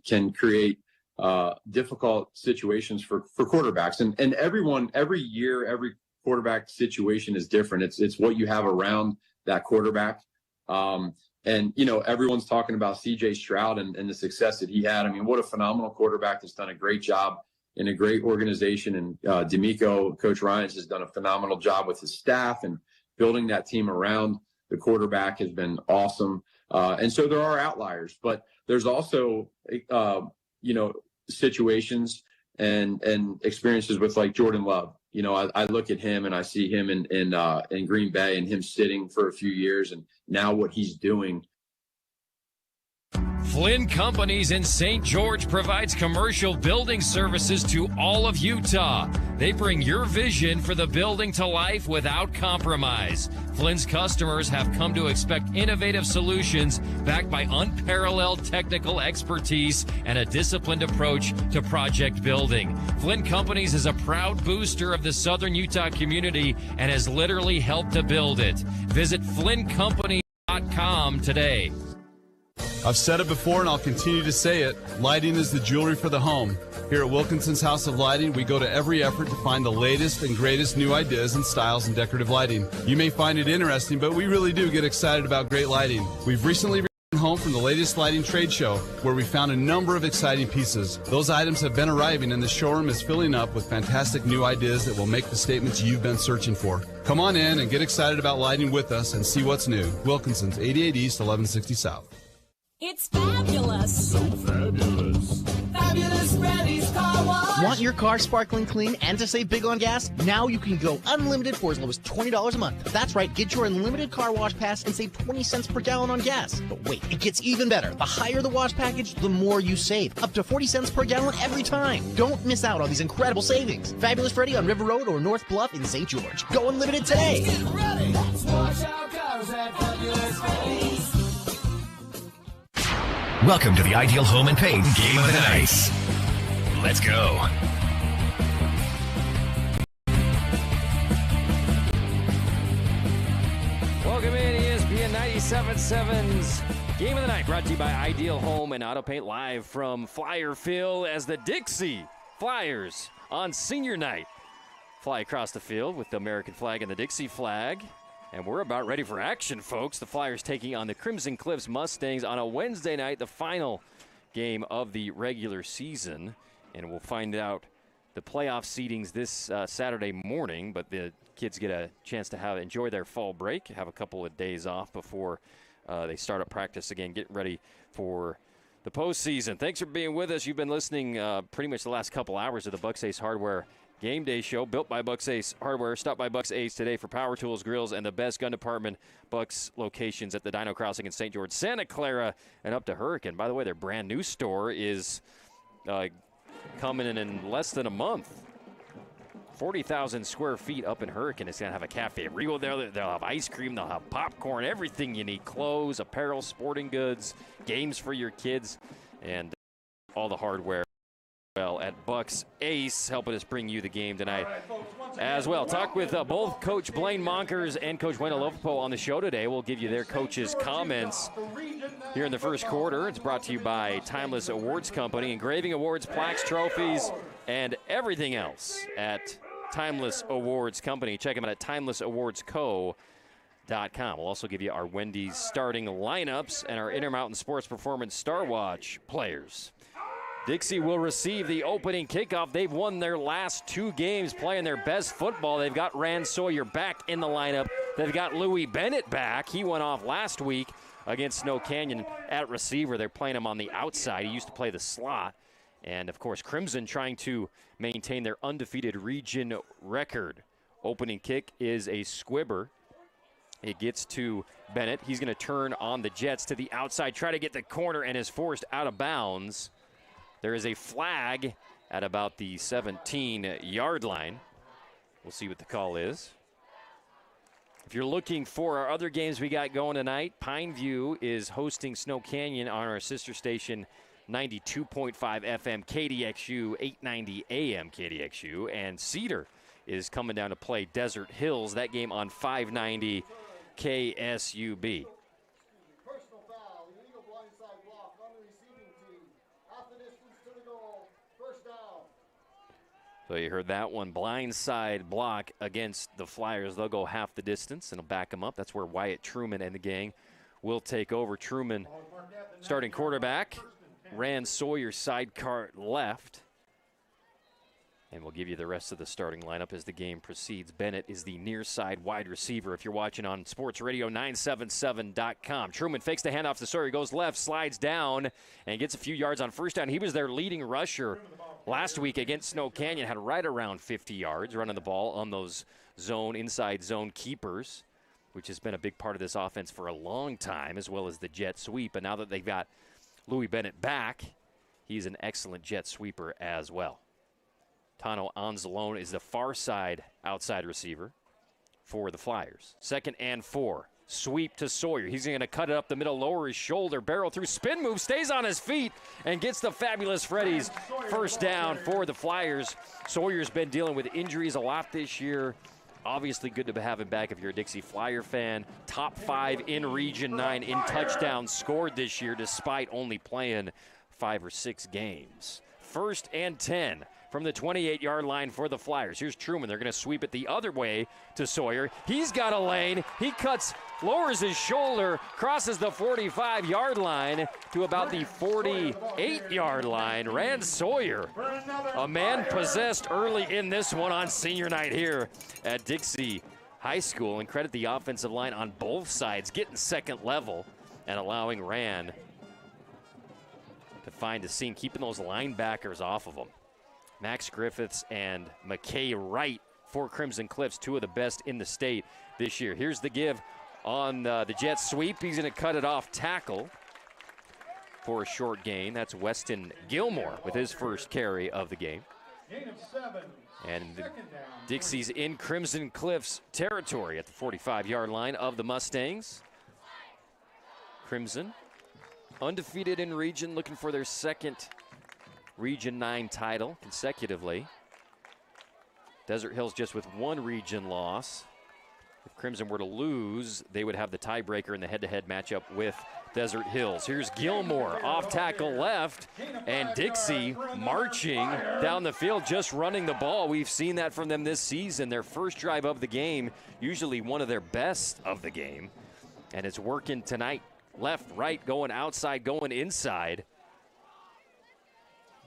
can create difficult situations for quarterbacks. And every year, every quarterback situation is different. It's what you have around that quarterback. And, everyone's talking about C.J. Stroud and the success that he had. I mean, what a phenomenal quarterback that's done a great job in a great organization. And D'Amico, Coach Ryans, has done a phenomenal job with his staff, and building that team around the quarterback has been awesome. And so there are outliers, but there's also, situations and experiences with like Jordan Love. I look at him and I see him in Green Bay, and him sitting for a few years, and now what he's doing. Flynn Companies in St. George provides commercial building services to all of Utah. They bring your vision for the building to life without compromise. Flynn's customers have come to expect innovative solutions backed by unparalleled technical expertise and a disciplined approach to project building. Flynn Companies is a proud booster of the Southern Utah community and has literally helped to build it. Visit FlynnCompanies.com today. I've said it before and I'll continue to say it. Lighting is the jewelry for the home. Here at Wilkinson's House of Lighting, we go to every effort to find the latest and greatest new ideas and styles in decorative lighting. You may find it interesting, but we really do get excited about great lighting. We've recently returned home from the latest lighting trade show, where we found a number of exciting pieces. Those items have been arriving, and the showroom is filling up with fantastic new ideas that will make the statements you've been searching for. Come on in and get excited about lighting with us and see what's new. Wilkinson's, 88 East, 1160 South. It's fabulous. So fabulous. Fabulous Freddy's Car Wash. Want your car sparkling clean and to save big on gas? Now you can go unlimited for as low as $20 a month. That's right, get your unlimited car wash pass and save 20 cents per gallon on gas. But wait, it gets even better. The higher the wash package, the more you save. Up to 40 cents per gallon every time. Don't miss out on these incredible savings. Fabulous Freddy on River Road or North Bluff in St. George. Go unlimited today. Let's get ready. Let's wash our cars at Fabulous Freddy's. Welcome to the Ideal Home and Paint Game of the Night. Let's go. Welcome in ESPN 97.7's Game of the Night, brought to you by Ideal Home and Auto Paint, live from Flyer Field as the Dixie Flyers on senior night fly across the field with the American flag and the Dixie flag. And we're about ready for action, folks. The Flyers taking on the Crimson Cliffs Mustangs on a Wednesday night, the final game of the regular season. And we'll find out the playoff seedings this Saturday morning, but the kids get a chance to enjoy their fall break, have a couple of days off before they start up practice again, get ready for the postseason. Thanks for being with us. You've been listening pretty much the last couple hours of the Bucks Ace Hardware Game Day Show, built by Bucks Ace Hardware. Stop by Bucks Ace today for power tools, grills, and the best gun department. Bucks locations at the Dino Crossing in St. George, Santa Clara, and up to Hurricane. By the way, their brand new store is coming in less than a month. 40,000 square feet up in Hurricane. It's going to have a cafe Rio there. They'll have ice cream. They'll have popcorn, everything you need. Clothes, apparel, sporting goods, games for your kids, and all the hardware. Well, at Bucks Ace, helping us bring you the game tonight as well. Talk with both Coach Blaine Monkers and Coach Wendell Lovapo on the show today. We'll give you their coaches' comments here in the first quarter. It's brought to you by Timeless Awards Company, engraving awards, plaques, trophies, and everything else at Timeless Awards Company. Check them out at timelessawardsco.com. We'll also give you our Wendy's starting lineups and our Intermountain Sports Performance Star Watch players. Dixie will receive the opening kickoff. They've won their last two games playing their best football. They've got Rand Sawyer back in the lineup. They've got Louis Bennett back. He went off last week against Snow Canyon at receiver. They're playing him on the outside. He used to play the slot. And, of course, Crimson trying to maintain their undefeated region record. Opening kick is a squibber. It gets to Bennett. He's going to turn on the Jets to the outside, try to get the corner, and is forced out of bounds. There is a flag at about the 17-yard line. We'll see what the call is. If you're looking for our other games we got going tonight, Pineview is hosting Snow Canyon on our sister station, 92.5 FM KDXU, 890 AM KDXU. And Cedar is coming down to play Desert Hills, that game on 590 KSUB. So you heard that one. Blindside block against the Flyers. They'll go half the distance and it'll back them up. That's where Wyatt Truman and the gang will take over. Truman, starting quarterback. Rand Sawyer, sidecar left. And we'll give you the rest of the starting lineup as the game proceeds. Bennett is the near side wide receiver if you're watching on Sports Radio 977.com. Truman fakes the handoff to Sawyer, goes left, slides down, and gets a few yards on first down. He was their leading rusher last week against Snow Canyon, had right around 50 yards running the ball on those inside zone keepers, which has been a big part of this offense for a long time, as well as the jet sweep. But now that they've got Louis Bennett back, he's an excellent jet sweeper as well. Tano Anzalone is the far side outside receiver for the Flyers. 2nd and 4. Sweep to Sawyer. He's going to cut it up the middle, lower his shoulder, barrel through, spin move, stays on his feet, and gets the fabulous Freddy's first down for the Flyers. Sawyer's been dealing with injuries a lot this year. Obviously good to have him back if you're a Dixie Flyer fan. Top 5 in Region 9 in touchdowns scored this year despite only playing 5 or 6 games. 1st and 10 from the 28-yard line for the Flyers. Here's Truman. They're going to sweep it the other way to Sawyer. He's got a lane. He lowers his shoulder, crosses the 45-yard line to about the 48-yard line. Rand Sawyer, a man possessed early in this one on senior night here at Dixie High School. And credit the offensive line on both sides, getting second level and allowing Rand to find a seam, keeping those linebackers off of him. Max Griffiths and McKay Wright for Crimson Cliffs, 2 of the best in the state this year. Here's the give on the jet sweep. He's going to cut it off tackle for a short gain. That's Weston Gilmore with his first carry of the game. And Dixie's in Crimson Cliffs territory at the 45-yard line of the Mustangs. Crimson, undefeated in region, looking for their 2nd Region 9 title consecutively. Desert Hills just with 1 region loss. If Crimson were to lose, they would have the tiebreaker in the head-to-head matchup with Desert Hills. Here's Gilmore off tackle left, and Dixie marching down the field, just running the ball. We've seen that from them this season. Their first drive of the game, usually one of their best of the game, and it's working tonight. Left, right, going outside, going inside.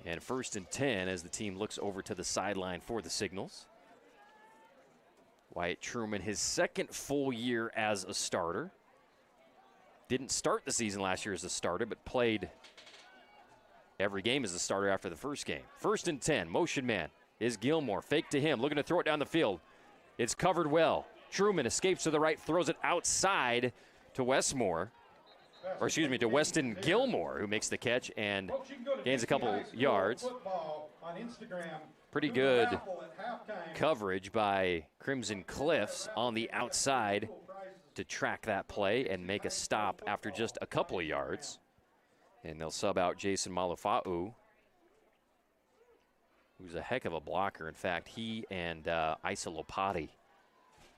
And 1st and 10 as the team looks over to the sideline for the signals. Wyatt Truman, his 2nd full year as a starter. Didn't start the season last year as a starter, but played every game as a starter after the first game. 1st and 10, motion man is Gilmore. Fake to him, looking to throw it down the field. It's covered well. Truman escapes to the right, throws it outside to to Weston Gilmore, who makes the catch and gains a couple yards. Pretty good coverage by Crimson Cliffs on the outside to track that play and make a stop after just a couple of yards. And they'll sub out Jason Malufa'u, who's a heck of a blocker. In fact, he and Isa Lopati,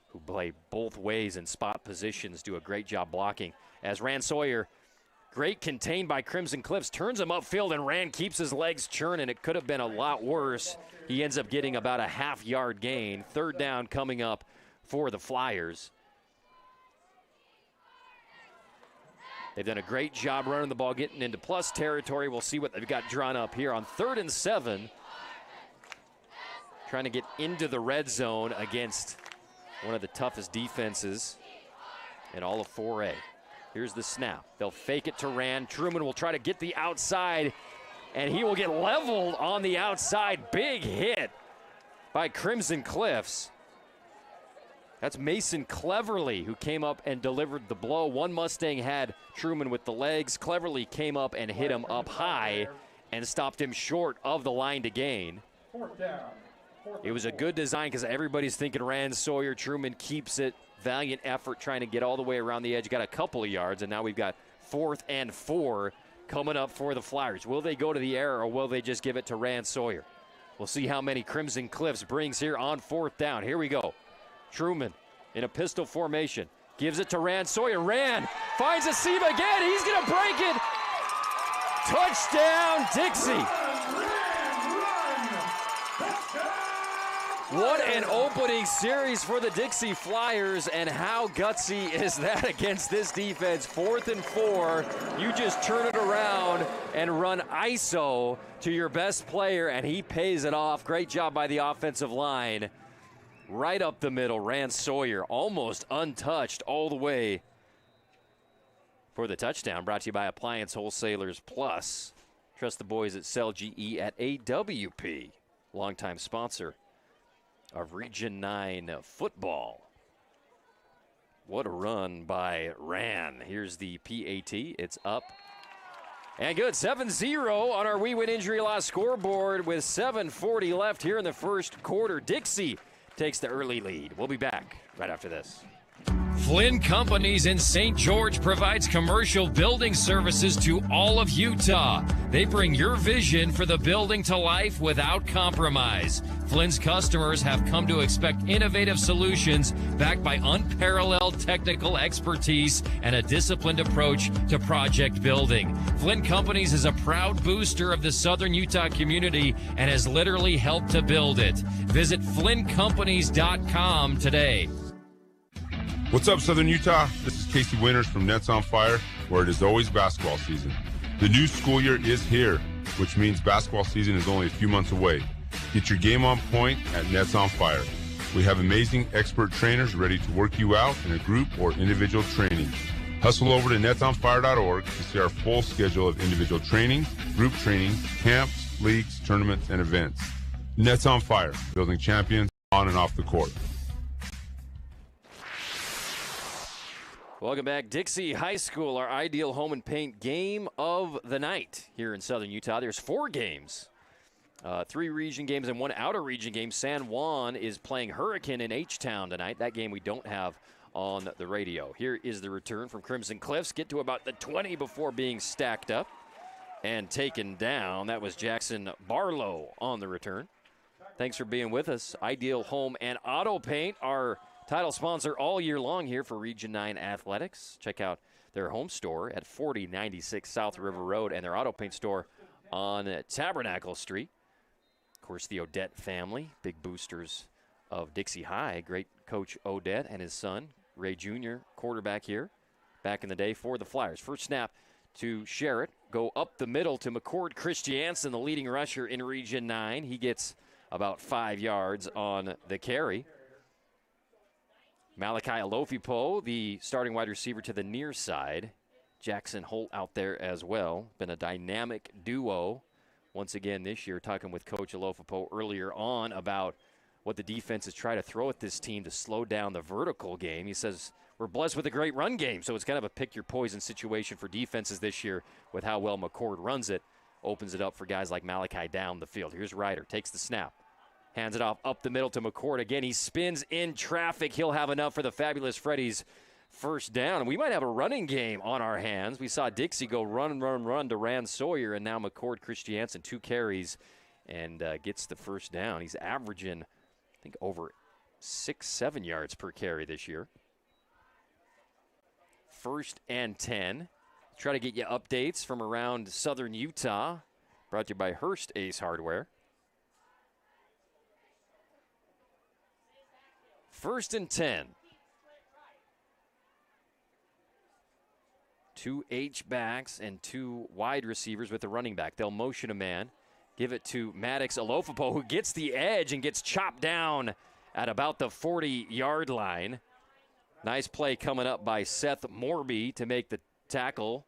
who play both ways in spot positions, do a great job blocking. As Rand Sawyer, great contained by Crimson Cliffs, turns him upfield, and Rand keeps his legs churning. It could have been a lot worse. He ends up getting about a half-yard gain. 3rd down coming up for the Flyers. They've done a great job running the ball, getting into plus territory. We'll see what they've got drawn up here on 3rd and 7. Trying to get into the red zone against one of the toughest defenses in all of 4A. Here's the snap. They'll fake it to Rand. Truman will try to get the outside, and he will get leveled on the outside. Big hit by Crimson Cliffs. That's Mason Cleverly who came up and delivered the blow. One Mustang had Truman with the legs. Cleverly came up and hit him up high and stopped him short of the line to gain. 4th down. It was a good design because everybody's thinking Rand Sawyer. Truman keeps it. Valiant effort trying to get all the way around the edge. Got a couple of yards, and now we've got 4th and 4 coming up for the Flyers. Will they go to the air, or will they just give it to Rand Sawyer? We'll see how many Crimson Cliffs brings here on 4th down. Here we go. Truman in a pistol formation. Gives it to Rand Sawyer. Rand finds a seam again. He's going to break it. Touchdown, Dixie. What an opening series for the Dixie Flyers, and how gutsy is that against this defense? 4th and 4, you just turn it around and run ISO to your best player, and he pays it off. Great job by the offensive line. Right up the middle, Rand Sawyer, almost untouched all the way for the touchdown. Brought to you by Appliance Wholesalers Plus. Trust the boys at Cell GE at AWP, longtime sponsor of Region 9 football. What a run by Rand. Here's the PAT. It's up and good. 7-0 on our We Win Injury Loss scoreboard with 7:40 left here in the first quarter. Dixie takes the early lead. We'll be back right after this. Flynn Companies in St. George provides commercial building services to all of Utah. They bring your vision for the building to life without compromise. Flynn's customers have come to expect innovative solutions backed by unparalleled technical expertise and a disciplined approach to project building. Flynn Companies is a proud booster of the Southern Utah community and has literally helped to build it. Visit FlynnCompanies.com today. What's up, Southern Utah? This is Casey Winters from Nets on Fire, where it is always basketball season. The new school year is here, which means basketball season is only a few months away. Get your game on point at Nets on Fire. We have amazing expert trainers ready to work you out in a group or individual training. Hustle over to netsonfire.org to see our full schedule of individual trainings, group trainings, camps, leagues, tournaments, and events. Nets on Fire, building champions on and off the court. Welcome back. Dixie High School, our ideal home and paint game of the night here in Southern Utah. There's 4 games, 3 region games and 1 outer region game. San Juan is playing Hurricane in H-Town tonight. That game we don't have on the radio. Here is the return from Crimson Cliffs. Get to about the 20 before being stacked up and taken down. That was Jackson Barlow on the return. Thanks for being with us. Ideal Home and Auto Paint, our title sponsor all year long here for Region 9 Athletics. Check out their home store at 4096 South River Road and their auto paint store on Tabernacle Street. Of course, the Odette family, big boosters of Dixie High. Great coach Odette and his son, Ray Jr., quarterback here back in the day for the Flyers. First snap to Sherritt. Go up the middle to McCord Christiansen, the leading rusher in Region 9. He gets about 5 yards on the carry. Malachi Alofipo, the starting wide receiver to the near side. Jackson Holt out there as well. Been a dynamic duo once again this year. Talking with Coach Alofipo earlier on about what the defense is trying to throw at this team to slow down the vertical game. He says, we're blessed with a great run game, so it's kind of a pick-your-poison situation for defenses this year with how well McCord runs it. Opens it up for guys like Malachi down the field. Here's Ryder, takes the snap. Hands it off up the middle to McCord. Again, he spins in traffic. He'll have enough for the Fabulous Freddy's first down. And we might have a running game on our hands. We saw Dixie go run to Rand Sawyer, and now McCord Christiansen, 2 carries, and gets the first down. He's averaging, I think, over 6-7 yards per carry this year. 1st and 10. Try to get you updates from around Southern Utah. Brought to you by Hearst Ace Hardware. 1st and 10. 2 H-backs and 2 wide receivers with the running back. They'll motion a man, give it to Maddox Alofipo, who gets the edge and gets chopped down at about the 40-yard line. Nice play coming up by Seth Morby to make the tackle.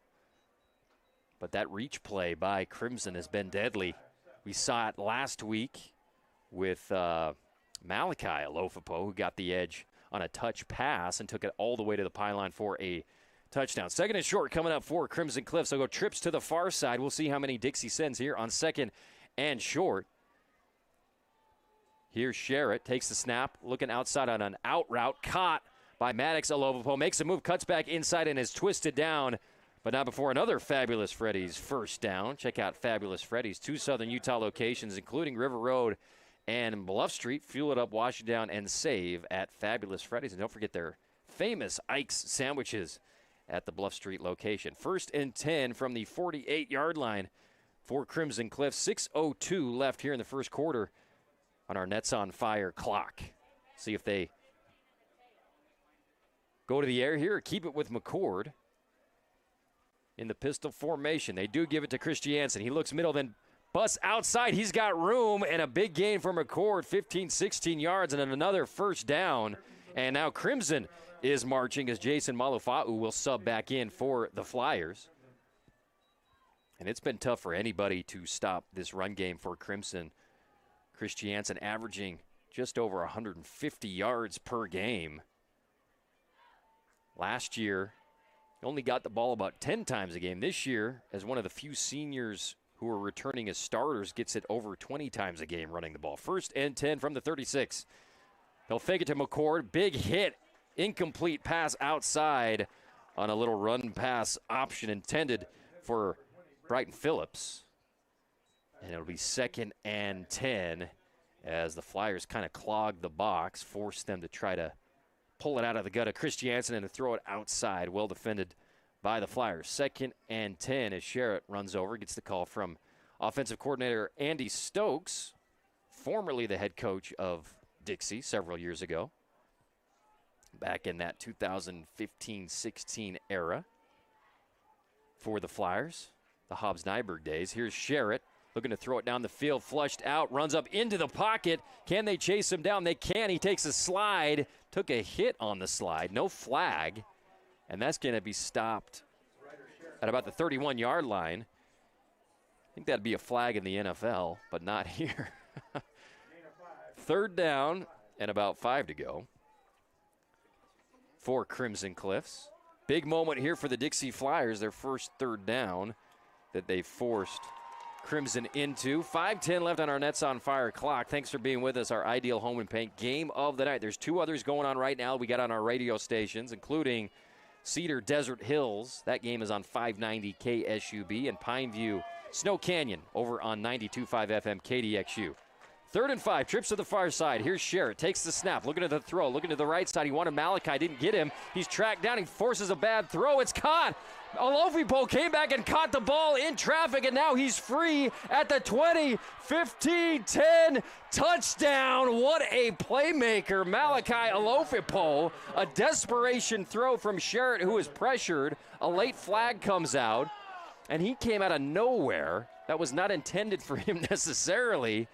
But that reach play by Crimson has been deadly. We saw it last week with Malachi Alofipo, who got the edge on a touch pass and took it all the way to the pylon for a touchdown. 2nd and short coming up for Crimson Cliffs. They'll go trips to the far side. We'll see how many Dixie sends here on 2nd and short. Here's Sherritt, takes the snap, looking outside on an out route, caught by Maddox Alofipo, makes a move, cuts back inside, and is twisted down, but not before another Fabulous Freddy's first down. Check out Fabulous Freddy's, 2 Southern Utah locations, including River Road and Bluff Street. Fuel it up, wash it down, and save at Fabulous Freddy's. And don't forget their famous Ike's sandwiches at the Bluff Street location. 1st and 10 from the 48-yard line for Crimson Cliff. 6:02 left here in the first quarter. on our Nets on Fire clock. See if they go to the air here or keep it with McCord in the pistol formation. They do give it to Christiansen. He looks middle, then busts outside. He's got room, and a big gain for McCord, 15, 16 yards, and then another first down. And now Crimson is marching as Jason Malufa'u will sub back in for the Flyers. And it's been tough for anybody to stop this run game for Crimson. Christiansen averaging just over 150 yards per game. Last year, he only got the ball about 10 times a game. This year, as one of the few seniors who are returning as starters, gets it over 20 times a game running the ball. 1st and 10 from the 36. They'll fake it to McCord. Big hit. Incomplete pass outside on a little run pass option intended for Brighton Phillips. And it'll be 2nd and 10 as the Flyers kind of clog the box, force them to try to pull it out of the gut of Christiansen and to throw it outside. Well defended by the Flyers. 2nd and 10 as Sherritt runs over, gets the call from offensive coordinator Andy Stokes, formerly the head coach of Dixie several years ago, back in that 2015-16 era for the Flyers, the Hobbs-Nyberg days. Here's Sherritt looking to throw it down the field, flushed out, runs up into the pocket. Can they chase him down? They can. He takes a slide, took a hit on the slide, no flag, and that's going to be stopped at about the 31-yard line. I think that'd be a flag in the NFL, but not here. 3rd down and about 5 to go for Crimson Cliffs. Big moment here for the Dixie Flyers, their first 3rd down that they forced Crimson into. 5:10 left on our Nets on Fire clock. Thanks for being with us. Our Ideal Home and Paint game of the night. There's 2 others going on right now we got on our radio stations, including Cedar Desert Hills. That game is on 590 KSUB, and Pineview Snow Canyon over on 92.5 FM KDXU. 3rd and 5, trips to the far side. Here's Sherritt, takes the snap, looking at the throw, looking to the right side. He wanted Malachi, didn't get him. He's tracked down, he forces a bad throw. It's caught. Alofipo came back and caught the ball in traffic, and now he's free at the 20, 15, 10, touchdown. What a playmaker, Malachi Alofipo. A desperation throw from Sherritt, who is pressured. A late flag comes out, and he came out of nowhere. That was not intended for him necessarily.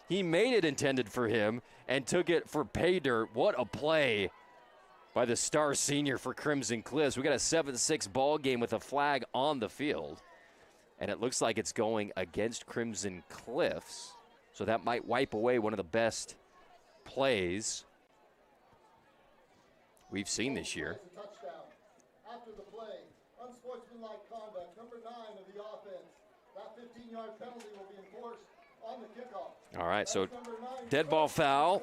He made it intended for him and took it for pay dirt. What a play by the star senior for Crimson Cliffs. We got a 7-6 ball game with a flag on the field, and it looks like it's going against Crimson Cliffs. So that might wipe away one of the best plays we've seen this year. After the play, unsportsmanlike conduct, number 9 of the offense. That 15-yard penalty will be enforced on the kickoff. All right, so dead ball foul,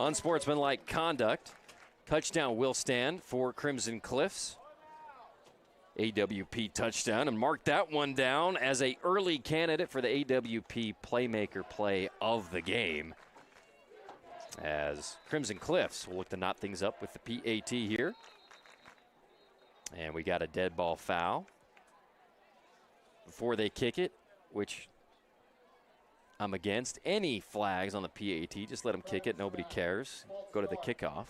unsportsmanlike conduct. Touchdown will stand for Crimson Cliffs. AWP touchdown, and mark that one down as a early candidate for the AWP playmaker play of the game. As Crimson Cliffs will look to knot things up with the PAT here. And we got a dead ball foul before they kick it, which I'm against. Any flags on the PAT, just let them kick it. Nobody cares. Go to the kickoff.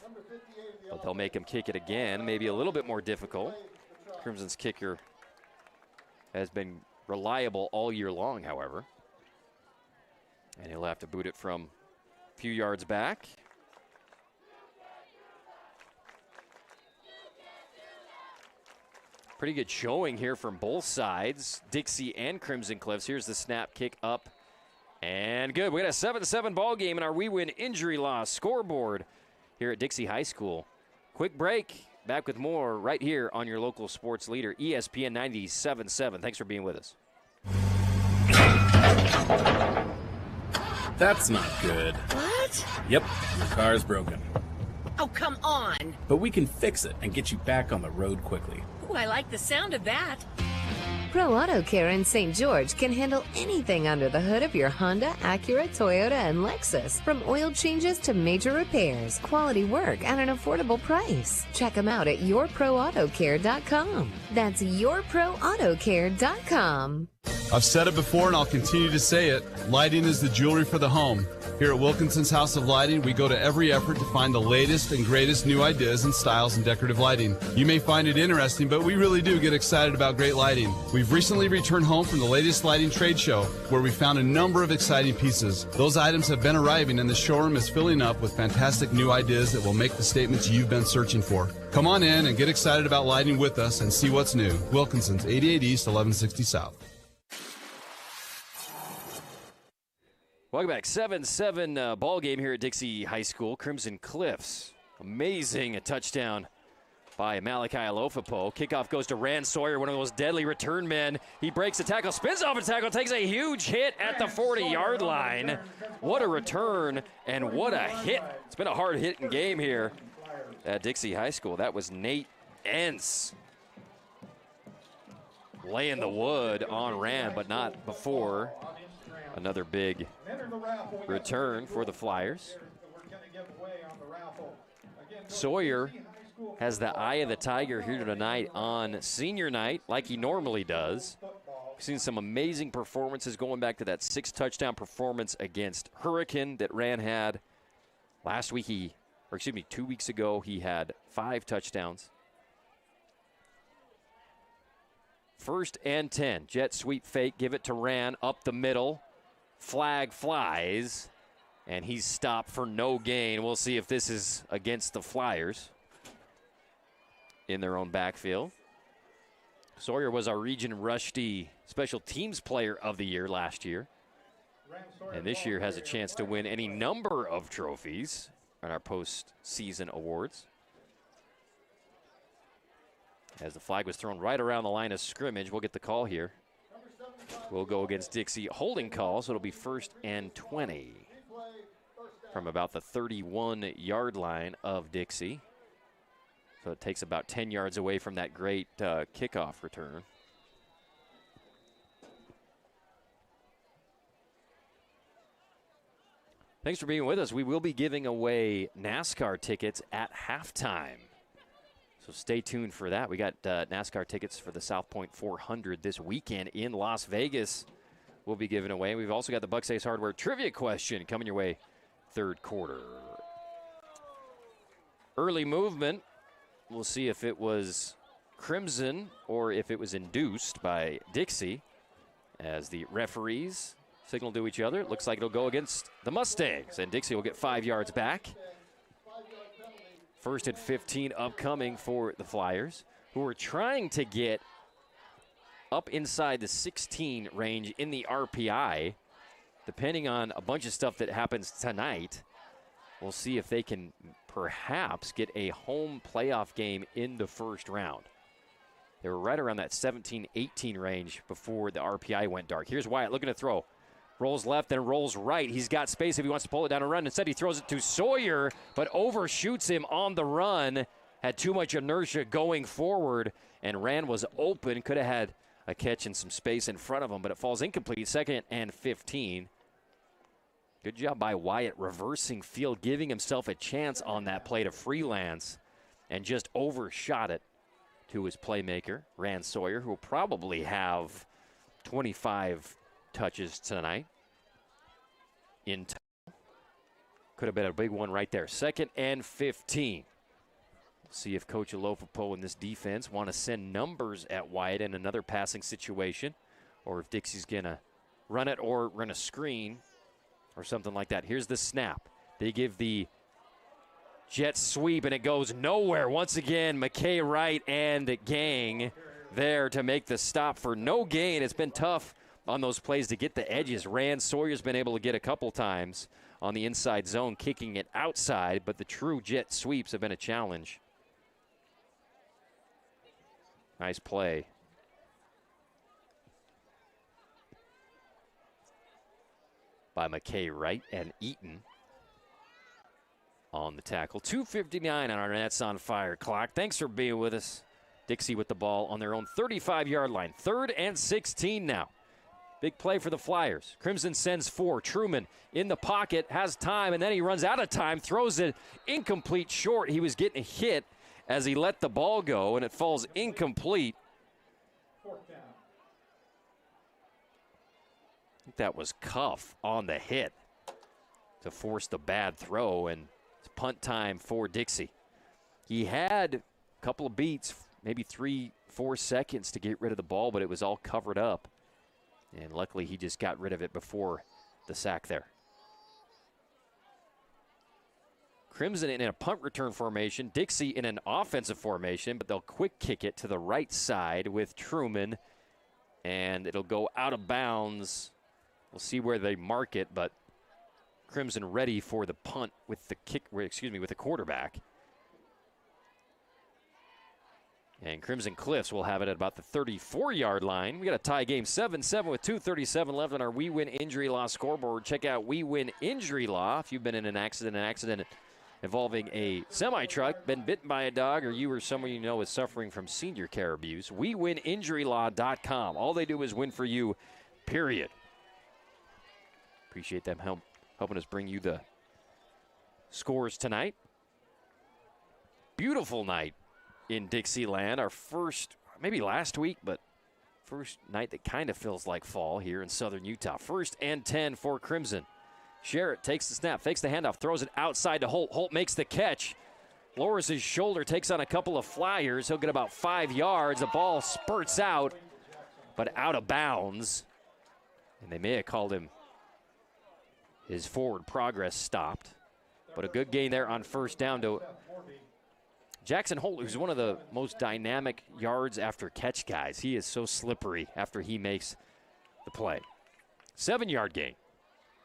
But they'll make him kick it again, maybe a little bit more difficult. Crimson's kicker has been reliable all year long, however. And he'll have to boot it from a few yards back. Pretty good showing here from both sides, Dixie and Crimson Cliffs. Here's the snap, kick up, and good. We got a 7-7 ball game in our We Win Injury Loss scoreboard here at Dixie High School. Quick break. Back with more right here on your local sports leader, ESPN 97.7. Thanks for being with us. That's not good. What? Yep, your car's broken. Oh, come on. But we can fix it and get you back on the road quickly. Ooh, I like the sound of that. Pro Auto Care in St. George can handle anything under the hood of your Honda, Acura, Toyota, and Lexus. From oil changes to major repairs, quality work at an affordable price. Check them out at yourproautocare.com. That's yourproautocare.com. I've said it before and I'll continue to say it. Lighting is the jewelry for the home. Here at Wilkinson's House of Lighting, we go to every effort to find the latest and greatest new ideas and styles in decorative lighting. You may find it interesting, but we really do get excited about great lighting. We've recently returned home from the latest lighting trade show, where we found a number of exciting pieces. Those items have been arriving, and the showroom is filling up with fantastic new ideas that will make the statements you've been searching for. Come on in and get excited about lighting with us and see what's new. Wilkinson's, 88 East, 1160 South. Welcome back. 7-7 ball game here at Dixie High School. Crimson Cliffs. Amazing touchdown by Malachi Alofapo. Kickoff goes to Rand Sawyer, one of those deadly return men. He breaks the tackle, spins off a tackle, takes a huge hit at the 40-yard line. What a return and what a hit. It's been a hard-hitting game here at Dixie High School. That was Nate Entz laying the wood on Rand, but not before. Another big return for the Flyers. Sawyer has the eye of the tiger here tonight on senior night, like he normally does. We've seen some amazing performances going back to that 6-touchdown performance against Hurricane that Rand had last week. 2 weeks ago, he had 5 touchdowns. 1st and 10. Jet sweep fake, give it to Rand up the middle. Flag flies, and he's stopped for no gain. We'll see if this is against the Flyers in their own backfield. Sawyer was our Region Rushdie Special Teams Player of the Year last year, and this year has a chance to win any number of trophies on our postseason awards. As the flag was thrown right around the line of scrimmage, we'll get the call here. We'll go against Dixie. Holding call, so it'll be 1st and 20 from about the 31-yard line of Dixie. So it takes about 10 yards away from that great kickoff return. Thanks for being with us. We will be giving away NASCAR tickets at halftime. So stay tuned for that. We got NASCAR tickets for the South Point 400 this weekend in Las Vegas. We'll be giving away. We've also got the Bucks Ace Hardware trivia question coming your way third quarter. Early movement. We'll see if it was Crimson or if it was induced by Dixie as the referees signal to each other. It looks like it'll go against the Mustangs, and Dixie will get 5 yards back. 1st and 15 upcoming for the Flyers, who are trying to get up inside the 16 range in the RPI. Depending on a bunch of stuff that happens tonight, we'll see if they can perhaps get a home playoff game in the first round. They were right around that 17-18 range before the RPI went dark. Here's Wyatt looking to throw. Rolls left, then rolls right. He's got space if he wants to pull it down and run. Instead, he throws it to Sawyer, but overshoots him on the run. Had too much inertia going forward, and Rand was open. Could have had a catch and some space in front of him, but it falls incomplete. 2nd and 15. Good job by Wyatt reversing field, giving himself a chance on that play to freelance, and just overshot it to his playmaker, Rand Sawyer, who will probably have 25 touches tonight in total. Could have been a big one right there. 2nd and 15. See if Coach Alofapo and this defense want to send numbers at Wyatt in another passing situation, or if Dixie's going to run it or run a screen or something like that. Here's the snap. They give the jet sweep, and it goes nowhere. Once again, McKay Wright and gang there to make the stop for no gain. It's been tough on those plays to get the edges. Rand Sawyer's been able to get a couple times on the inside zone, kicking it outside, but the true jet sweeps have been a challenge. Nice play. By McKay Wright and Eaton on the tackle. 2:59 on our Nets on Fire clock. Thanks for being with us. Dixie with the ball on their own 35-yard line. 3rd and 16 now. Big play for the Flyers. Crimson sends 4. Truman in the pocket, has time, and then he runs out of time, throws it incomplete short. He was getting hit as he let the ball go, and it falls incomplete. I think that was Cuff on the hit. to force the bad throw, and it's punt time for Dixie. He had a couple of beats, maybe 3-4 seconds to get rid of the ball, but it was all covered up. And luckily he just got rid of it before the sack there. Crimson in a punt return formation, Dixie in an offensive formation, but they'll quick kick it to the right side with Truman, and it'll go out of bounds. We'll see where they mark it, but Crimson ready for the punt with the with the quarterback. And Crimson Cliffs will have it at about the 34-yard line. We got a tie game, 7-7 with 2:37 left on our We Win Injury Law scoreboard. Check out We Win Injury Law if you've been in an accident involving a semi-truck, been bitten by a dog, or you or someone you know is suffering from senior care abuse. WeWinInjuryLaw.com. All they do is win for you, period. Appreciate them helping us bring you the scores tonight. Beautiful night in Dixieland. Our first, maybe last week, but first night that kind of feels like fall here in southern Utah. 1st and 10 for Crimson. Sherritt takes the snap, fakes the handoff, throws it outside to Holt. Holt makes the catch. Lowers his shoulder, takes on a couple of flyers. He'll get about 5 yards. The ball spurts out, but out of bounds. And they may have called him his forward progress stopped. But a good gain there on 1st down to Jackson Holt, who's one of the most dynamic yards after catch guys. He is so slippery after he makes the play. 7-yard gain.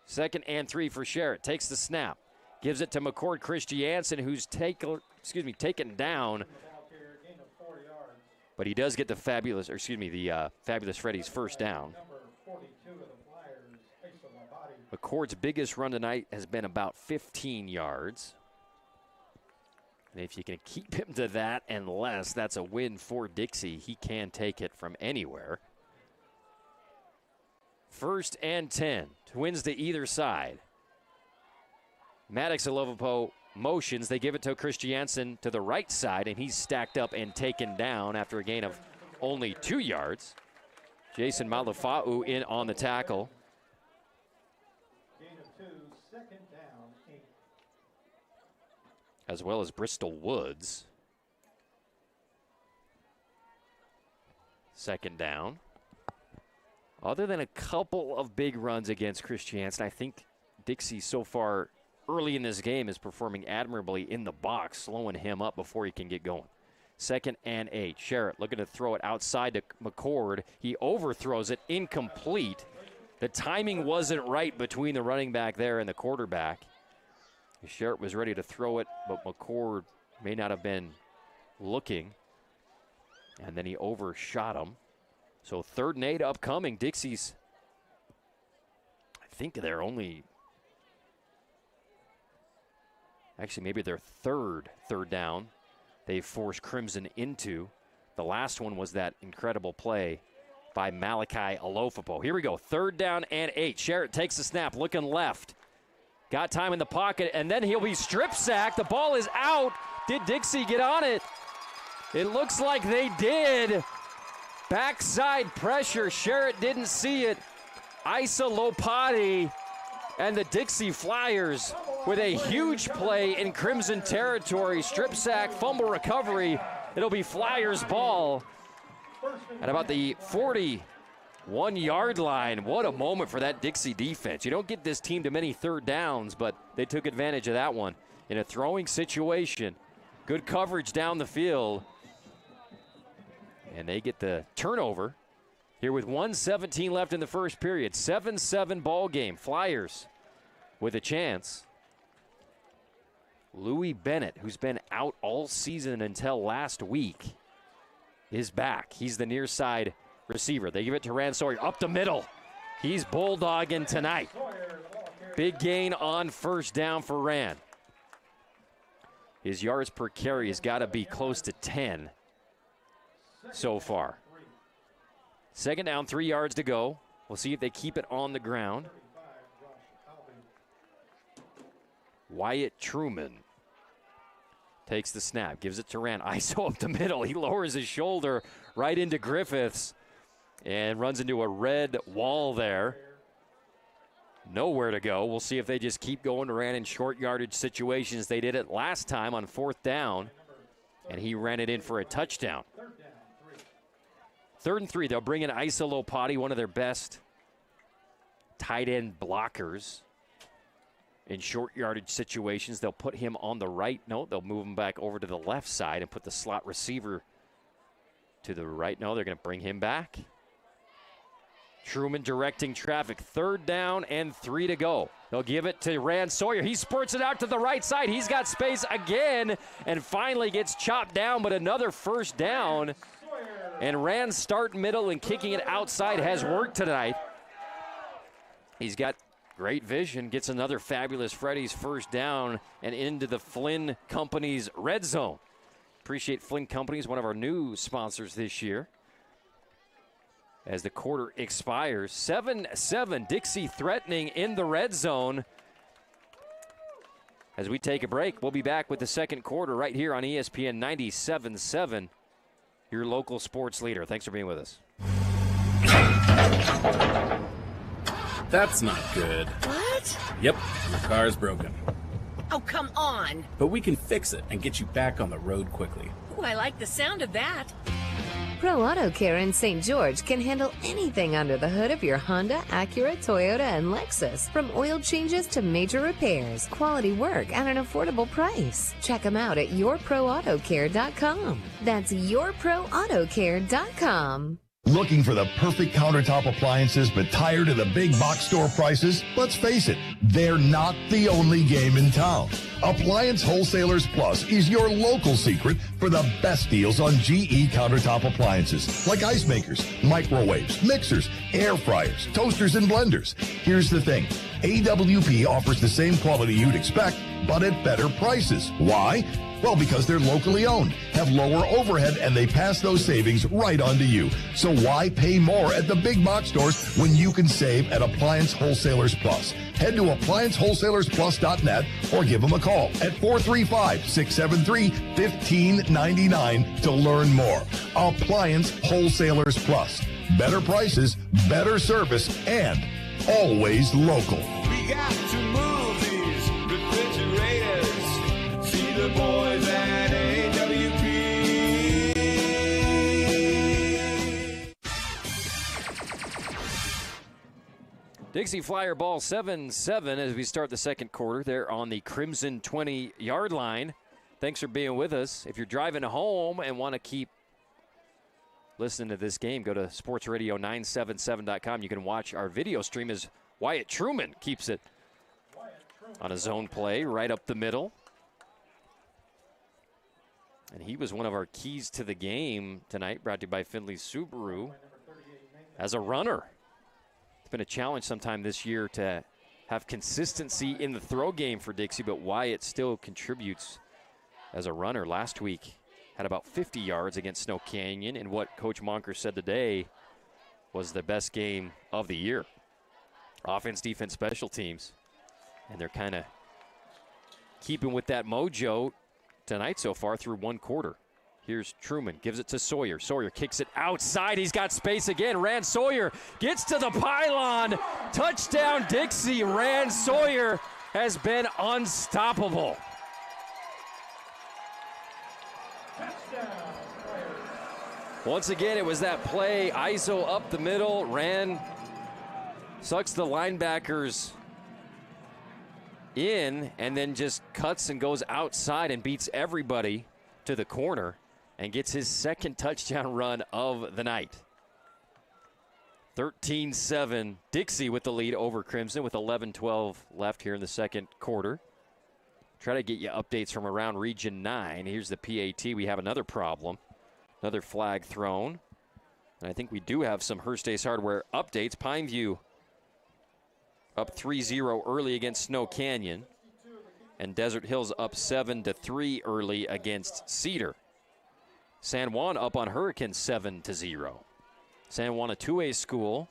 2nd and 3 for Sherritt. Takes the snap. Gives it to McCord Christiansen, who's taken down. But he does get the Fabulous Freddy's 1st down. McCord's biggest run tonight has been about 15 yards. And if you can keep him to that and less, that's a win for Dixie. He can take it from anywhere. 1st and 10. Twins to either side. Maddox Alovopo motions. They give it to Christiansen to the right side, and he's stacked up and taken down after a gain of only 2 yards. Jason Malafa'u in on the tackle. Gain of 2, 2nd down, 8. As well as Bristol Woods. 2nd down. Other than a couple of big runs against Christiansen, I think Dixie so far early in this game is performing admirably in the box, slowing him up before he can get going. 2nd and 8. Sherritt looking to throw it outside to McCord. He overthrows it, incomplete. The timing wasn't right between the running back there and the quarterback. Sherritt was ready to throw it, but McCord may not have been looking. And then he overshot him. So 3rd and 8 upcoming. Dixie's, I think they're only, actually maybe their third down they've forced Crimson into. The last one was that incredible play by Malachi Alofopo. Here we go, 3rd down and 8. Sherritt takes the snap, looking left. Got time in the pocket, and then he'll be strip sacked. The ball is out. Did Dixie get on it? It looks like they did. Backside pressure. Sherritt didn't see it. Isa Lopati and the Dixie Flyers with a huge play in Crimson territory. Strip sack, fumble recovery. It'll be Flyers ball at about the 41-yard line. What a moment for that Dixie defense. You don't get this team to many 3rd downs, but they took advantage of that one in a throwing situation. Good coverage down the field. And they get the turnover here with 1:17 left in the first period. 7-7 ball game. Flyers with a chance. Louis Bennett, who's been out all season until last week, is back. He's the near side receiver. They give it to Rand Sawyer up the middle. He's bulldogging tonight. Big gain on 1st down for Rand. His yards per carry has got to be close to 10 so far. 2nd down, 3 yards to go. We'll see if they keep it on the ground. Wyatt Truman takes the snap, gives it to Rand. ISO up the middle. He lowers his shoulder right into Griffiths and runs into a red wall there. nowhere to go. We'll see if they just keep going to ran in short yardage situations. They did it last time on 4th down, and he ran it in for a touchdown. 3rd and 3. They'll bring in Isa Lopati, one of their best tight end blockers. In short yardage situations, they'll put him on the right. No, they'll move him back over to the left side and put the slot receiver to the right. No, they're going to bring him back. Truman directing traffic. 3rd down and 3 to go. They'll give it to Rand Sawyer. He spurts it out to the right side. He's got space again and finally gets chopped down, but another 1st down. And Rand start middle and kicking it outside has worked tonight. He's got great vision, gets another fabulous Freddy's 1st down and into the Flynn Company's red zone. Appreciate Flynn Company's one of our new sponsors this year. As the quarter expires, 7-7, Dixie threatening in the red zone. As we take a break, we'll be back with the second quarter right here on ESPN 97.7, your local sports leader. Thanks for being with us. That's not good. What? Yep, your car's broken. Oh, come on. But we can fix it and get you back on the road quickly. Ooh, I like the sound of that. Pro Auto Care in St. George can handle anything under the hood of your Honda, Acura, Toyota, and Lexus. From oil changes to major repairs, quality work at an affordable price. Check them out at yourproautocare.com. That's yourproautocare.com. Looking for the perfect countertop appliances but tired of the big box store prices? Let's face it, they're not the only game in town. Appliance Wholesalers Plus is your local secret for the best deals on GE countertop appliances like ice makers, microwaves, mixers, air fryers, toasters, and blenders. Here's the thing, AWP offers the same quality you'd expect, but at better prices. Why? Well, because they're locally owned, have lower overhead, and they pass those savings right on to you. So why pay more at the big box stores when you can save at Appliance Wholesalers Plus? Head to ApplianceWholesalersPlus.net or give them a call at 435-673-1599 to learn more. Appliance Wholesalers Plus. Better prices, better service, and always local. We got to move these refrigerators. See the boys at AWP. Dixie Flyer ball 7-7 as we start the second quarter. They're on the Crimson 20-yard line. Thanks for being with us. If you're driving home and want to keep listening to this game, go to sportsradio977.com. You can watch our video stream as Wyatt Truman keeps it on a zone play right up the middle. And he was one of our keys to the game tonight, brought to you by Findlay Subaru as a runner. It's been a challenge sometime this year to have consistency in the throw game for Dixie, but Wyatt still contributes as a runner. Last week had about 50 yards against Snow Canyon, and what Coach Monker said today was the best game of the year. Offense, defense, special teams. And they're kind of keeping with that mojo tonight so far through one quarter. Here's Truman, gives it to Sawyer. Sawyer kicks it outside. He's got space again. Rand Sawyer gets to the pylon. Touchdown, Dixie. Rand Sawyer has been unstoppable. Once again, it was that play. ISO up the middle. Rand sucks the linebackers in and then just cuts and goes outside and beats everybody to the corner and gets his second touchdown run of the night. 13-7, Dixie with the lead over Crimson with 11-12 left here in the second quarter. Try to get you updates from around Region 9. Here's the PAT. We have another problem. Another flag thrown. And I think we do have some Hearst Ace Hardware updates. Pineview up 3-0 early against Snow Canyon. And Desert Hills up 7-3 early against Cedar. San Juan up on Hurricane 7-0. San Juan, a 2A school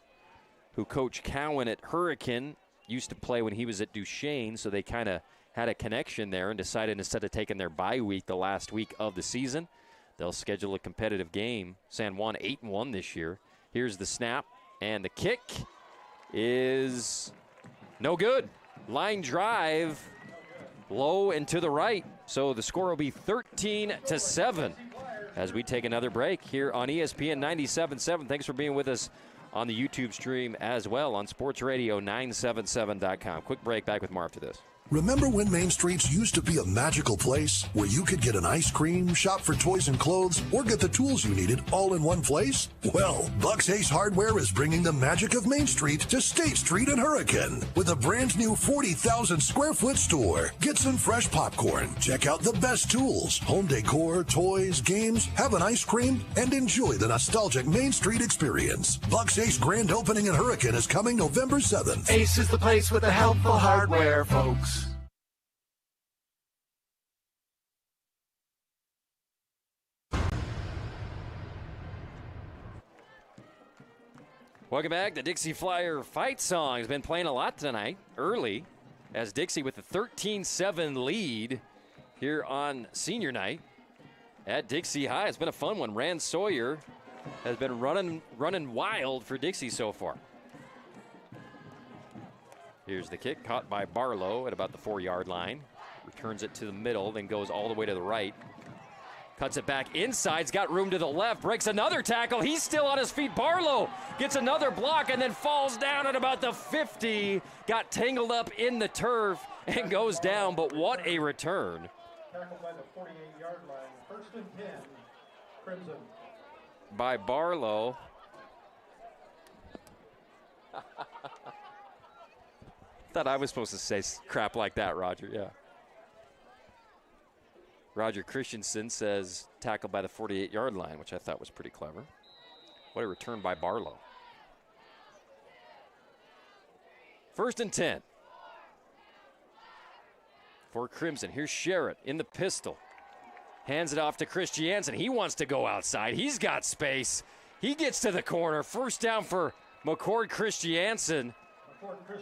who Coach Cowan at Hurricane used to play when he was at Duchesne, so they kind of had a connection there and decided instead of taking their bye week the last week of the season, they'll schedule a competitive game. San Juan 8-1 this year. Here's the snap, and the kick is No good. Line drive, low and to the right. So the score will be 13-7 as we take another break here on ESPN 97.7. Thanks for being with us on the YouTube stream as well on sportsradio977.com. Quick break, back with more after this. Remember when Main Streets used to be a magical place where you could get an ice cream, shop for toys and clothes, or get the tools you needed all in one place? Well, Buck's Ace Hardware is bringing the magic of Main Street to State Street and Hurricane with a brand new 40,000 square foot store. Get some fresh popcorn, check out the best tools, home decor, toys, games, have an ice cream, and enjoy the nostalgic Main Street experience. Buck's Ace grand opening in Hurricane is coming November 7th. Ace is the place with the helpful hardware, folks. Welcome back. The Dixie Flyer fight song has been playing a lot tonight, early, as Dixie with a 13-7 lead here on senior night at Dixie High. It's been a fun one. Rand Sawyer has been running wild for Dixie so far. Here's the kick, caught by Barlow at about the 4-yard line. Returns it to the middle, then goes all the way to the right. Cuts it back inside, he's got room to the left, breaks another tackle. He's still on his feet. Barlow gets another block and then falls down at about the 50. Got tangled up in the turf and goes down, but what a return. Tackled by the 48-yard line. 1st and 10, Crimson. By Barlow. Thought I was supposed to say crap like that, Roger, yeah. Roger Christensen says tackled by the 48-yard line, which I thought was pretty clever. What a return by Barlow. 1st and 10 for Crimson. Here's Sherritt in the pistol. Hands it off to Christiansen. He wants to go outside. He's got space. He gets to the corner. 1st down for McCord Christiansen.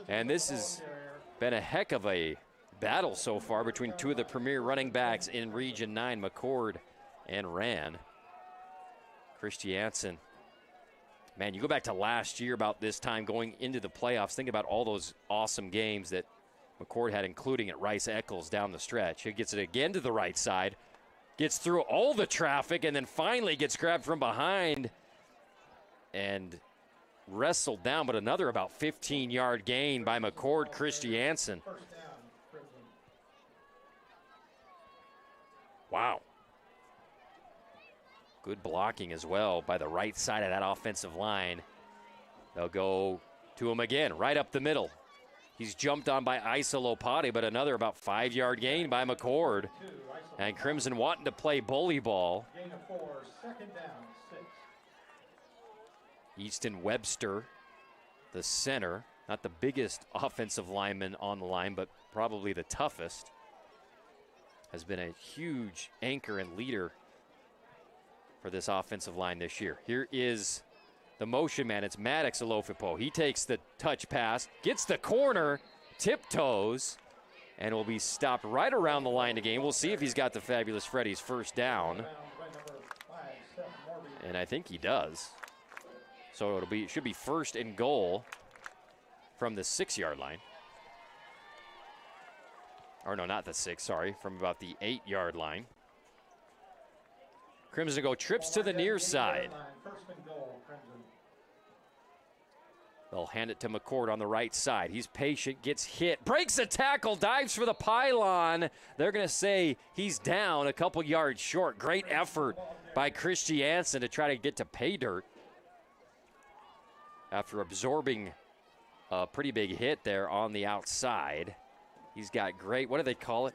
And this has been a heck of a battle so far between two of the premier running backs in Region 9, McCord and Rand. Christiansen. Man, you go back to last year about this time going into the playoffs. Think about all those awesome games that McCord had, including at Rice-Eccles down the stretch. He gets it again to the right side, gets through all the traffic, and then finally gets grabbed from behind and wrestled down, but another about 15-yard gain by McCord Christiansen. Wow. Good blocking as well by the right side of that offensive line. They'll go to him again, right up the middle. He's jumped on by Isa Lopati, but another about 5-yard gain by McCord. And Crimson wanting to play bully ball. Gain of 4, 2nd down, 6. Easton Webster, the center, not the biggest offensive lineman on the line, but probably the toughest. Has been a huge anchor and leader for this offensive line this year. Here is the motion man. It's Maddox Alofipo. He takes the touch pass, gets the corner, tiptoes, and will be stopped right around the line again. We'll see if he's got the fabulous Freddy's 1st down. And I think he does. So it should be 1st and goal from the 6-yard line. Or no, not the 6, sorry, from about the 8-yard line. Crimson go trips to the near side. They'll hand it to McCord on the right side. He's patient, gets hit, breaks a tackle, dives for the pylon. They're going to say he's down a couple yards short. Great effort by Christiansen to try to get to pay dirt after absorbing a pretty big hit there on the outside. He's got great, what do they call it?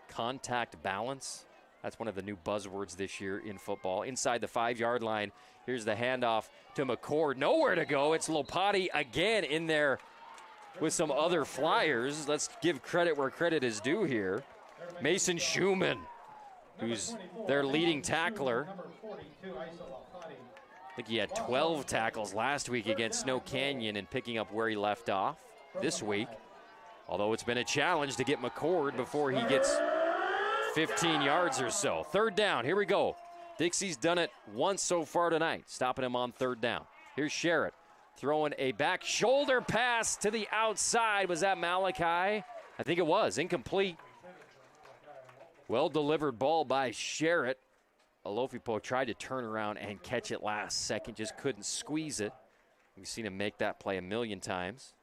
Contact balance. That's one of the new buzzwords this year in football. Inside the 5-yard line, here's the handoff to McCord. Nowhere to go. It's Lopati again in there with some other Flyers. Let's give credit where credit is due here. Mason Schumann, who's their leading tackler. I think he had 12 tackles last week against Snow Canyon and picking up where he left off this week. Although it's been a challenge to get McCord before he gets 15 yards or so. 3rd down, here we go. Dixie's done it once so far tonight, stopping him on 3rd down. Here's Sherritt. throwing a back shoulder pass to the outside. Was that Malachi? I think it was. Incomplete. Well-delivered ball by Sherritt. Alofipo tried to turn around and catch it last second, just couldn't squeeze it. We've seen him make that play a million times.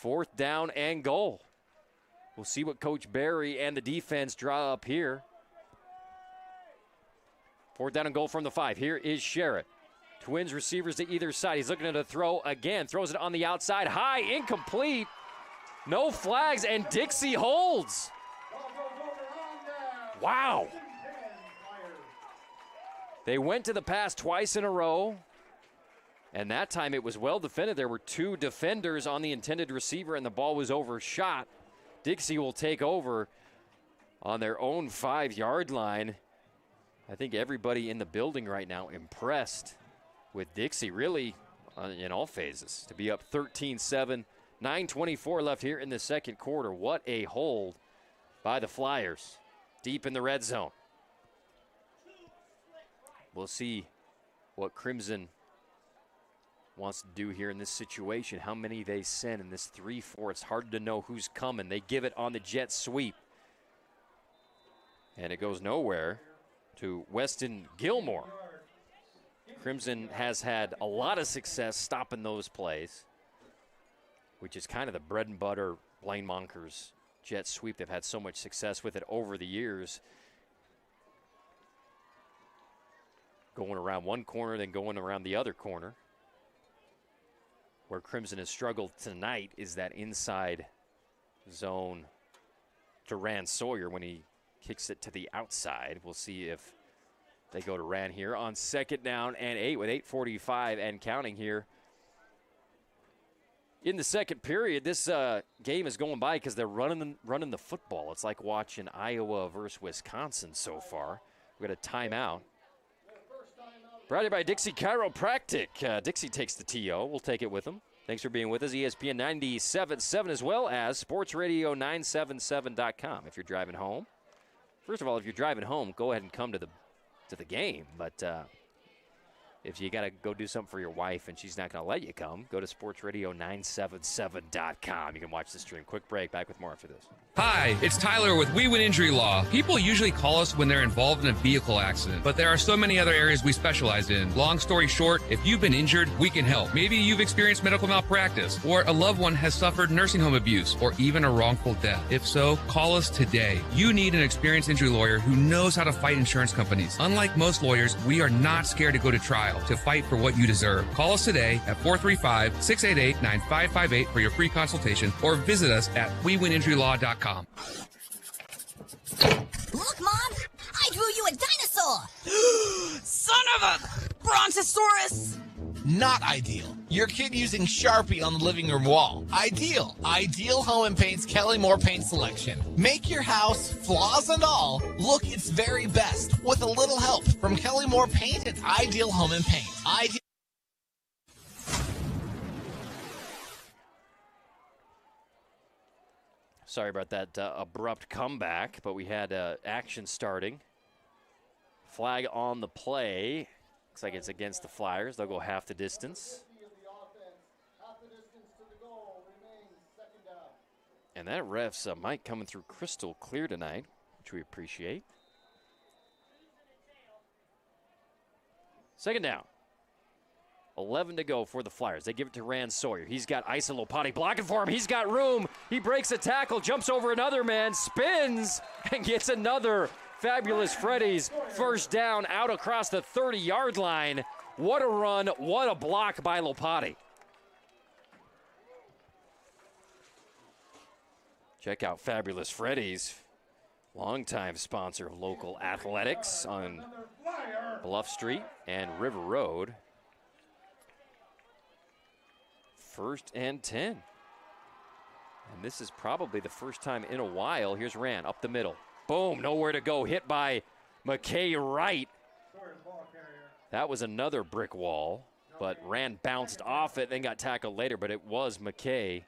4th down and goal. We'll see what Coach Barry and the defense draw up here. 4th down and goal from the 5. Here is Sherritt. Twins receivers to either side. He's looking at a throw again. Throws it on the outside. High, incomplete. No flags, and Dixie holds. Wow. They went to the pass twice in a row, and that time it was well defended. There were 2 defenders on the intended receiver, and the ball was overshot. Dixie will take over on their own 5-yard line. I think everybody in the building right now impressed with Dixie, really, in all phases. To be up 13-7, 9:24 left here in the second quarter. What a hold by the Flyers deep in the red zone. We'll see what Crimson wants to do here in this situation. How many they send in this 3-4. It's hard to know who's coming. They give it on the jet sweep. And it goes nowhere to Weston Gilmore. Crimson has had a lot of success stopping those plays, which is kind of the bread and butter Blaine Monker's jet sweep. They've had so much success with it over the years. Going around one corner, then going around the other corner. Where Crimson has struggled tonight is that inside zone to Rand Sawyer when he kicks it to the outside. We'll see if they go to Rand here on 2nd down and 8 with 8:45 and counting here. In the second period, this game is going by because they're running the football. It's like watching Iowa versus Wisconsin so far. We got a timeout. Brought to you by Dixie Chiropractic. Dixie takes the TO. We'll take it with them. Thanks for being with us. ESPN 97.7 as well as sportsradio977.com. If you're driving home, first of all, if you're driving home, go ahead and come to the game. But if you got to go do something for your wife and she's not going to let you come, go to sportsradio977.com. You can watch the stream. Quick break. Back with more after this. Hi, it's Tyler with We Win Injury Law. People usually call us when they're involved in a vehicle accident, but there are so many other areas we specialize in. Long story short, if you've been injured, we can help. Maybe you've experienced medical malpractice, or a loved one has suffered nursing home abuse, or even a wrongful death. If so, call us today. You need an experienced injury lawyer who knows how to fight insurance companies. Unlike most lawyers, we are not scared to go to trial to fight for what you deserve. Call us today at 435-688-9558 for your free consultation, or visit us at wewininjurylaw.com. Look, Mom! I drew you a dinosaur! Son of a brontosaurus! Not ideal. Your kid using Sharpie on the living room wall. Ideal. Ideal Home and Paint's Kelly Moore paint selection. Make your house, flaws and all, look its very best with a little help from Kelly Moore Paint and Ideal Home and Paint. Ideal. Sorry about that abrupt comeback, but we had action starting. Flag on the play. Looks like it's against the Flyers. They'll go half the distance. And that ref's mic coming through crystal clear tonight, which we appreciate. 2nd down. 11 to go for the Flyers. They give it to Rand Sawyer. He's got Isa Lopati blocking for him. He's got room. He breaks a tackle, jumps over another man, spins, and gets another Fabulous Freddy's first down out across the 30-yard line. What a run. What a block by Lopati. Check out Fabulous Freddy's, longtime sponsor of local athletics on Bluff Street and River Road. 1st and 10. And this is probably the first time in a while. Here's Rand up the middle. Boom, nowhere to go. Hit by McKay Wright. That was another brick wall, but Rand bounced off it, then got tackled later, but it was McKay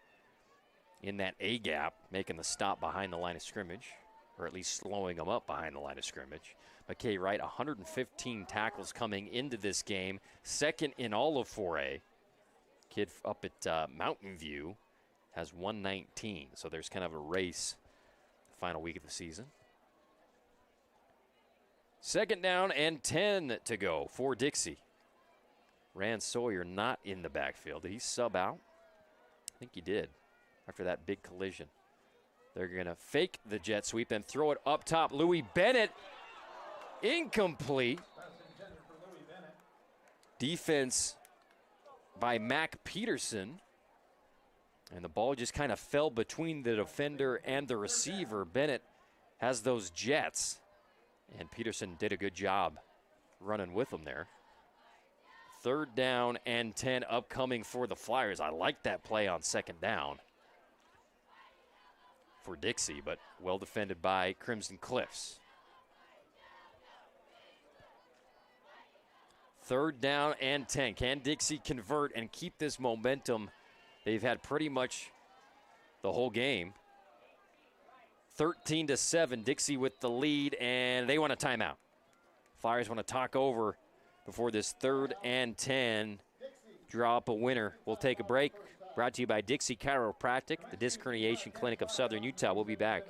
in that A gap, making the stop behind the line of scrimmage, or at least slowing him up behind the line of scrimmage. McKay Wright, 115 tackles coming into this game, 2nd in all of 4A. Kid up at Mountain View has 119, so there's kind of a race the final week of the season. 2nd down and 10 to go for Dixie. Rand Sawyer not in the backfield. Did he sub out? I think he did after that big collision. They're going to fake the jet sweep and throw it up top. Louis Bennett, incomplete. Defense by Mac Peterson. And the ball just kind of fell between the defender and the receiver. Bennett has those jets. And Peterson did a good job running with them there. 3rd down and 10 upcoming for the Flyers. I like that play on 2nd down for Dixie, but well defended by Crimson Cliffs. 3rd down and 10. Can Dixie convert and keep this momentum they've had pretty much the whole game? 13-7, Dixie with the lead, and they want a timeout. Flyers want to talk over before this 3rd and 10. Draw up a winner. We'll take a break. Brought to you by Dixie Chiropractic, the Disc Herniation Clinic of Southern Utah. We'll be back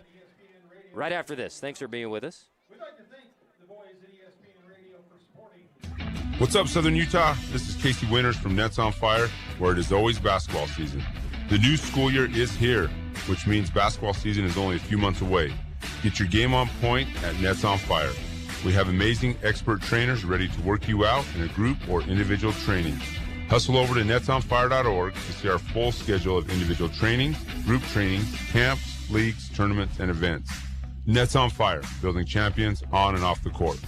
right after this. Thanks for being with us. We'd like to thank the boys at ESPN Radio for supporting. What's up, Southern Utah? This is Casey Winters from Nets on Fire, where it is always basketball season. The new school year is here, which means basketball season is only a few months away. Get your game on point at Nets on Fire. We have amazing expert trainers ready to work you out in a group or individual training. Hustle over to netsonfire.org to see our full schedule of individual trainings, group trainings, camps, leagues, tournaments, and events. Nets on Fire, building champions on and off the court.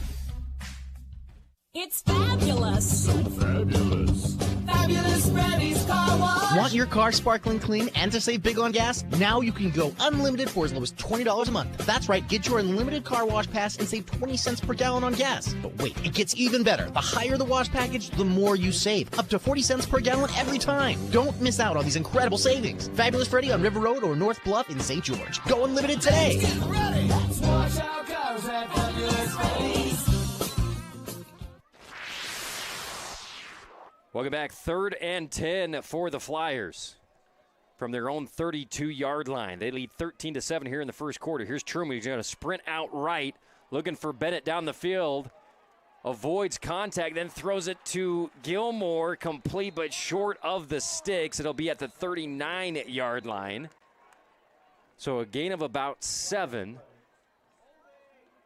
It's fabulous. So fabulous. Fabulous Freddy's Car Wash. Want your car sparkling clean and to save big on gas? Now you can go unlimited for as low as $20 a month. That's right, get your unlimited car wash pass and save 20 cents per gallon on gas. But wait, it gets even better. The higher the wash package, the more you save. Up to 40 cents per gallon every time. Don't miss out on these incredible savings. Fabulous Freddy on River Road or North Bluff in St. George. Go unlimited today. Get ready. Let's wash our cars at Fabulous Freddy's. Welcome back. 3rd and 10 for the Flyers from their own 32-yard line. They lead 13-7 here in the first quarter. Here's Truman. He's going to sprint out right, looking for Bennett down the field. Avoids contact, then throws it to Gilmore, complete but short of the sticks. It'll be at the 39-yard line. So a gain of about 7.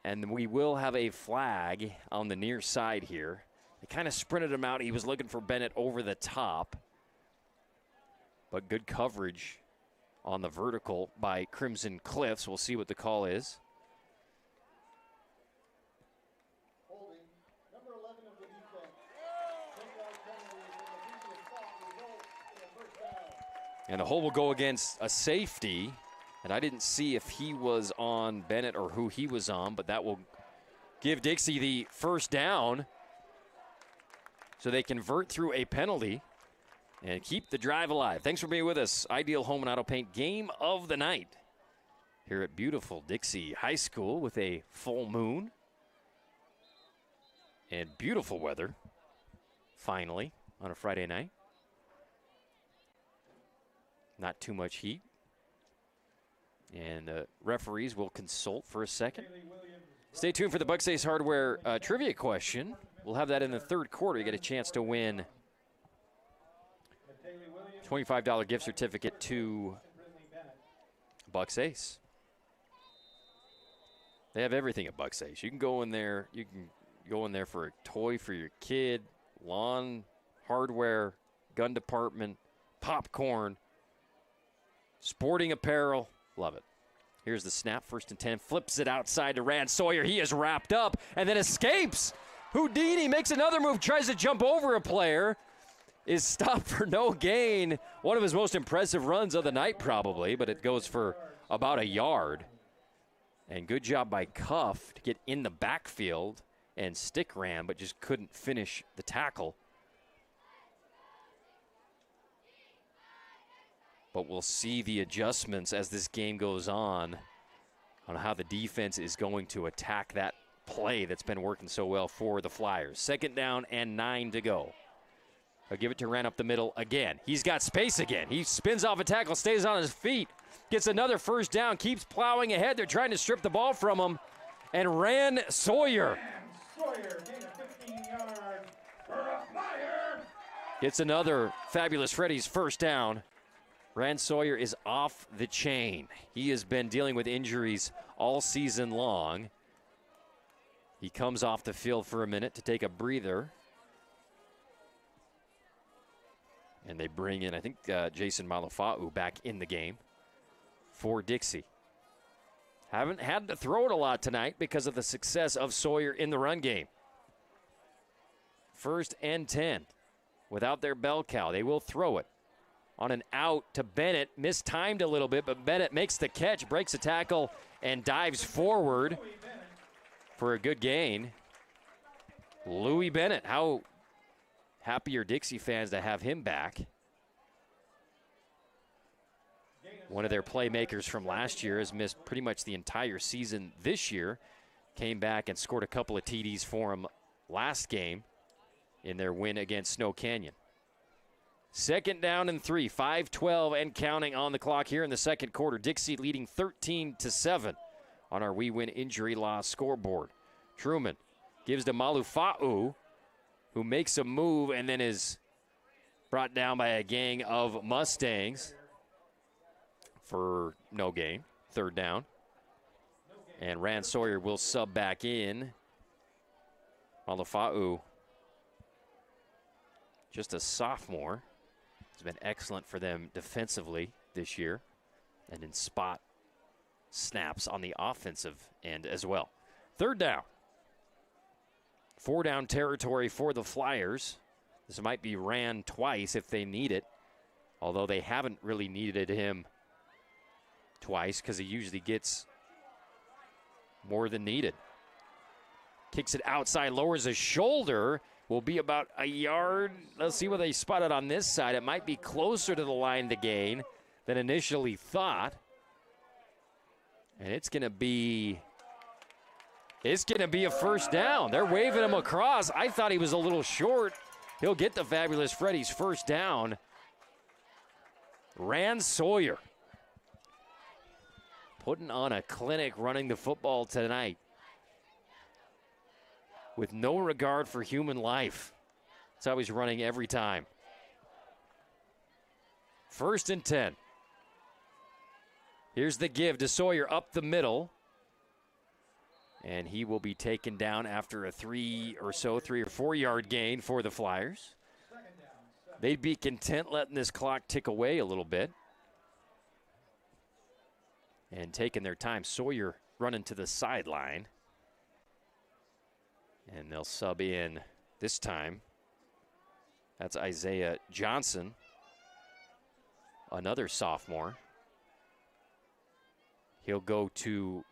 And we will have a flag on the near side here. They kind of sprinted him out. He was looking for Bennett over the top. But good coverage on the vertical by Crimson Cliffs. We'll see what the call is. Holding. Number 11 of the defense. 10-yard penalty is in the previous spot. Result in a first down. And the hold will go against a safety. And I didn't see if he was on Bennett or who he was on, but that will give Dixie the first down. So they convert through a penalty and keep the drive alive. Thanks for being with us. Ideal Home and Auto Paint game of the night here at beautiful Dixie High School with a full moon and beautiful weather, finally, on a Friday night. Not too much heat. And the referees will consult for a second. Stay tuned for the Bucks Ace Hardware trivia question. We'll have that in the third quarter. You get a chance to win a $25 gift certificate to Bucks Ace. They have everything at Bucks Ace. You can go in there. You can go in there for a toy for your kid, lawn, hardware, gun department, popcorn, sporting apparel. Love it. Here's the snap, 1st and 10. Flips it outside to Rand Sawyer. He is wrapped up and then escapes. Houdini makes another move, tries to jump over a player. Is stopped for no gain. One of his most impressive runs of the night probably, but it goes for about a yard. And good job by Cuff to get in the backfield and stick ran, but just couldn't finish the tackle. But we'll see the adjustments as this game goes on how the defense is going to attack that play that's been working so well for the Flyers. 2nd down and 9 to go. He'll give it to Rand up the middle again. He's got space again. He spins off a tackle, stays on his feet, gets another first down, keeps plowing ahead. They're trying to strip the ball from him. And Rand Sawyer gets another Fabulous Freddy's first down. Rand Sawyer is off the chain. He has been dealing with injuries all season long. He comes off the field for a minute to take a breather. And they bring in, I think, Jason Malafa'u back in the game for Dixie. Haven't had to throw it a lot tonight because of the success of Sawyer in the run game. 1st and 10 without their bell cow. They will throw it on an out to Bennett. Mistimed a little bit, but Bennett makes the catch, breaks a tackle, and dives forward for a good gain. Louis Bennett, how happy are Dixie fans to have him back? One of their playmakers from last year has missed pretty much the entire season this year. Came back and scored a couple of TDs for him last game in their win against Snow Canyon. 2nd down and 3, 5:12 and counting on the clock here in the second quarter. Dixie leading 13-7 on our We Win Injury Loss scoreboard. Truman gives to Malufa'u, who makes a move and then is brought down by a gang of Mustangs for no gain. 3rd down. And Rand Sawyer will sub back in. Malufa'u, just a sophomore, has been excellent for them defensively this year and in spot snaps on the offensive end as well. 3rd down. 4-down territory for the Flyers. This might be Rand twice if they need it, although they haven't really needed him twice because he usually gets more than needed. Kicks it outside, lowers his shoulder, will be about a yard. Let's see what they spotted on this side. It might be closer to the line to gain than initially thought. And it's going to be a first down. They're waving him across. I thought he was a little short. He'll get the Fabulous Freddy's first down. Rand Sawyer putting on a clinic running the football tonight with no regard for human life. That's how he's running every time. 1st and 10. Here's the give to Sawyer up the middle. And he will be taken down after a 3 or 4 yard gain for the Flyers. They'd be content letting this clock tick away a little bit and taking their time. Sawyer running to the sideline. And they'll sub in this time. That's Isaiah Johnson, another sophomore. He'll go to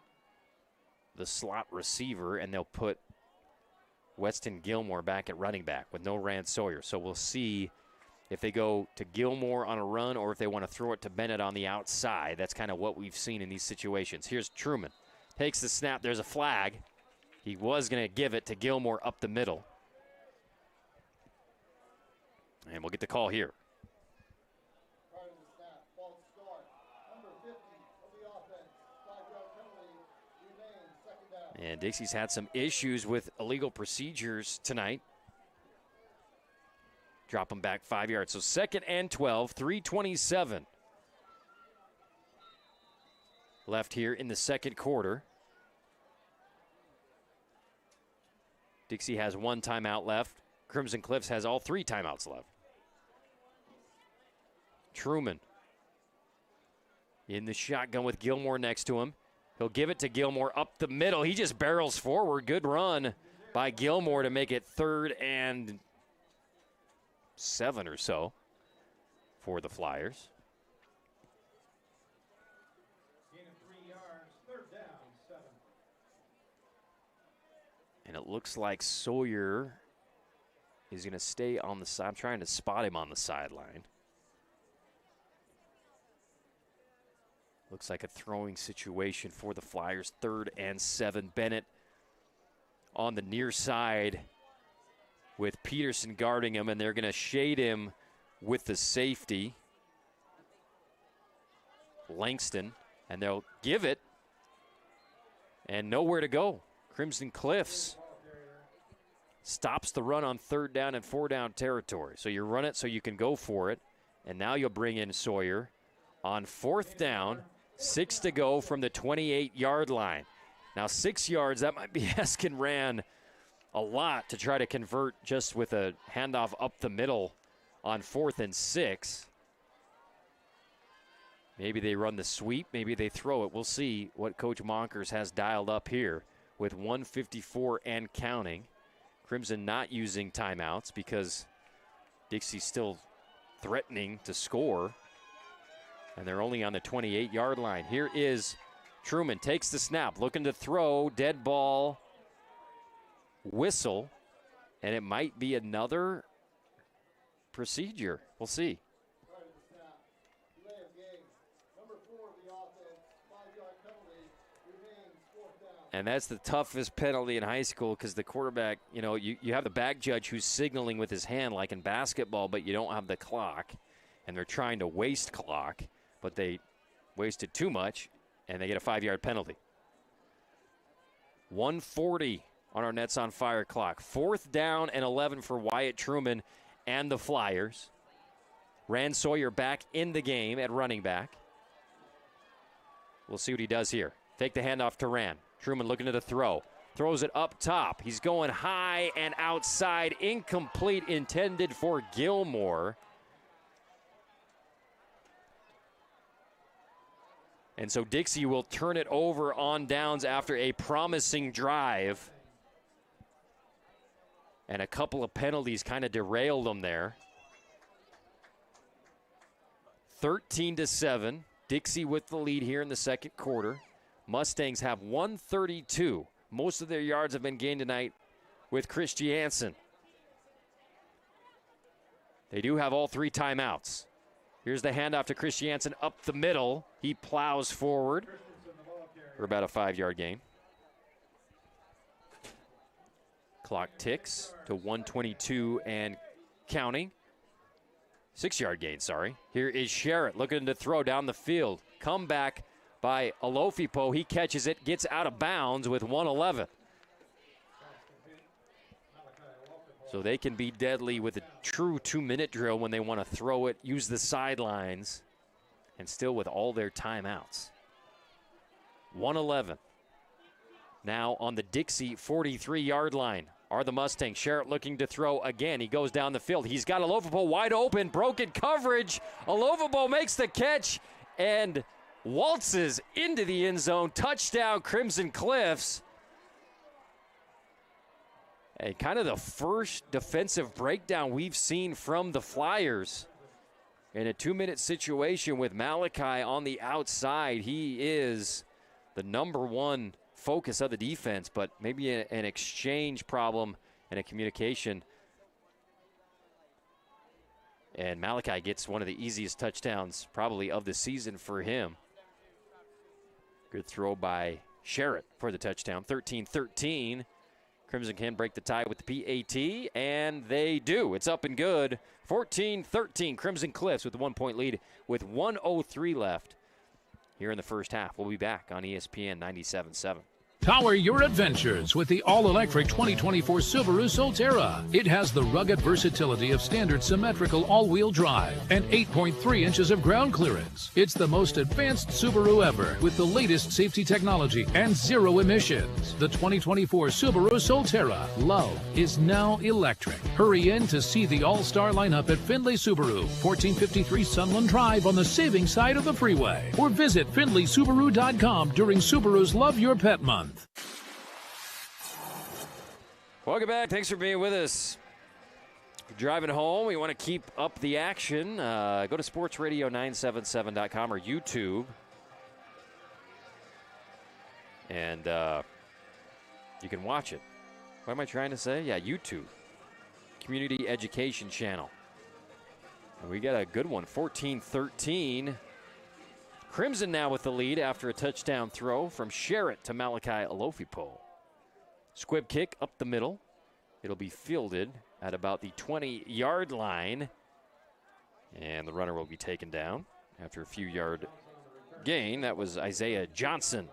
the slot receiver, and they'll put Weston Gilmore back at running back with no Rand Sawyer. So we'll see if they go to Gilmore on a run or if they want to throw it to Bennett on the outside. That's kind of what we've seen in these situations. Here's Truman. Takes the snap. There's a flag. He was going to give it to Gilmore up the middle. And we'll get the call here. And Dixie's had some issues with illegal procedures tonight. Drop them back 5 yards. So 2nd and 12, 3:27 left here in the second quarter. Dixie has 1 timeout left. Crimson Cliffs has all 3 timeouts left. Truman in the shotgun with Gilmore next to him. He'll give it to Gilmore up the middle. He just barrels forward. Good run by Gilmore to make it 3rd and 7 or so for the Flyers. Gain of 3 yards, 3rd down, 7. And it looks like Sawyer is going to stay on the side. I'm trying to spot him on the sideline. Looks like a throwing situation for the Flyers. 3rd and 7. Bennett on the near side with Peterson guarding him, and they're going to shade him with the safety, Langston, and they'll give it, and nowhere to go. Crimson Cliffs stops the run on 3rd down and 4-down territory. So you run it so you can go for it, and now you'll bring in Sawyer on 4th down, 6 to go from the 28-yard line. Now 6 yards, that might be asking Rand a lot to try to convert just with a handoff up the middle on 4th and 6. Maybe they run the sweep, maybe they throw it. We'll see what Coach Monkers has dialed up here with 1:54 and counting. Crimson not using timeouts because Dixie's still threatening to score. And they're only on the 28-yard line. Here is Truman, takes the snap, looking to throw, dead ball, whistle, and it might be another procedure. We'll see. And that's the toughest penalty in high school because the quarterback, you have the back judge who's signaling with his hand like in basketball, but you don't have the clock. And they're trying to waste clock, but they wasted too much, and they get a 5-yard penalty. 1:40 on our Nets on Fire clock. 4th down and 11 for Wyatt Truman and the Flyers. Rand Sawyer back in the game at running back. We'll see what he does here. Take the handoff to Rand. Truman looking at the throw. Throws it up top. He's going high and outside. Incomplete, intended for Gilmore. And so Dixie will turn it over on downs after a promising drive. And a couple of penalties kind of derailed them there. 13-7. Dixie with the lead here in the second quarter. Mustangs have 132. Most of their yards have been gained tonight with Christiansen. They do have all 3 timeouts. Here's the handoff to Christiansen up the middle. He plows forward for about a 5-yard gain. Clock ticks to 1:22 and counting. 6-yard gain, sorry. Here is Sherritt looking to throw down the field. Comeback by Alofipo. He catches it, gets out of bounds with 1:11. So they can be deadly with a true 2-minute drill when they want to throw it, use the sidelines, and still with all their timeouts. 1:11. Now on the Dixie 43-yard line are the Mustangs. Sherritt looking to throw again. He goes down the field. He's got Alofipo wide open, broken coverage. Alofipo makes the catch and waltzes into the end zone. Touchdown, Crimson Cliffs. And kind of the first defensive breakdown we've seen from the Flyers. In a 2-minute situation with Malachi on the outside, he is the number one focus of the defense, but maybe an exchange problem and a communication. And Malachi gets one of the easiest touchdowns probably of the season for him. Good throw by Sherritt for the touchdown. 13-13. Crimson can break the tie with the PAT, and they do. It's up and good. 14-13. Crimson Cliffs with the 1-point lead with 1:03 left here in the first half. We'll be back on ESPN 97.7. Power your adventures with the all-electric 2024 Subaru Solterra. It has the rugged versatility of standard symmetrical all-wheel drive and 8.3 inches of ground clearance. It's the most advanced Subaru ever with the latest safety technology and zero emissions. The 2024 Subaru Solterra. Love is now electric. Hurry in to see the all-star lineup at Findlay Subaru, 1453 Sunland Drive on the saving side of the freeway. Or visit FindlaySubaru.com during Subaru's Love Your Pet Month. Welcome back. Thanks for being with us. Driving home, we want to keep up the action. Go to sportsradio977.com or YouTube. And you can watch it. What am I trying to say? Yeah, YouTube. Community Education Channel. And we got a good one, 14-13. Crimson now with the lead after a touchdown throw from Sherritt to Malachi Alofipo. Squib kick up the middle. It'll be fielded at about the 20-yard line. And the runner will be taken down after a few-yard gain. That was Isaiah Johnson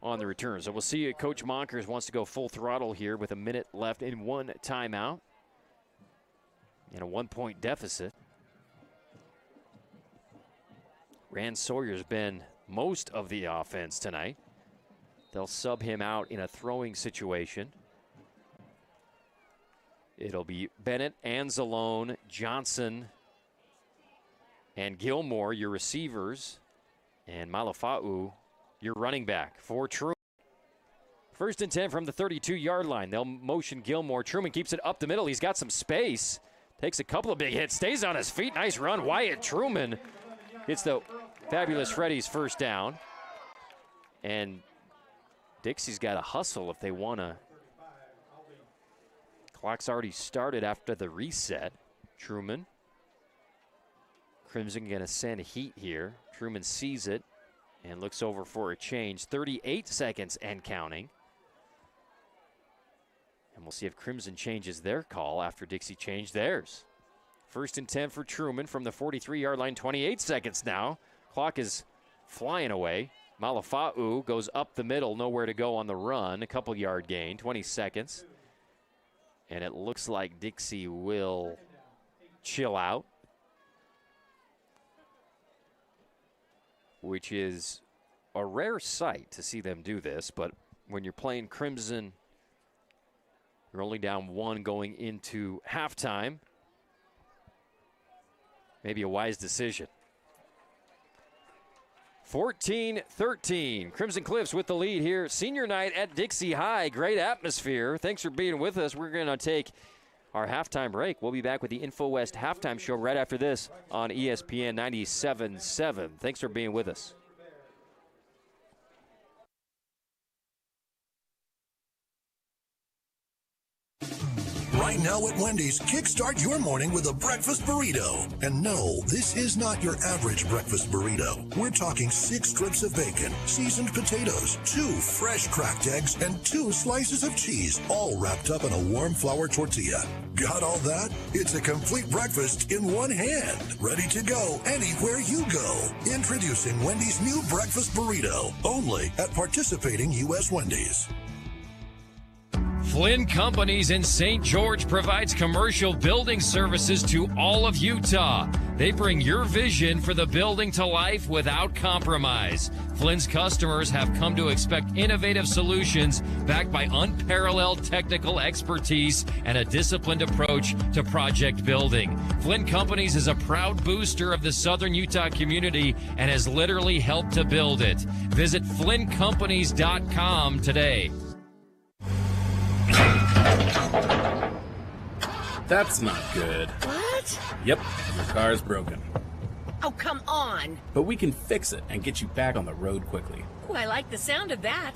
on the return. So we'll see. Coach Monkers wants to go full throttle here with a minute left in one timeout and a 1-point deficit. Rand Sawyer's been most of the offense tonight. They'll sub him out in a throwing situation. It'll be Bennett, Anzalone, Johnson, and Gilmore, your receivers, and Malafa'u, your running back for Truman. 1st and 10 from the 32-yard line. They'll motion Gilmore. Truman keeps it up the middle. He's got some space. Takes a couple of big hits. Stays on his feet. Nice run. Wyatt Truman gets the Fabulous Freddy's first down. And Dixie's got to hustle if they want to. Clock's already started after the reset. Truman. Crimson going to send heat here. Truman sees it and looks over for a change. 38 seconds and counting. And we'll see if Crimson changes their call after Dixie changed theirs. 1st and 10 for Truman from the 43-yard line. 28 seconds now. Clock is flying away. Malafa'u goes up the middle, nowhere to go on the run. A couple-yard gain, 20 seconds. And it looks like Dixie will chill out, which is a rare sight to see them do this. But when you're playing Crimson, you're only down 1 going into halftime. Maybe a wise decision. 14-13. Crimson Cliffs with the lead here. Senior night at Dixie High. Great atmosphere. Thanks for being with us. We're going to take our halftime break. We'll be back with the Info West halftime show right after this on ESPN 97.7. Thanks for being with us. Right now at Wendy's, kickstart your morning with a breakfast burrito. And no, this is not your average breakfast burrito. We're talking 6 strips of bacon, seasoned potatoes, 2 fresh cracked eggs, and 2 slices of cheese, all wrapped up in a warm flour tortilla. Got all that? It's a complete breakfast in one hand. Ready to go anywhere you go. Introducing Wendy's new breakfast burrito, only at participating U.S. Wendy's. Flynn Companies in St. George provides commercial building services to all of Utah. They bring your vision for the building to life without compromise. Flynn's customers have come to expect innovative solutions backed by unparalleled technical expertise and a disciplined approach to project building. Flynn Companies is a proud booster of the Southern Utah community and has literally helped to build it. Visit FlynnCompanies.com today. That's not good. What? Yep, your car's broken. Oh, come on. But we can fix it and get you back on the road quickly. Oh, I like the sound of that.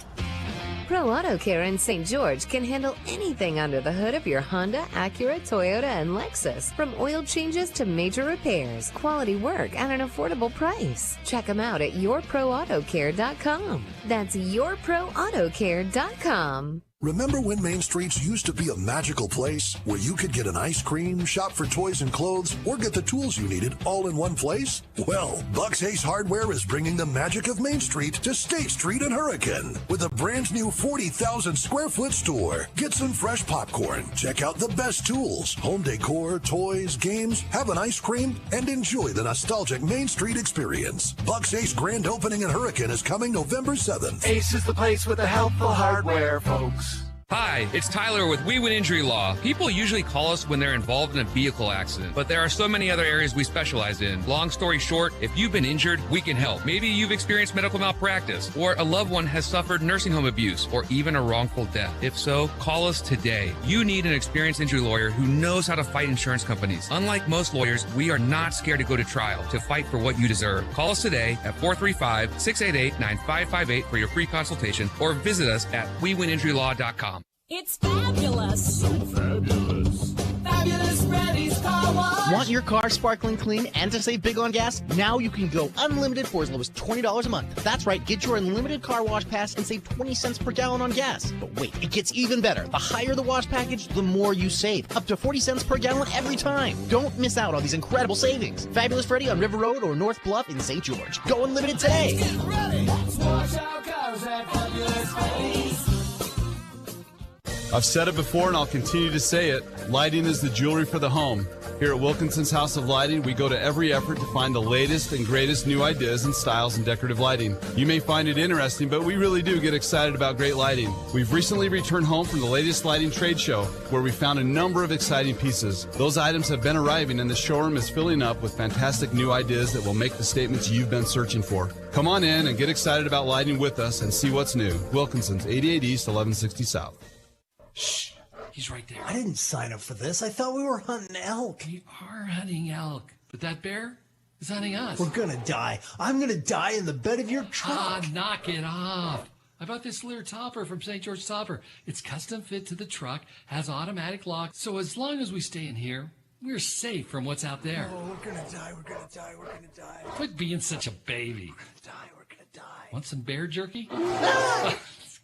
Pro Auto Care in St. George can handle anything under the hood of your Honda, Acura, Toyota, and Lexus. From oil changes to major repairs, quality work at an affordable price. Check them out at yourproautocare.com. That's yourproautocare.com. Remember when Main Streets used to be a magical place where you could get an ice cream, shop for toys and clothes, or get the tools you needed all in one place? Well, Buck's Ace Hardware is bringing the magic of Main Street to State Street and Hurricane with a brand new 40,000 square foot store. Get some fresh popcorn, check out the best tools, home decor, toys, games, have an ice cream, and enjoy the nostalgic Main Street experience. Buck's Ace grand opening in Hurricane is coming November 7th. Ace is the place with the helpful hardware, folks. Hi, it's Tyler with We Win Injury Law. People usually call us when they're involved in a vehicle accident, but there are so many other areas we specialize in. Long story short, if you've been injured, we can help. Maybe you've experienced medical malpractice, or a loved one has suffered nursing home abuse, or even a wrongful death. If so, call us today. You need an experienced injury lawyer who knows how to fight insurance companies. Unlike most lawyers, we are not scared to go to trial to fight for what you deserve. Call us today at 435-688-9558 for your free consultation, or visit us at wewininjurylaw.com. It's fabulous. So fabulous. Fabulous Freddy's car Want your car sparkling clean and to save big on gas? Now you can go unlimited for as low as $20 a month. That's right, get your unlimited car wash pass and save 20 cents per gallon on gas. But wait, it gets even better. The higher the wash package, the more you save. Up to 40 cents per gallon every time. Don't miss out on these incredible savings. Fabulous Freddy on River Road or North Bluff in St. George. Go unlimited today. I've said it before and I'll continue to say it. Lighting is the jewelry for the home. Here at Wilkinson's House of Lighting, we go to every effort to find the latest and greatest new ideas and styles in decorative lighting. You may find it interesting, but we really do get excited about great lighting. We've recently returned home from the latest lighting trade show, where we found a number of exciting pieces. Those items have been arriving, and the showroom is filling up with fantastic new ideas that will make the statements you've been searching for. Come on in and get excited about lighting with us and see what's new. Wilkinson's, 88 East, 1160 South. Shh. He's right there. I didn't sign up for this. I thought we were hunting elk. We are hunting elk. But that bear is hunting us. We're going to die. I'm going to die in the bed of your truck. Knock it off. I bought this Lear topper from St. George Topper. It's custom fit to the truck, has automatic lock. So as long as we stay in here, we're safe from what's out there. Oh, we're going to die. We're going to die. We're going to die. Quit being such a baby. We're going to die. We're going to die. Want some bear jerky?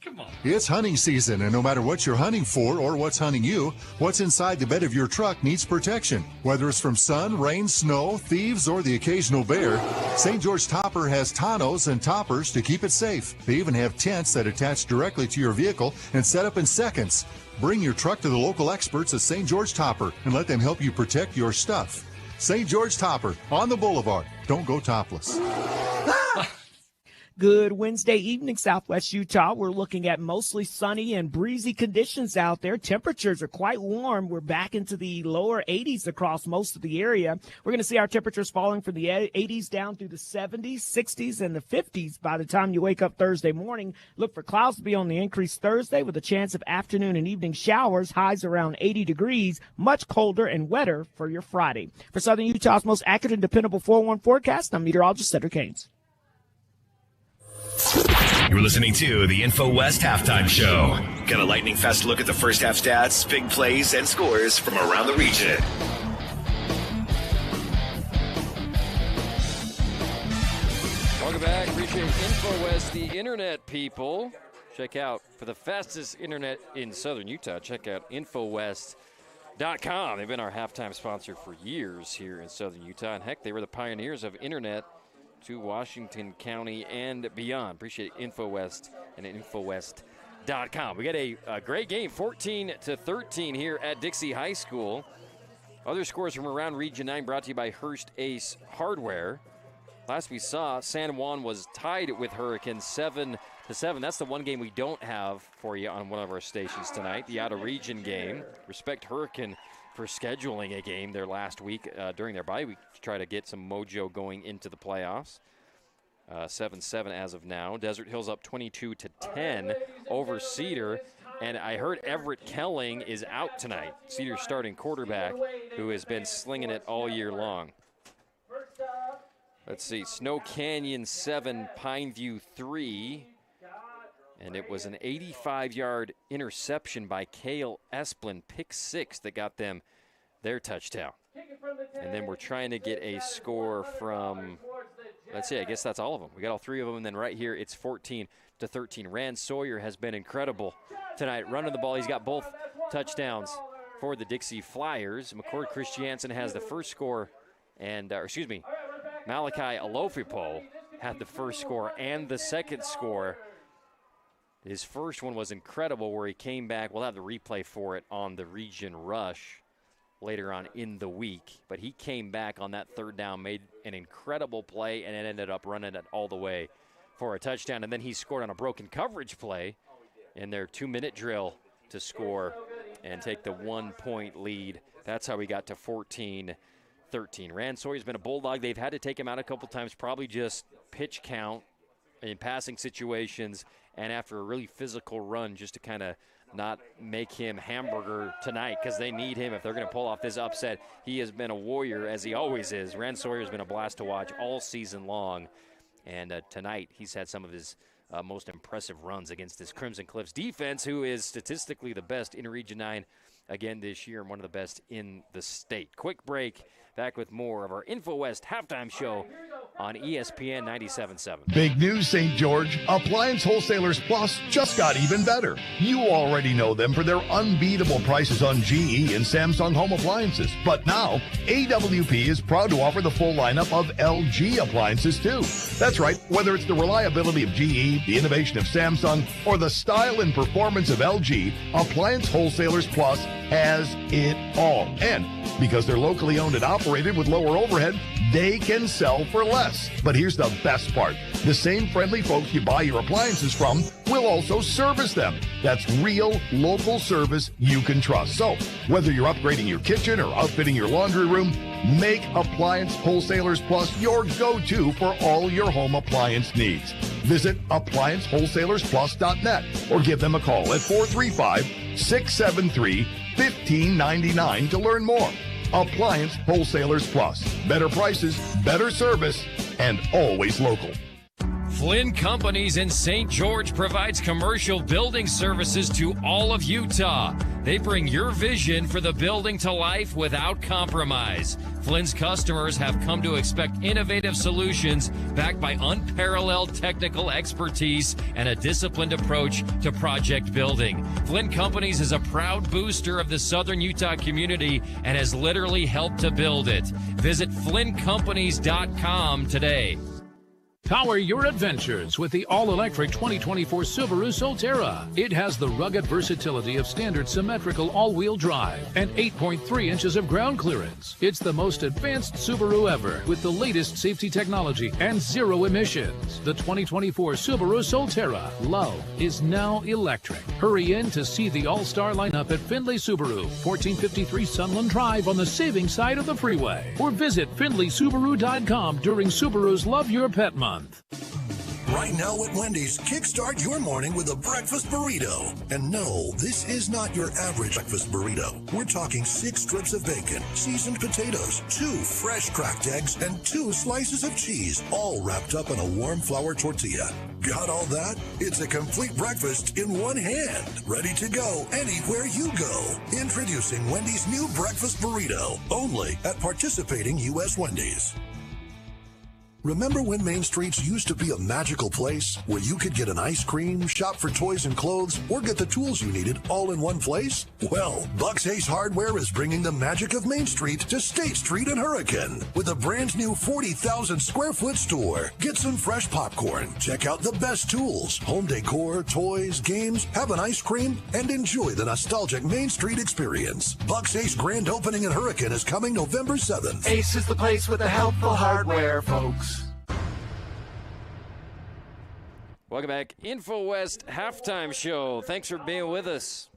Come on. It's hunting season, and no matter what you're hunting for or what's hunting you, what's inside the bed of your truck needs protection. Whether it's from sun, rain, snow, thieves, or the occasional bear, St. George Topper has tonneaus and toppers to keep it safe. They even have tents that attach directly to your vehicle and set up in seconds. Bring your truck to the local experts at St. George Topper and let them help you protect your stuff. St. George Topper on the boulevard. Don't go topless. Good Wednesday evening, Southwest Utah. We're looking at mostly sunny and breezy conditions out there. Temperatures are quite warm. We're back into the lower 80s across most of the area. We're going to see our temperatures falling from the 80s down through the 70s, 60s, and the 50s by the time you wake up Thursday morning. Look for clouds to be on the increase Thursday with a chance of afternoon and evening showers, highs around 80 degrees, much colder and wetter for your Friday. For Southern Utah's most accurate and dependable 4-1 forecast, I'm meteorologist Cedric Haynes. You're listening to the Info West Halftime Show. Got a lightning fast look at the first half stats, big plays, and scores from around the region. Welcome back. Appreciate Info West, the internet people. Check out, for the fastest internet in Southern Utah, check out InfoWest.com. They've been our halftime sponsor for years here in Southern Utah. And heck, they were the pioneers of internet to Washington County and beyond. Appreciate InfoWest and InfoWest.com. We got a great game, 14-13 here at Dixie High School. Other scores from around Region 9 brought to you by Hearst Ace Hardware. Last we saw, San Juan was tied with Hurricane 7-7. That's the one game we don't have for you on one of our stations tonight, the out-of-region game. Respect Hurricane for scheduling a game there last week during their bye week to try to get some mojo going into the playoffs. 7-7 as of now. Desert Hills up 22-10 over Cedar. And I heard Everett Kelling is out tonight, Cedar's starting quarterback, who has been slinging it all year long. Let's see, Snow Canyon 7, Pineview 3. And it was an 85-yard interception by Cale Esplin, pick 6, that got them their touchdown. And then we're trying to get a score from, let's see, I guess that's all of them. We got all three of them, and then right here it's 14-13. Rand Sawyer has been incredible tonight, running the ball. He's got both touchdowns for the Dixie Flyers. McCord Christiansen has the first score, and Malachi Alofipo had the first score and the second score. His first one was incredible where he came back. We'll have the replay for it on the Region Rush later on in the week. But he came back on that third down, made an incredible play, and it ended up running it all the way for a touchdown. And then he scored on a broken coverage play in their 2-minute drill to score and take the 1-point lead. That's how we got to 14-13. Rand Sawyer's been a bulldog. They've had to take him out a couple times, probably just pitch count in passing situations, and after a really physical run just to kind of not make him hamburger tonight because they need him if they're going to pull off this upset. He has been a warrior, as he always is. Rand Sawyer has been a blast to watch all season long, and tonight he's had some of his most impressive runs against this Crimson Cliffs defense, who is statistically the best in Region 9 again this year and one of the best in the state. Quick break. Back with more of our InfoWest halftime show on ESPN 97.7. Big news, St. George. Appliance Wholesalers Plus just got even better. You already know them for their unbeatable prices on GE and Samsung home appliances. But now, AWP is proud to offer the full lineup of LG appliances, too. That's right. Whether it's the reliability of GE, the innovation of Samsung, or the style and performance of LG, Appliance Wholesalers Plus has it all. And because they're locally owned and operated with lower overhead, they can sell for less. But here's the best part. The same friendly folks you buy your appliances from will also service them. That's real local service you can trust. So whether you're upgrading your kitchen or outfitting your laundry room, make Appliance Wholesalers Plus your go-to for all your home appliance needs. Visit ApplianceWholesalersPlus.net or give them a call at 435-673-1599 to learn more. Appliance Wholesalers Plus. Better prices, better service, and always local. Flynn Companies in St. George provides commercial building services to all of Utah. They bring your vision for the building to life without compromise. Flynn's customers have come to expect innovative solutions backed by unparalleled technical expertise and a disciplined approach to project building. Flynn Companies is a proud booster of the Southern Utah community and has literally helped to build it. Visit FlynnCompanies.com today. Power your adventures with the all-electric 2024 Subaru Solterra. It has the rugged versatility of standard symmetrical all-wheel drive and 8.3 inches of ground clearance. It's the most advanced Subaru ever with the latest safety technology and zero emissions. The 2024 Subaru Solterra. Love is now electric. Hurry in to see the all-star lineup at Findlay Subaru, 1453 Sunland Drive on the saving side of the freeway. Or visit FindlaySubaru.com during Subaru's Love Your Pet Month. Right now at Wendy's, kickstart your morning with a breakfast burrito. And no, this is not your average breakfast burrito. We're talking 6 strips of bacon, seasoned potatoes, 2 fresh cracked eggs, and 2 slices of cheese, all wrapped up in a warm flour tortilla. Got all that? It's a complete breakfast in one hand. Ready to go anywhere you go. Introducing Wendy's new breakfast burrito, only at participating U.S. Wendy's. Remember when Main Streets used to be a magical place where you could get an ice cream, shop for toys and clothes, or get the tools you needed all in one place? Well, Buck's Ace Hardware is bringing the magic of Main Street to State Street and Hurricane with a brand new 40,000 square foot store. Get some fresh popcorn, check out the best tools, home decor, toys, games, have an ice cream, and enjoy the nostalgic Main Street experience. Buck's Ace grand opening in Hurricane is coming November 7th. Ace is the place with the helpful hardware, folks. Welcome back. InfoWest halftime show. Thanks for being with us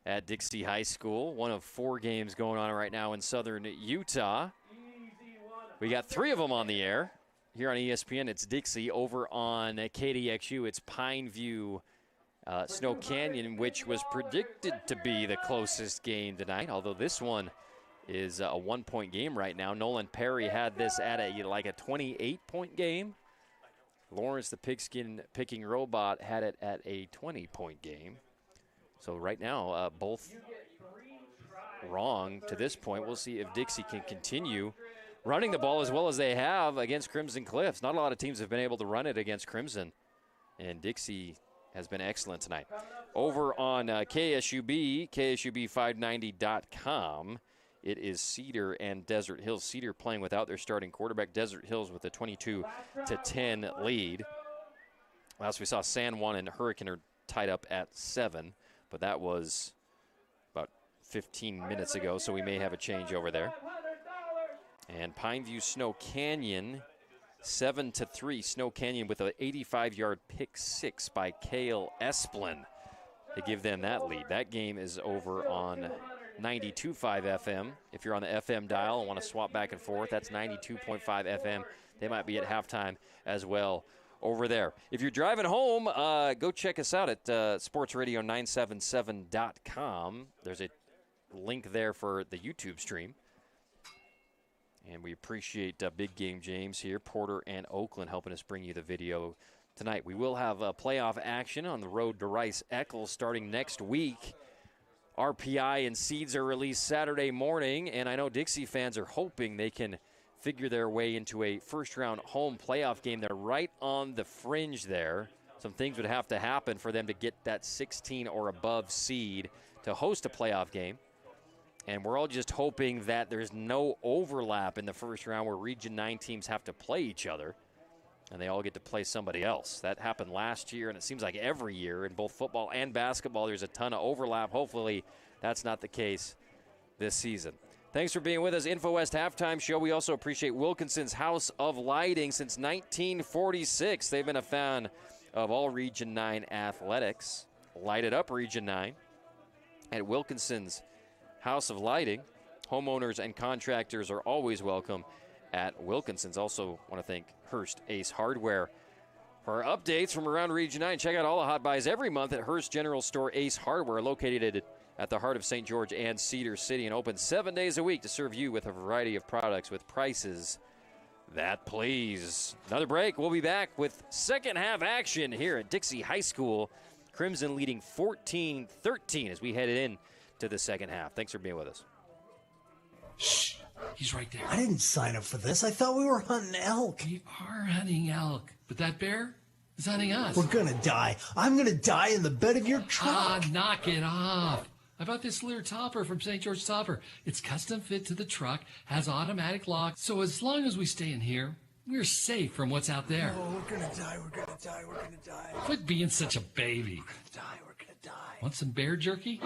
at Dixie High School. One of 4 games going on right now in southern Utah. We got 3 of them on the air. Here on ESPN, it's Dixie. Over on KDXU, it's Pineview Snow Canyon, which was predicted to be the closest game tonight, although this one is a 1-point game right now. Nolan Perry had this at a 28-point game. Lawrence, the picking robot, had it at a 20-point game. So right now, both wrong to this point. We'll see if Dixie can continue running the ball as well as they have against Crimson Cliffs. Not a lot of teams have been able to run it against Crimson, and Dixie has been excellent tonight. Over on KSUB, KSUB590.com, it is Cedar and Desert Hills. Cedar playing without their starting quarterback. Desert Hills with a 22-10 lead. Last we saw, San Juan and Hurricane are tied up at 7, but that was about 15 minutes ago, so we may have a change over there. And Pineview Snow Canyon, 7-3. Snow Canyon with an 85-yard pick 6 by Cale Esplin to give them that lead. That game is over on 92.5 FM. If you're on the FM dial and want to swap back and forth, that's 92.5 FM. They might be at halftime as well over there. If you're driving home, go check us out at sportsradio977.com. There's a link there for the YouTube stream. And we appreciate Big Game James here, Porter and Oakland helping us bring you the video tonight. We will have playoff action on the road to Rice-Eccles starting next week. RPI and seeds are released Saturday morning, and I know Dixie fans are hoping they can figure their way into a first-round home playoff game. They're right on the fringe there. Some things would have to happen for them to get that 16 or above seed to host a playoff game. And we're all just hoping that there's no overlap in the first round where Region 9 teams have to play each other and they all get to play somebody else. That happened last year, and it seems like every year in both football and basketball there's a ton of overlap. Hopefully that's not the case this season. Thanks for being with us. InfoWest Halftime Show. We also appreciate Wilkinson's House of Lighting. Since 1946, they've been a fan of all Region 9 athletics. Light it up, Region 9. At Wilkinson's House of Lighting, homeowners and contractors are always welcome at Wilkinson's. Also want to thank Hearst Ace Hardware. For our updates from around Region 9, check out all the hot buys every month at Hearst General Store Ace Hardware, located at the heart of St. George and Cedar City, and open 7 days a week to serve you with a variety of products with prices that please. Another break. We'll be back with second half action here at Dixie High School. Crimson leading 14-13 as we head in to the second half. Thanks for being with us. Shh. He's right there. I didn't sign up for this. I thought we were hunting elk. We are hunting elk, but that bear is hunting us. We're gonna die. I'm gonna die in the bed of your truck. Ah, knock it off. How about this Lear topper from St. George Topper? It's custom fit to the truck, has automatic lock, so as long as we stay in here, we're safe from what's out there. Oh, we're gonna die. We're gonna die. We're gonna die. Quit being such a baby. We're gonna die. We're gonna die. Want some bear jerky?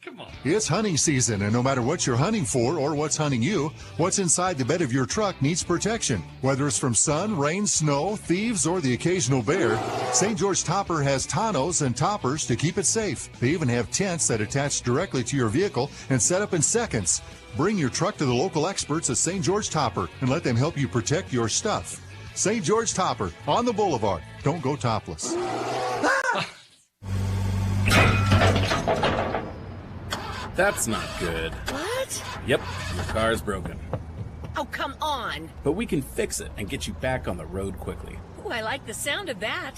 Come on. It's hunting season, and no matter what you're hunting for or what's hunting you, what's inside the bed of your truck needs protection. Whether it's from sun, rain, snow, thieves, or the occasional bear, St. George Topper has tonneaus and toppers to keep it safe. They even have tents that attach directly to your vehicle and set up in seconds. Bring your truck to the local experts at St. George Topper and let them help you protect your stuff. St. George Topper, on the boulevard. Don't go topless. That's not good. What? Yep, your car's broken. Oh, come on. But we can fix it and get you back on the road quickly. Ooh, I like the sound of that.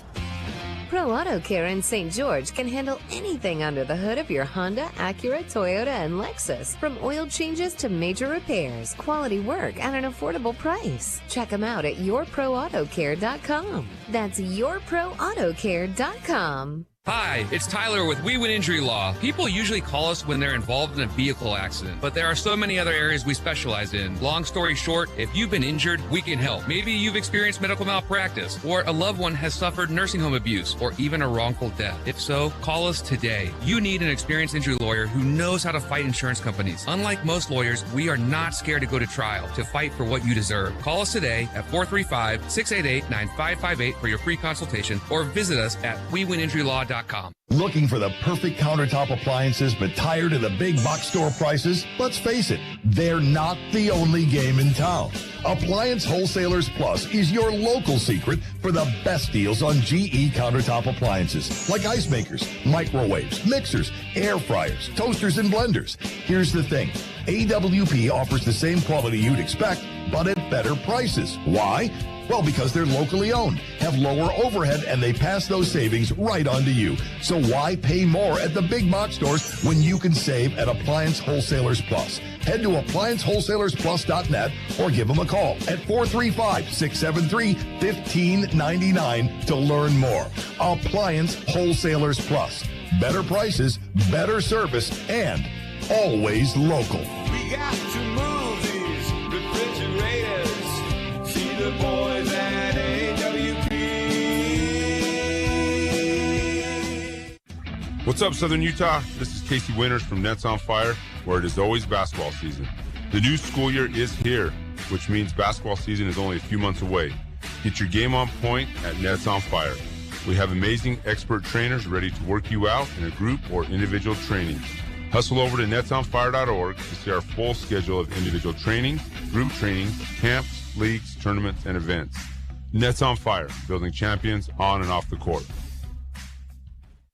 Pro Auto Care in St. George can handle anything under the hood of your Honda, Acura, Toyota, and Lexus. From oil changes to major repairs, quality work at an affordable price. Check them out at yourproautocare.com. That's yourproautocare.com. Hi, it's Tyler with We Win Injury Law. People usually call us when they're involved in a vehicle accident, but there are so many other areas we specialize in. Long story short, if you've been injured, we can help. Maybe you've experienced medical malpractice, or a loved one has suffered nursing home abuse, or even a wrongful death. If so, call us today. You need an experienced injury lawyer who knows how to fight insurance companies. Unlike most lawyers, we are not scared to go to trial to fight for what you deserve. Call us today at 435-688-9558 for your free consultation, or visit us at wewininjurylaw.com. Looking for the perfect countertop appliances but tired of the big box store prices? Let's face it, they're not the only game in town. Appliance Wholesalers Plus is your local secret for the best deals on GE countertop appliances like ice makers, microwaves, mixers, air fryers, toasters, and blenders. Here's the thing. AWP offers the same quality you'd expect, but at better prices. Why? Well, because they're locally owned, have lower overhead, and they pass those savings right on to you. So why pay more at the big box stores when you can save at Appliance Wholesalers Plus? Head to ApplianceWholesalersPlus.net or give them a call at 435-673-1599 to learn more. Appliance Wholesalers Plus. Better prices, better service, and always local. We got to move these refrigerators. See the boys at AWP. What's up, Southern Utah? This is Casey Winters from Nets on Fire, where it is always basketball season. The new school year is here, which means basketball season is only a few months away. Get your game on point at Nets on Fire. We have amazing expert trainers ready to work you out in a group or individual training. Hustle over to netsonfire.org to see our full schedule of individual training, group training, camps, leagues, tournaments, and events. Nets on Fire, building champions on and off the court.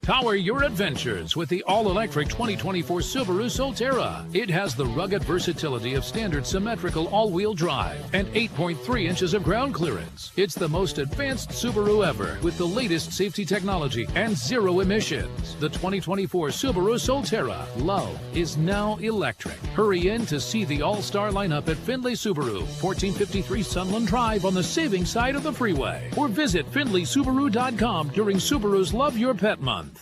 Power your adventures with the all-electric 2024 Subaru Solterra. It has the rugged versatility of standard symmetrical all-wheel drive and 8.3 inches of ground clearance. It's the most advanced Subaru ever with the latest safety technology and zero emissions. The 2024 Subaru Solterra. Love is now electric. Hurry in to see the all-star lineup at Findlay Subaru, 1453 Sunland Drive on the saving side of the freeway. Or visit FindlaySubaru.com during Subaru's Love Your Pet Month.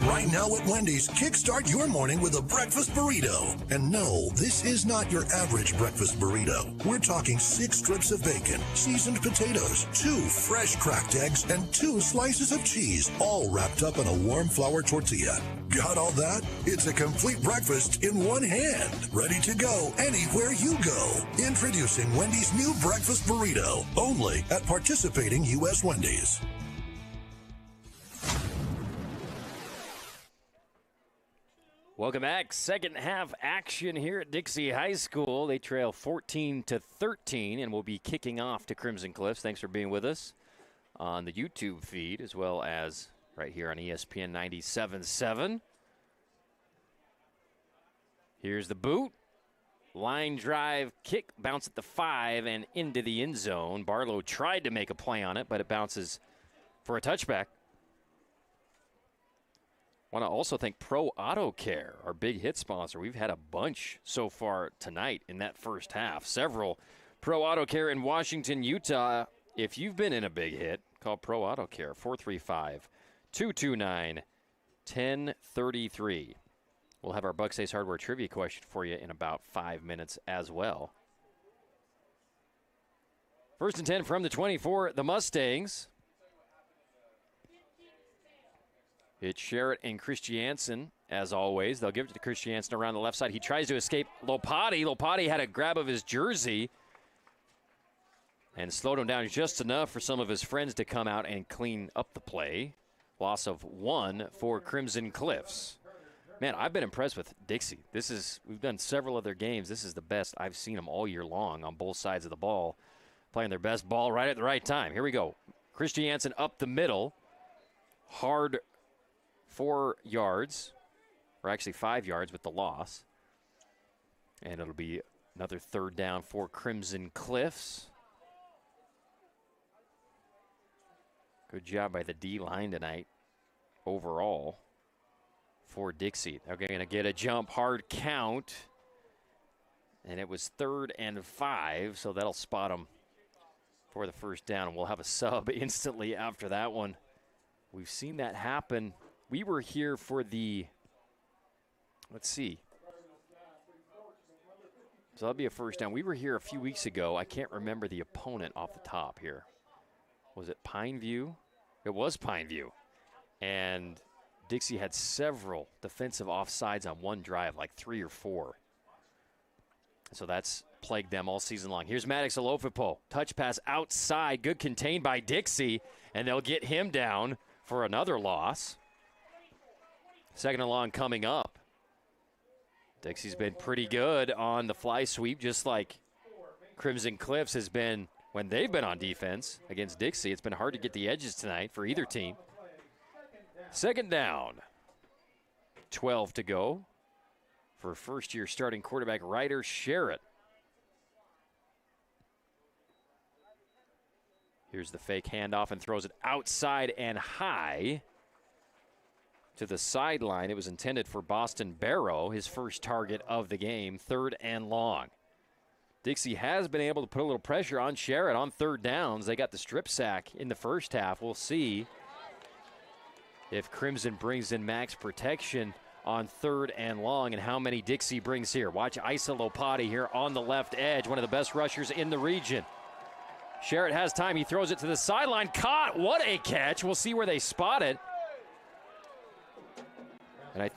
Right now at Wendy's, kickstart your morning with a breakfast burrito. And no, this is not your average breakfast burrito. We're talking 6 strips of bacon, seasoned potatoes, 2 fresh cracked eggs, and 2 slices of cheese, all wrapped up in a warm flour tortilla. Got all that? It's a complete breakfast in one hand. Ready to go anywhere you go. Introducing Wendy's new breakfast burrito, only at participating U.S. Wendy's. Welcome back. Second half action here at Dixie High School. They trail 14-13 and will be kicking off to Crimson Cliffs. Thanks for being with us on the YouTube feed as well as right here on ESPN 97.7. Here's the boot. Line drive kick, bounce at the 5 and into the end zone. Barlow tried to make a play on it, but it bounces for a touchback. Want to also thank Pro Auto Care, our big hit sponsor. We've had a bunch so far tonight in that first half. Several. Pro Auto Care in Washington, Utah. If you've been in a big hit, call Pro Auto Care, 435-229-1033. We'll have our Bucks Ace Hardware trivia question for you in about 5 minutes as well. First and 10 from the 24, the Mustangs. It's Sherritt and Christiansen, as always. They'll give it to Christiansen around the left side. He tries to escape Lopati. Lopati had a grab of his jersey and slowed him down just enough for some of his friends to come out and clean up the play. Loss of 1 for Crimson Cliffs. Man, I've been impressed with Dixie. We've done several other games. This is the best I've seen them all year long on both sides of the ball, playing their best ball right at the right time. Here we go. Christiansen up the middle. Hard 4 yards, or actually 5 yards with the loss. And it'll be another third down for Crimson Cliffs. Good job by the D-line tonight overall for Dixie. They're going to get a jump, hard count. And it was 3rd and 5, so that'll spot them for the first down. We'll have a sub instantly after that one. We've seen that happen. We were here for the, let's see. So that'll be a first down. We were here a few weeks ago. I can't remember the opponent off the top here. Was it Pineview? It was Pineview. And Dixie had several defensive offsides on one drive, like 3 or 4. So that's plagued them all season long. Here's Maddox Alofipo. Touch pass outside. Good contained by Dixie. And they'll get him down for another loss. Second and long coming up. Dixie's been pretty good on the fly sweep, just like Crimson Cliffs has been when they've been on defense against Dixie. It's been hard to get the edges tonight for either team. Second down. 12 to go for first-year starting quarterback Ryder Sherritt. Here's the fake handoff and throws it outside and high to the sideline. It was intended for Boston Barrow, his first target of the game, 3rd and long. Dixie has been able to put a little pressure on Sherritt on 3rd downs. They got the strip sack in the first half. We'll see if Crimson brings in max protection on 3rd and long and how many Dixie brings here. Watch Isa Lopati here on the left edge, one of the best rushers in the region. Sherritt has time. He throws it to the sideline. Caught. What a catch. We'll see where they spot it. And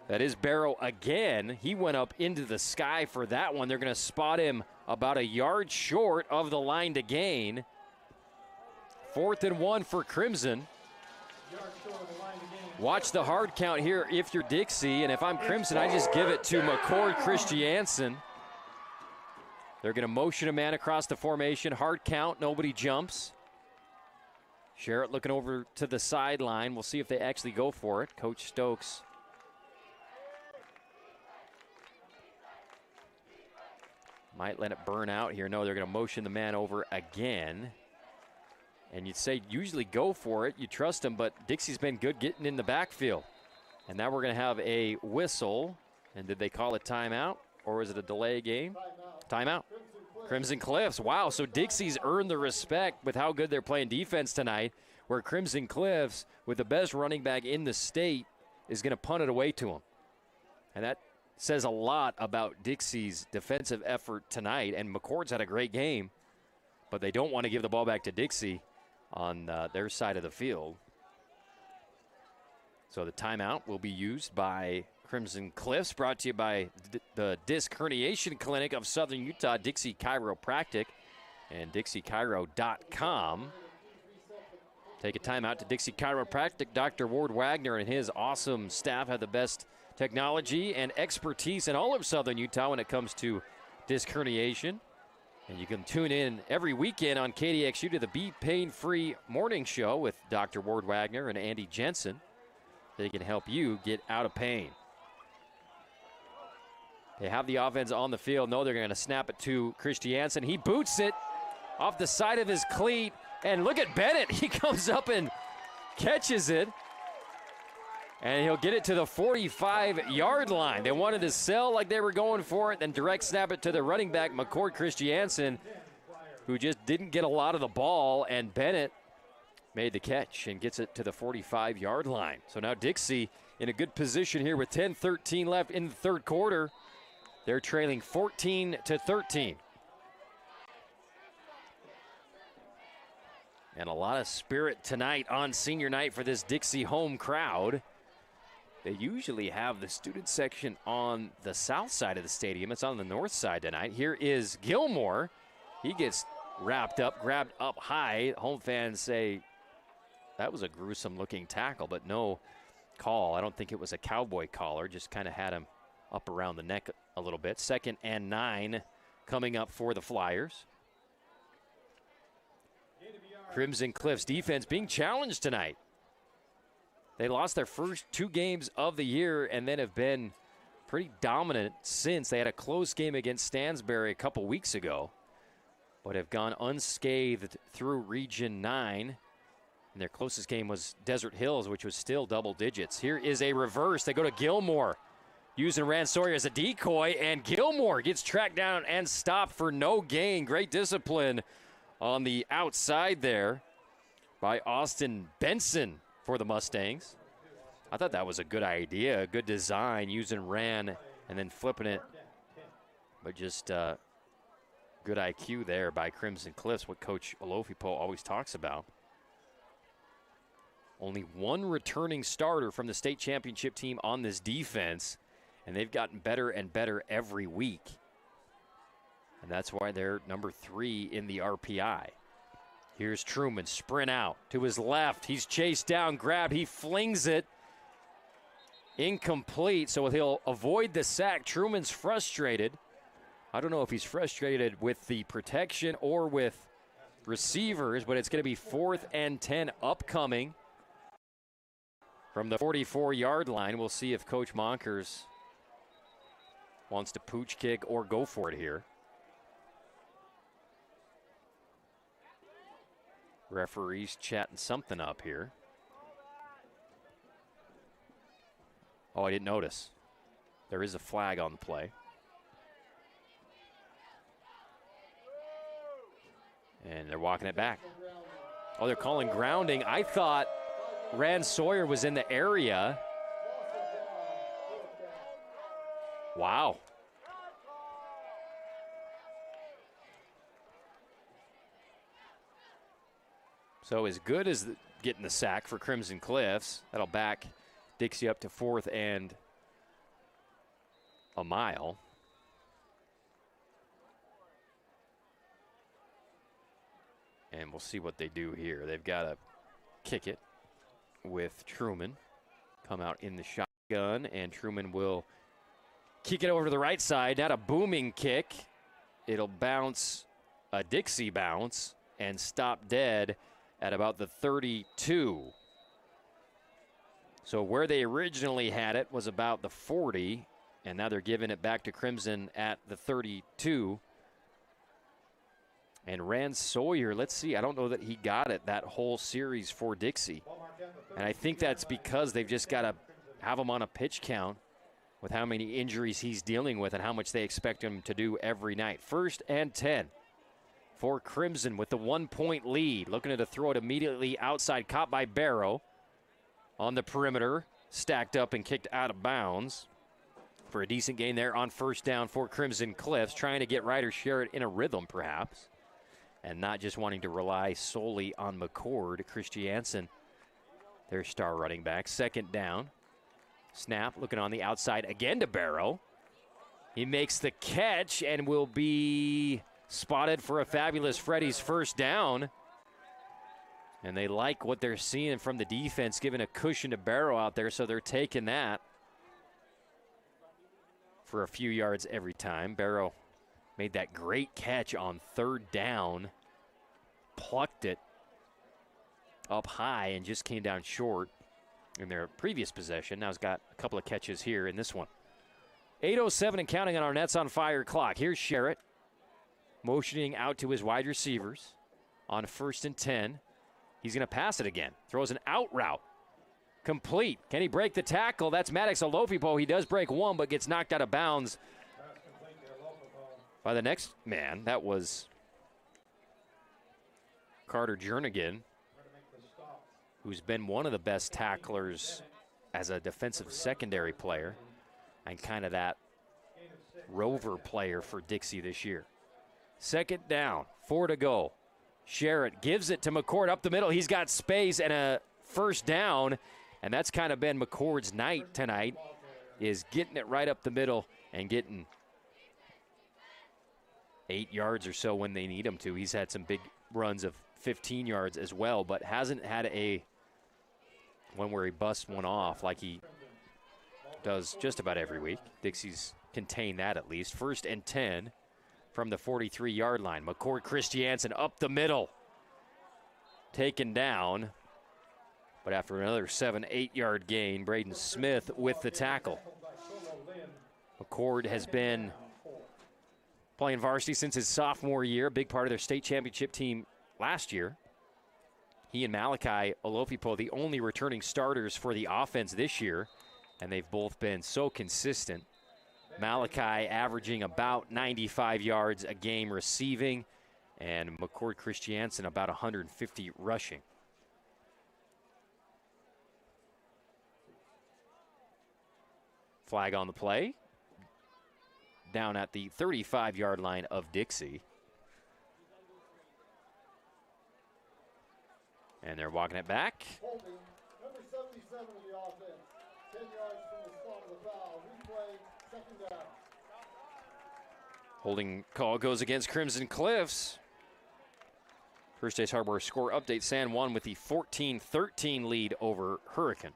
that is Barrow again. He went up into the sky for that one. They're going to spot him about a yard short of the line to gain. 4th and 1 for Crimson. Watch the hard count here if you're Dixie. And if I'm Crimson, I just give it to McCord Christiansen. They're going to motion a man across the formation. Hard count. Nobody jumps. Jarrett looking over to the sideline. We'll see if they actually go for it. Coach Stokes might let it burn out here. No, they're going to motion the man over again. And you'd say usually go for it. You trust him, but Dixie's been good getting in the backfield. And now we're going to have a whistle. And did they call a timeout, or is it a delay game? Timeout. Crimson Cliffs. Wow, so Dixie's earned the respect with how good they're playing defense tonight, where Crimson Cliffs, with the best running back in the state, is going to punt it away to him. And that says a lot about Dixie's defensive effort tonight. And McCord's had a great game, but they don't want to give the ball back to Dixie on their side of the field. So the timeout will be used by Crimson Cliffs, brought to you by the Disc Herniation Clinic of Southern Utah, Dixie Chiropractic, and DixieChiro.com. Take a timeout to Dixie Chiropractic. Dr. Ward Wagner and his awesome staff have the best technology and expertise in all of Southern Utah when it comes to disc herniation. And you can tune in every weekend on KDXU to the Be Pain-Free Morning Show with Dr. Ward Wagner and Andy Jensen. They can help you get out of pain. They have the offense on the field. No, they're going to snap it to Christiansen. He boots it off the side of his cleat. And look at Bennett. He comes up and catches it. And he'll get it to the 45-yard line. They wanted to sell like they were going for it, then direct snap it to the running back, McCord Christiansen, who just didn't get a lot of the ball. And Bennett made the catch and gets it to the 45-yard line. So now Dixie in a good position here with 10:13 left in the third quarter. They're trailing 14-13. And a lot of spirit tonight on senior night for this Dixie home crowd. They usually have the student section on the south side of the stadium. It's on the north side tonight. Here is Gilmore. He gets wrapped up, grabbed up high. Home fans say that was a gruesome looking tackle, but no call. I don't think it was a cowboy collar, just kind of had him up around the neck a little bit. 2nd and 9 coming up for the Flyers. Crimson Cliffs defense being challenged tonight. They lost their first 2 games of the year and then have been pretty dominant since. They had a close game against Stansbury a couple weeks ago, but have gone unscathed through Region 9. And their closest game was Desert Hills, which was still double digits. Here is a reverse. They go to Gilmore, using Rand Sawyer as a decoy, and Gilmore gets tracked down and stopped for no gain. Great discipline on the outside there by Austin Benson for the Mustangs. I thought that was a good idea, a good design, using Rand and then flipping it. But just good IQ there by Crimson Cliffs, what Coach Olofipo always talks about. Only one returning starter from the state championship team on this defense, and they've gotten better and better every week. And that's why they're number 3 in the RPI. Here's Truman, sprint out to his left. He's chased down, grabbed, he flings it. Incomplete, so he'll avoid the sack. Truman's frustrated. I don't know if he's frustrated with the protection or with receivers, but it's going to be 4th and 10 upcoming from the 44-yard line. We'll see if Coach Monkers wants to pooch kick or go for it here. Referees chatting something up here. Oh, I didn't notice. There is a flag on the play. And they're walking it back. Oh, they're calling grounding. I thought Rand Sawyer was in the area. Wow. So as good as getting the sack for Crimson Cliffs, that'll back Dixie up to 4th and a mile. And we'll see what they do here. They've got to kick it with Truman. Come out in the shotgun, and Truman will kick it over to the right side. Not a booming kick. It'll bounce, a Dixie bounce, and stop dead at about the 32. So where they originally had it was about the 40, and now they're giving it back to Crimson at the 32. And Rand Sawyer, let's see, I don't know that he got it that whole series for Dixie. And I think that's because they've just got to have him on a pitch count with how many injuries he's dealing with and how much they expect him to do every night. 1st and 10 for Crimson with the 1-point lead. Looking to throw it immediately outside, caught by Barrow on the perimeter, stacked up and kicked out of bounds for a decent gain there on 1st down for Crimson Cliffs, trying to get Ryder Sherritt in a rhythm perhaps, and not just wanting to rely solely on McCord. Christiansen, their star running back. 2nd down. Snap, looking on the outside again to Barrow. He makes the catch and will be spotted for a fabulous Freddy's 1st down. And they like what they're seeing from the defense, giving a cushion to Barrow out there, so they're taking that for a few yards every time. Barrow made that great catch on 3rd down, plucked it up high and just came down short in their previous possession. Now he's got a couple of catches here in this one. 8:07 and counting on our Nets on Fire clock. Here's Sherritt motioning out to his wide receivers on 1st and 10. He's going to pass it again. Throws an out route. Complete. Can he break the tackle? That's Maddox Olofipo. He does break one, but gets knocked out of bounds by the next man. That was Carter Jernigan, who's been one of the best tacklers as a defensive secondary player and kind of that rover player for Dixie this year. 2nd down, 4 to go. Sherritt gives it to McCord up the middle. He's got space and a 1st down, and that's kind of been McCord's night tonight, is getting it right up the middle and getting 8 yards or so when they need him to. He's had some big runs of 15 yards as well, but hasn't had one where he busts one off like he does just about every week. Dixie's contained that at least. 1st and 10 from the 43-yard line. McCord Christiansen up the middle. Taken down. But after another 7-8-yard gain, Braden Smith with the tackle. McCord has been playing varsity since his sophomore year, a big part of their state championship team last year. He and Malachi Olofipo, the only returning starters for the offense this year, and they've both been so consistent. Malachi averaging about 95 yards a game receiving, and McCord Christiansen about 150 rushing. Flag on the play. Down at the 35-yard line of Dixie. And they're walking it back. Holding, number 77 of the offense. 10 yards from the spot of the foul. Replay, 2nd down. Holding call goes against Crimson Cliffs. First Days Hardware score update. San Juan with the 14-13 lead over Hurricane.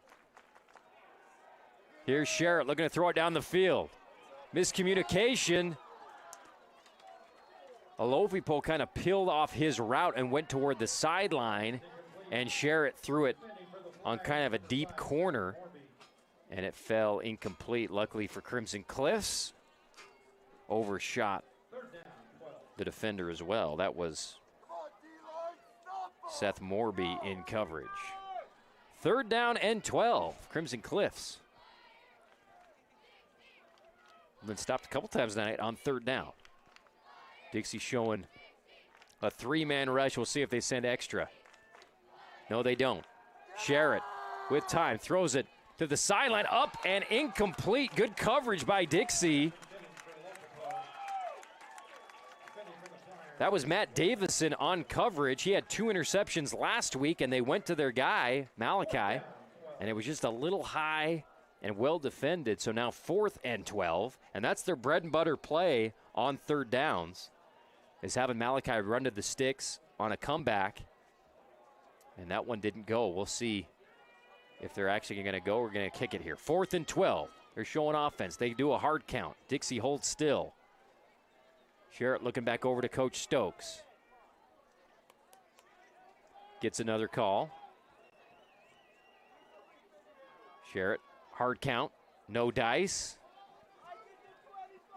Here's Sherritt looking to throw it down the field. Miscommunication. Olofipo kind of peeled off his route and went toward the sideline, and Sherritt threw it on kind of a deep corner, and it fell incomplete. Luckily for Crimson Cliffs, overshot the defender as well. That was Seth Morby in coverage. 3rd down and 12, Crimson Cliffs. Been stopped a couple times tonight on 3rd down. Dixie showing a 3-man rush. We'll see if they send extra. No, they don't. Sherritt with time throws it to the sideline, up and incomplete. Good coverage by Dixie. That was Matt Davison on coverage. He had 2 interceptions last week, and they went to their guy, Malachi, and it was just a little high and well defended. So now 4th and 12, and that's their bread and butter play on 3rd downs, is having Malachi run to the sticks on a comeback, and that one didn't go. We'll see if they're actually going to go or going to kick it here. 4th and 12. They're showing offense. They do a hard count. Dixie holds still. Sherritt looking back over to Coach Stokes. gets another call. Sherritt, hard count, no dice.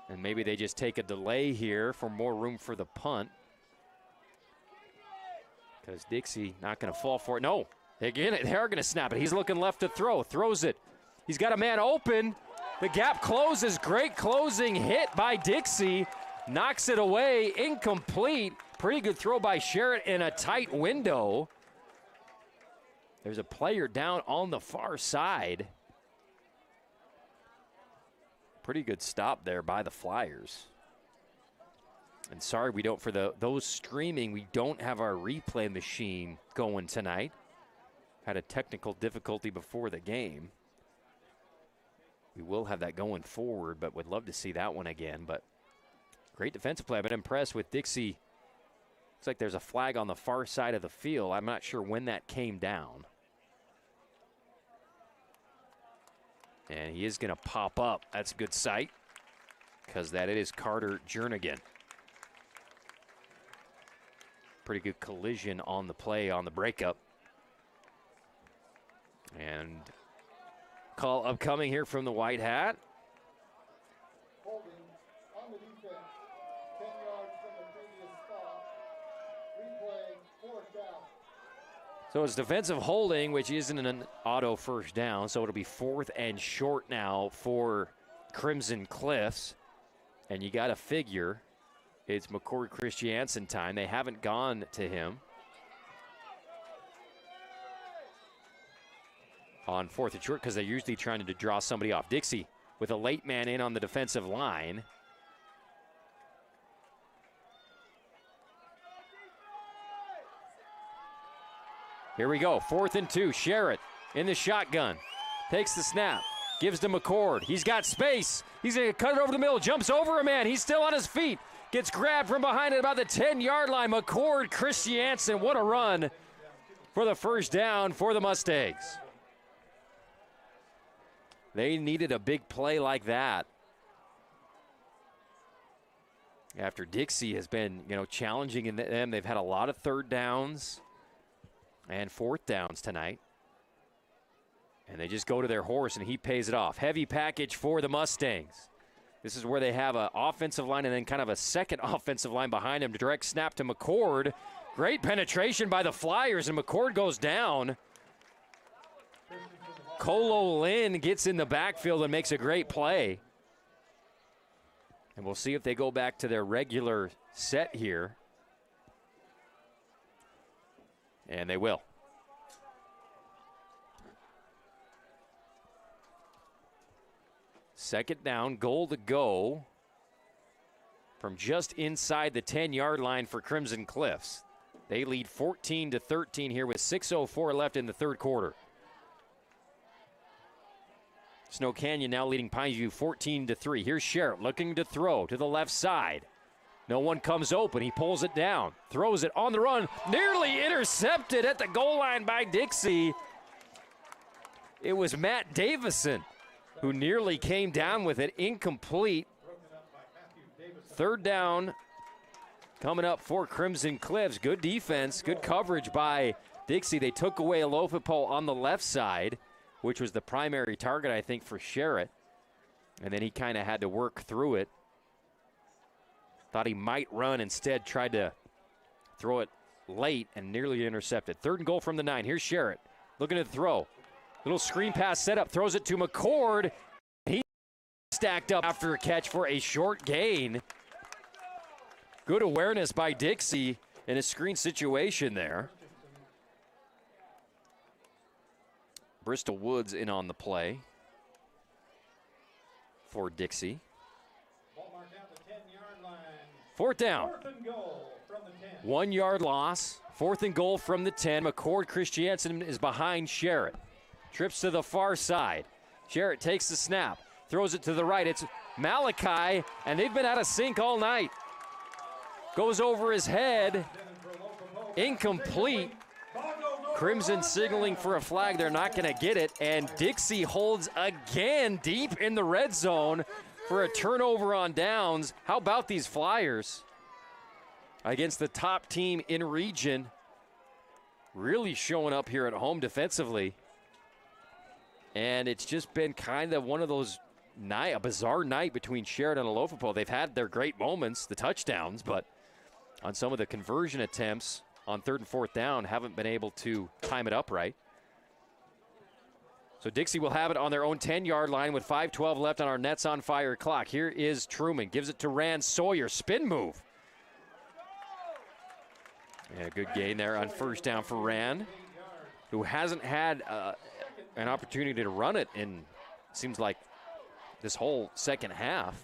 And maybe they just take a delay here for more room for the punt. Because Dixie not going to fall for it. No, they are going to snap it. He's looking left to throw, throws it. He's got a man open. The gap closes. Great closing hit by Dixie. Knocks it away, incomplete. Pretty good throw by Sherritt in a tight window. There's a player down on the far side. Pretty good stop there by the Flyers. And sorry, we don't, for those streaming, we don't have our replay machine going tonight. Had a technical difficulty before the game. We will have that going forward, but would love to see that one again. But great defensive play. I've been impressed with Dixie. Looks like there's a flag on the far side of the field. I'm not sure when that came down. And he is going to pop up. That's a good sight, because that it is Carter Jernigan. Pretty good collision on the play on the breakup. And call upcoming here from the White Hat. Holding on the defense, 10 yards from the previous spot. Replay, fourth down. So it's defensive holding, which isn't an auto first down, so it'll be 4th and short now for Crimson Cliffs. And you got to figure it's McCord Christiansen time. They haven't gone to him on 4th and short because they're usually trying to draw somebody off. Dixie with a late man in on the defensive line. Here we go, 4th and 2. Sherritt in the shotgun. Takes the snap. Gives to McCord. He's got space. He's going to cut it over the middle. Jumps over a man. He's still on his feet. Gets grabbed from behind at about the 10-yard line. McCord Christiansen, what a run for the first down for the Mustangs. They needed a big play like that. After Dixie has been, challenging in them. They've had a lot of 3rd downs and 4th downs tonight. And they just go to their horse, and he pays it off. Heavy package for the Mustangs. This is where they have an offensive line and then kind of a second offensive line behind him. Direct snap to McCord. Great penetration by the Flyers, and McCord goes down. Colo Lynn gets in the backfield and makes a great play. And we'll see if they go back to their regular set here. And they will. Second down, goal to go from just inside the 10-yard line for Crimson Cliffs. They lead 14-13 here with 6:04 left in the third quarter. Snow Canyon now leading Pineview 14-3. Here's Sherritt looking to throw to the left side. No one comes open. He pulls it down, throws it on the run, nearly intercepted at the goal line by Dixie. It was Matt Davison who nearly came down with it, incomplete. 3rd down coming up for Crimson Cliffs. Good defense, good coverage by Dixie. They took away a Lofapo on the left side, which was the primary target, I think, for Sherritt. And then he kind of had to work through it. Thought he might run, instead tried to throw it late and nearly intercepted. 3rd and goal from the 9. Here's Sherritt looking to throw. Little screen pass set up, throws it to McCord. He stacked up after a catch for a short gain. Good awareness by Dixie in a screen situation there. Bristol Woods in on the play for Dixie. 4th down. 1 yard loss. 4th and goal from the 10. McCord Christiansen is behind Sherritt. Trips to the far side. Sherritt takes the snap. Throws it to the right. It's Malachi, and they've been out of sync all night. Goes over his head. Incomplete. Crimson signaling for a flag. They're not going to get it. And Dixie holds again deep in the red zone for a turnover on downs. How about these Flyers against the top team in region? really showing up here at home defensively. And it's just been kind of one of those a bizarre night between Sheridan and Alofapo. They've had their great moments, the touchdowns, but on some of the conversion attempts on 3rd and 4th down, haven't been able to time it up right. So Dixie will have it on their own 10-yard line with 5:12 left on our Nets on Fire clock. Here is Truman, gives it to Rand Sawyer, spin move. And a good gain there on 1st down for Rand, who hasn't had an opportunity to run it in, seems like, this whole second half.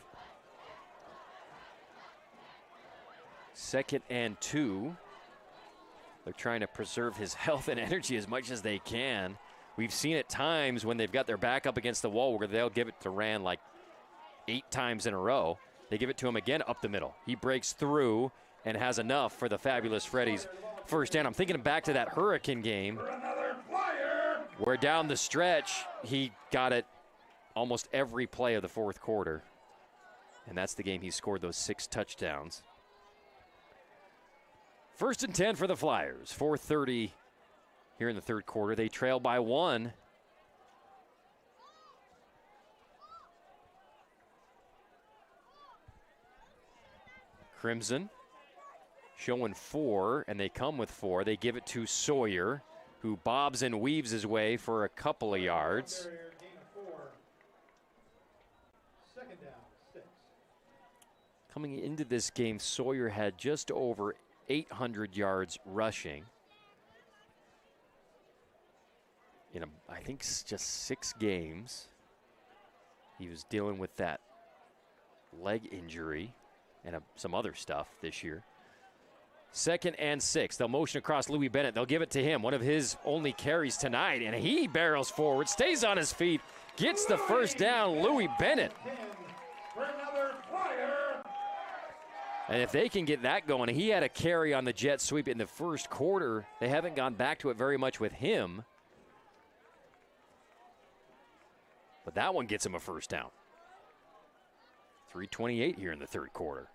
2nd and 2. They're trying to preserve his health and energy as much as they can. We've seen at times when they've got their back up against the wall where they'll give it to Rand like 8 times in a row. They give it to him again up the middle. He breaks through and has enough for the fabulous Freddy's 1st down. I'm thinking back to that Hurricane game where down the stretch he got it almost every play of the 4th quarter. And that's the game he scored those 6 touchdowns. 1st and 10 for the Flyers. 4:30 here in the 3rd quarter. They trail by 1. Crimson showing 4, and they come with 4. They give it to Sawyer, who bobs and weaves his way for a couple of yards. Coming into this game, Sawyer had just over 800 yards rushing in, I think, just 6 games. He was dealing with that leg injury and some other stuff this year. 2nd and 6. They'll motion across Louis Bennett. They'll give it to him, one of his only carries tonight, and he barrels forward, stays on his feet, gets the 1st down. Louis Bennett. And if they can get that going, he had a carry on the jet sweep in the 1st quarter. They haven't gone back to it very much with him. But that one gets him a 1st down. 3:28 here in the 3rd quarter.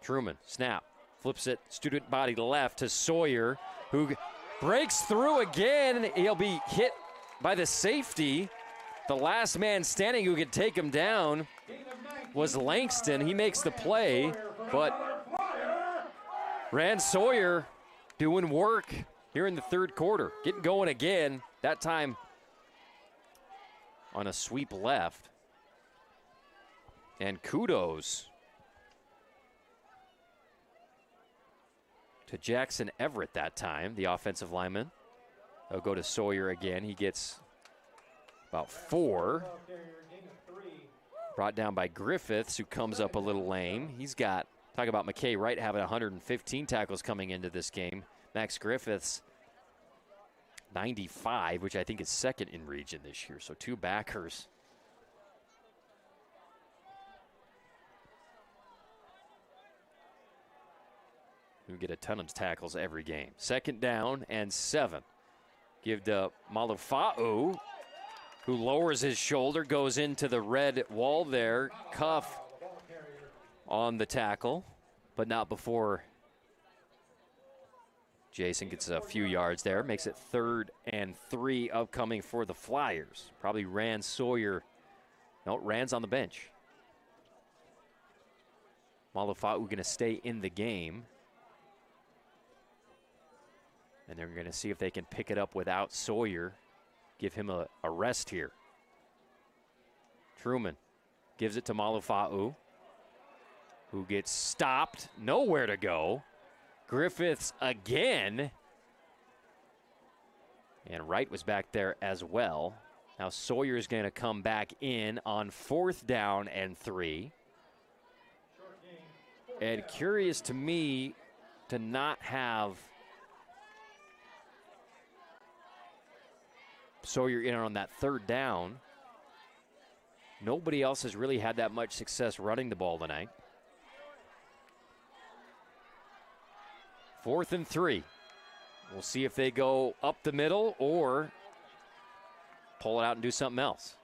Truman, snap, flips it, student body left to Sawyer, who breaks through again. He'll be hit by the safety. The last man standing who could take him down was Langston. He makes the play, but Rand Sawyer doing work here in the 3rd quarter. Getting going again, that time on a sweep left. And kudos to Jackson Everett that time, the offensive lineman. They'll go to Sawyer again. He gets about 4. Brought down by Griffiths, who comes up a little lame. He's got, talk about McKay Wright having 115 tackles coming into this game. Max Griffiths, 95, which I think is 2nd in region this year. So 2 backers. Who get a ton of tackles every game. 2nd down and 7. Give to Malufa'u, who lowers his shoulder, goes into the red wall there. Cuff on the tackle, but not before Jason gets a few yards there. Makes it 3rd and 3 upcoming for the Flyers. Probably Rand Sawyer. No, Rand's on the bench. Malufa'u going to stay in the game. And they're going to see if they can pick it up without Sawyer. Give him a rest here. Truman gives it to Malufa'u, who gets stopped. Nowhere to go. Griffiths again. And Wright was back there as well. Now Sawyer's going to come back in on 4th down and 3. And curious to me to not have Sawyer in on that 3rd down. Nobody else has really had that much success running the ball tonight. 4th and 3. We'll see if they go up the middle or pull it out and do something else.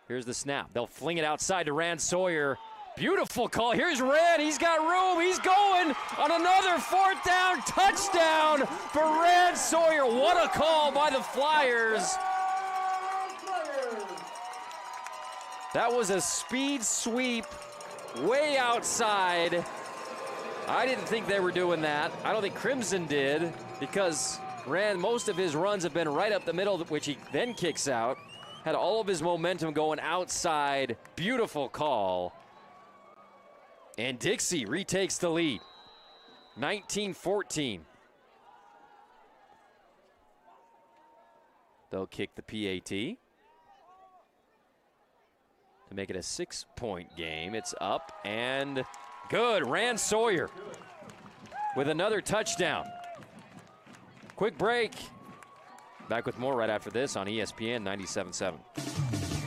Here's the snap. They'll fling it outside to Rand Sawyer. Beautiful call. Here's Rand. He's got room. He's going on another 4th down touchdown for Rand Sawyer. What a call by the Flyers. That was a speed sweep way outside. I didn't think they were doing that. I don't think Crimson did, because Rand, most of his runs have been right up the middle, which he then kicks out. Had all of his momentum going outside. Beautiful call. And Dixie retakes the lead. 19-14. They'll kick the PAT to make it a 6-point game. It's up and good. Rand Sawyer with another touchdown. Quick break. Back with more right after this on ESPN 97.7.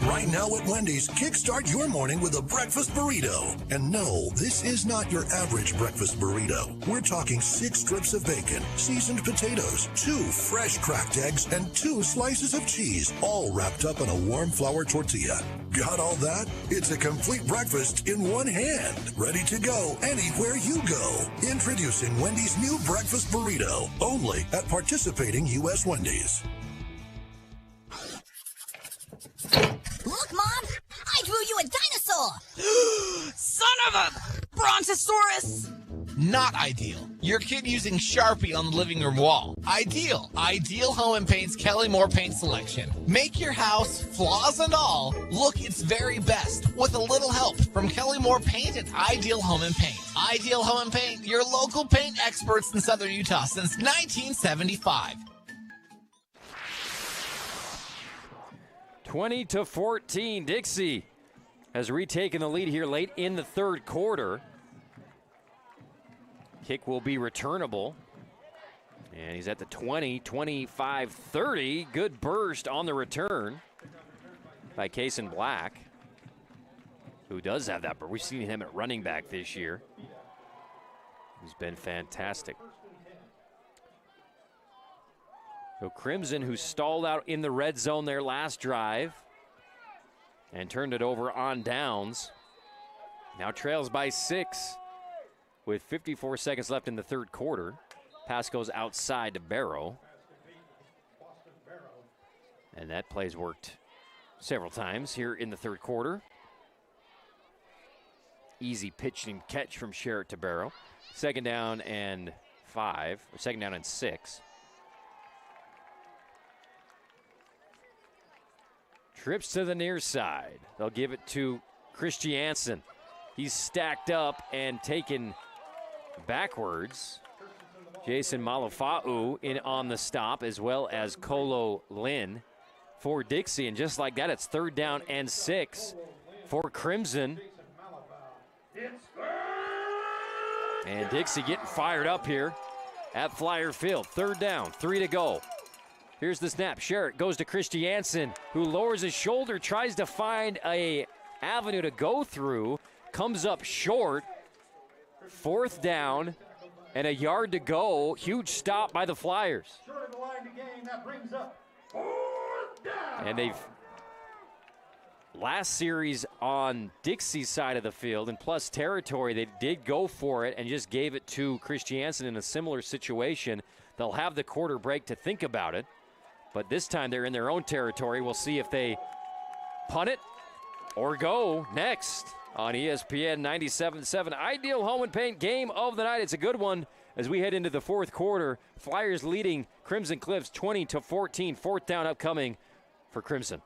Right now at Wendy's, kickstart your morning with a breakfast burrito. And no, this is not your average breakfast burrito. We're talking 6 strips of bacon, seasoned potatoes, 2 fresh cracked eggs, and 2 slices of cheese, all wrapped up in a warm flour tortilla. Got all that? It's a complete breakfast in one hand. Ready to go anywhere you go. Introducing Wendy's new breakfast burrito, only at participating U.S. Wendy's. Look, Mom! I drew you a dinosaur! Son of a brontosaurus! Not ideal. Your kid using Sharpie on the living room wall. Ideal. Ideal Home and Paint's Kelly Moore paint selection. Make your house, flaws and all, look its very best with a little help from Kelly Moore Paint at Ideal Home and Paint. Ideal Home and Paint, your local paint experts in Southern Utah since 1975. 20-14. Dixie has retaken the lead here late in the 3rd quarter. Kick will be returnable. And he's at the 20, 25, 30. Good burst on the return by Kason Black, who does have that, but we've seen him at running back this year. He's been fantastic. So Crimson, who stalled out in the red zone their last drive and turned it over on downs, now trails by 6 with 54 seconds left in the 3rd quarter. Pass goes outside to Barrow. And that play's worked several times here in the 3rd quarter. Easy pitch and catch from Sherritt to Barrow. 2nd down and 5, or 2nd down and 6. Trips to the near side. They'll give it to Christiansen. He's stacked up and taken backwards. Jason Malafa'u in on the stop, as well as Kolo Lynn for Dixie. And just like that, it's 3rd down and 6 for Crimson. And Dixie getting fired up here at Flyer Field. 3rd down, 3 to go. Here's the snap. Sherritt goes to Christiansen, who lowers his shoulder, tries to find a avenue to go through, comes up short. 4th down and a yard to go. Huge stop by the Flyers. Short of the line to gain, that brings up 4th down. And they've last series on Dixie's side of the field, and plus territory, they did go for it and just gave it to Christiansen in a similar situation. They'll have the quarter break to think about it, but this time they're in their own territory. We'll see if they punt it or go next on ESPN 97.7. Ideal Home and Paint game of the night. It's a good one as we head into the 4th quarter. Flyers leading Crimson Cliffs 20-14. 4th down upcoming for Crimson.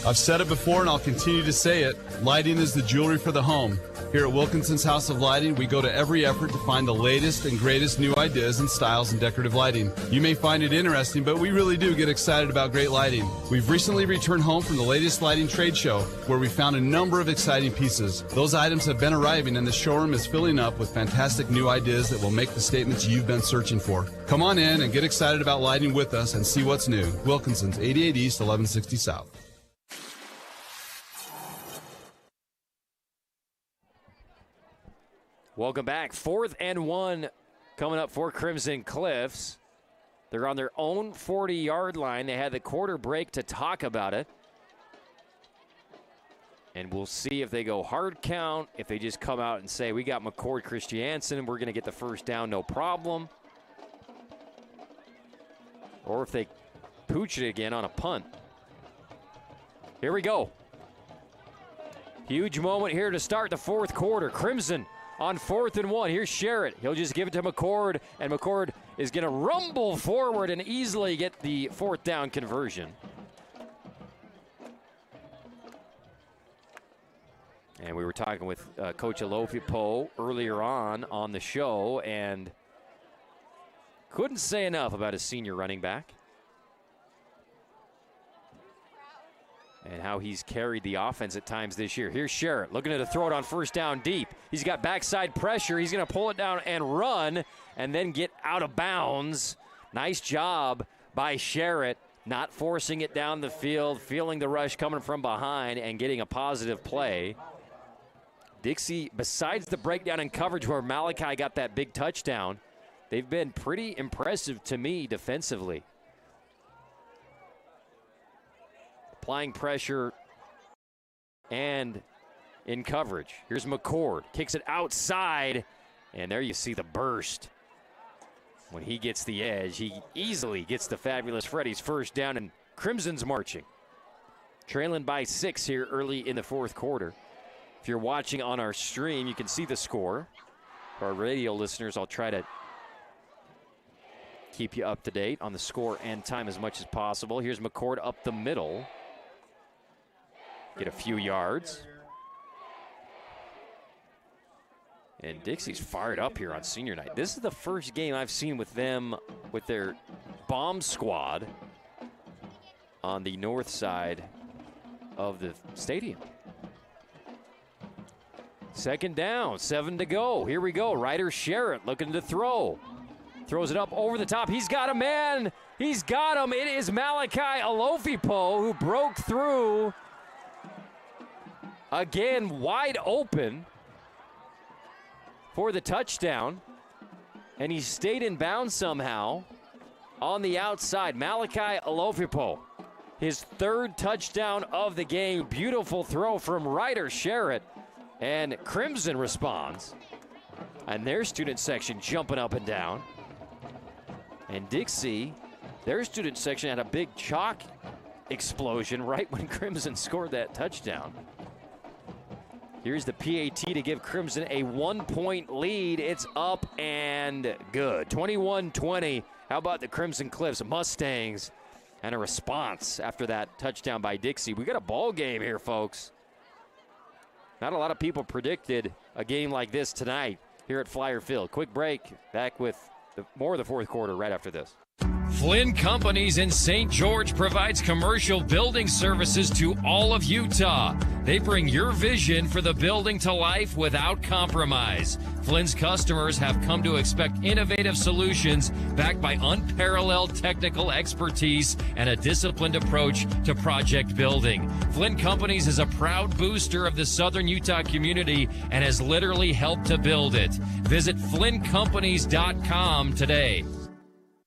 I've said it before and I'll continue to say it. Lighting is the jewelry for the home. Here at Wilkinson's House of Lighting, we go to every effort to find the latest and greatest new ideas and styles in decorative lighting. You may find it interesting, but we really do get excited about great lighting. We've recently returned home from the latest lighting trade show where we found a number of exciting pieces. Those items have been arriving and the showroom is filling up with fantastic new ideas that will make the statements you've been searching for. Come on in and get excited about lighting with us and see what's new. Wilkinson's, 88 East, 1160 South. Welcome back. 4th and 1 coming up for Crimson Cliffs. They're on their own 40-yard line. They had the quarter break to talk about it. And we'll see if they go hard count, if they just come out and say, we got McCord Christiansen, we're going to get the first down, no problem. Or if they pooch it again on a punt. Here we go. Huge moment here to start the fourth quarter. Crimson on 4th and 1. Here's Sherritt. He'll just give it to McCord, and McCord is going to rumble forward and easily get the 4th down conversion. And we were talking with Coach Alofipo earlier on the show, and couldn't say enough about his senior running back and how he's carried the offense at times this year. Here's Sherritt looking to throw it on first down deep. He's got backside pressure. He's going to pull it down and run and then get out of bounds. Nice job by Sherritt, not forcing it down the field, feeling the rush coming from behind and getting a positive play. Dixie, besides the breakdown in coverage where Malachi got that big touchdown, they've been pretty impressive to me defensively. Applying pressure and in coverage. Here's McCord, kicks it outside, and there you see the burst. When he gets the edge, he easily gets the fabulous Freddy's first down, and Crimson's marching. Trailing by 6 here early in the fourth quarter. If you're watching on our stream, you can see the score. For our radio listeners, I'll try to keep you up to date on the score and time as much as possible. Here's McCord up the middle. Get a few yards. And Dixie's fired up here on senior night. This is the first game I've seen with them, with their bomb squad on the north side of the stadium. Second down, 7 to go. Here we go. Ryder Sherritt looking to throw. Throws it up over the top. He's got a man. He's got him. It is Malachi Alofipo who broke through. Again, wide open for the touchdown. And he stayed in bounds somehow on the outside. Malachi Alofipo, his 3rd touchdown of the game. Beautiful throw from Ryder Sherritt. And Crimson responds. And their student section jumping up and down. And Dixie, their student section had a big chalk explosion right when Crimson scored that touchdown. Here's the PAT to give Crimson a 1-point lead. It's up and good. 21-20. How about the Crimson Cliffs Mustangs? And a response after that touchdown by Dixie. We got a ball game here, folks. Not a lot of people predicted a game like this tonight here at Flyer Field. Quick break. Back with more of the fourth quarter right after this. Flynn Companies in St. George provides commercial building services to all of Utah. They bring your vision for the building to life without compromise. Flynn's customers have come to expect innovative solutions backed by unparalleled technical expertise and a disciplined approach to project building. Flynn Companies is a proud booster of the Southern Utah community and has literally helped to build it. Visit FlynnCompanies.com today.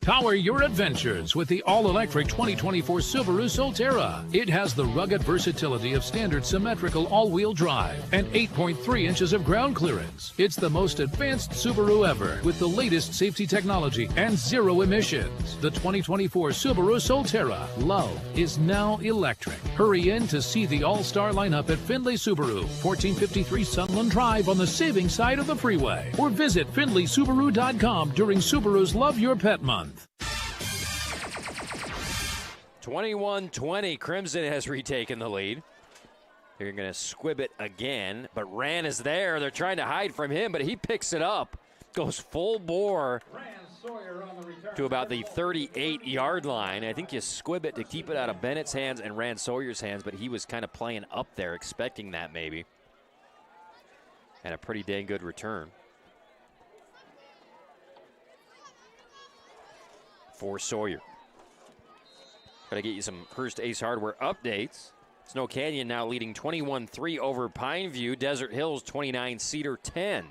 Power your adventures with the all-electric 2024 Subaru Solterra. It has the rugged versatility of standard symmetrical all-wheel drive and 8.3 inches of ground clearance. It's the most advanced Subaru ever with the latest safety technology and 0 emissions. The 2024 Subaru Solterra. Love is now electric. Hurry in to see the all-star lineup at Findlay Subaru, 1453 Sunland Drive on the saving side of the freeway. Or visit FindlaySubaru.com during Subaru's Love Your Pet Month. 21-20, Crimson has retaken the lead. They're going to squib it again, but Rand is there. They're trying to hide from him, but he picks it up. Goes full bore to about the 38-yard line. I think you squib it to keep it out of Bennett's hands and Rand Sawyer's hands, but he was kind of playing up there, expecting that maybe. And a pretty dang good return for Sawyer. Got to get you some Hearst Ace Hardware updates. Snow Canyon now leading 21-3 over Pineview. Desert Hills 29, Cedar 10.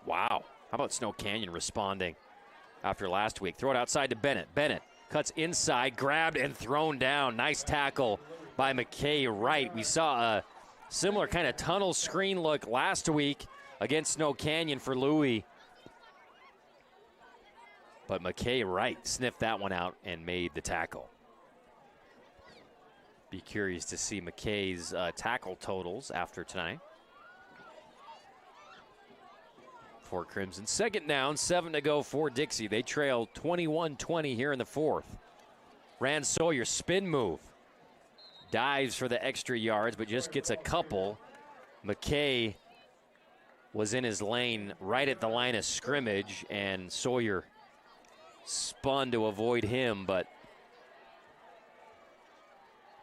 Wow. How about Snow Canyon responding after last week? Throw it outside to Bennett. Bennett cuts inside, grabbed and thrown down. Nice tackle by McKay Wright. We saw a similar kind of tunnel screen look last week against Snow Canyon for Louis. But McKay Wright sniffed that one out and made the tackle. Be curious to see McKay's tackle totals after tonight. For Crimson. Second down, 7 to go for Dixie. They trail 21-20 here in the fourth. Rand Sawyer spin move. Dives for the extra yards, but just gets a couple. McKay was in his lane right at the line of scrimmage, and Sawyer spun to avoid him, but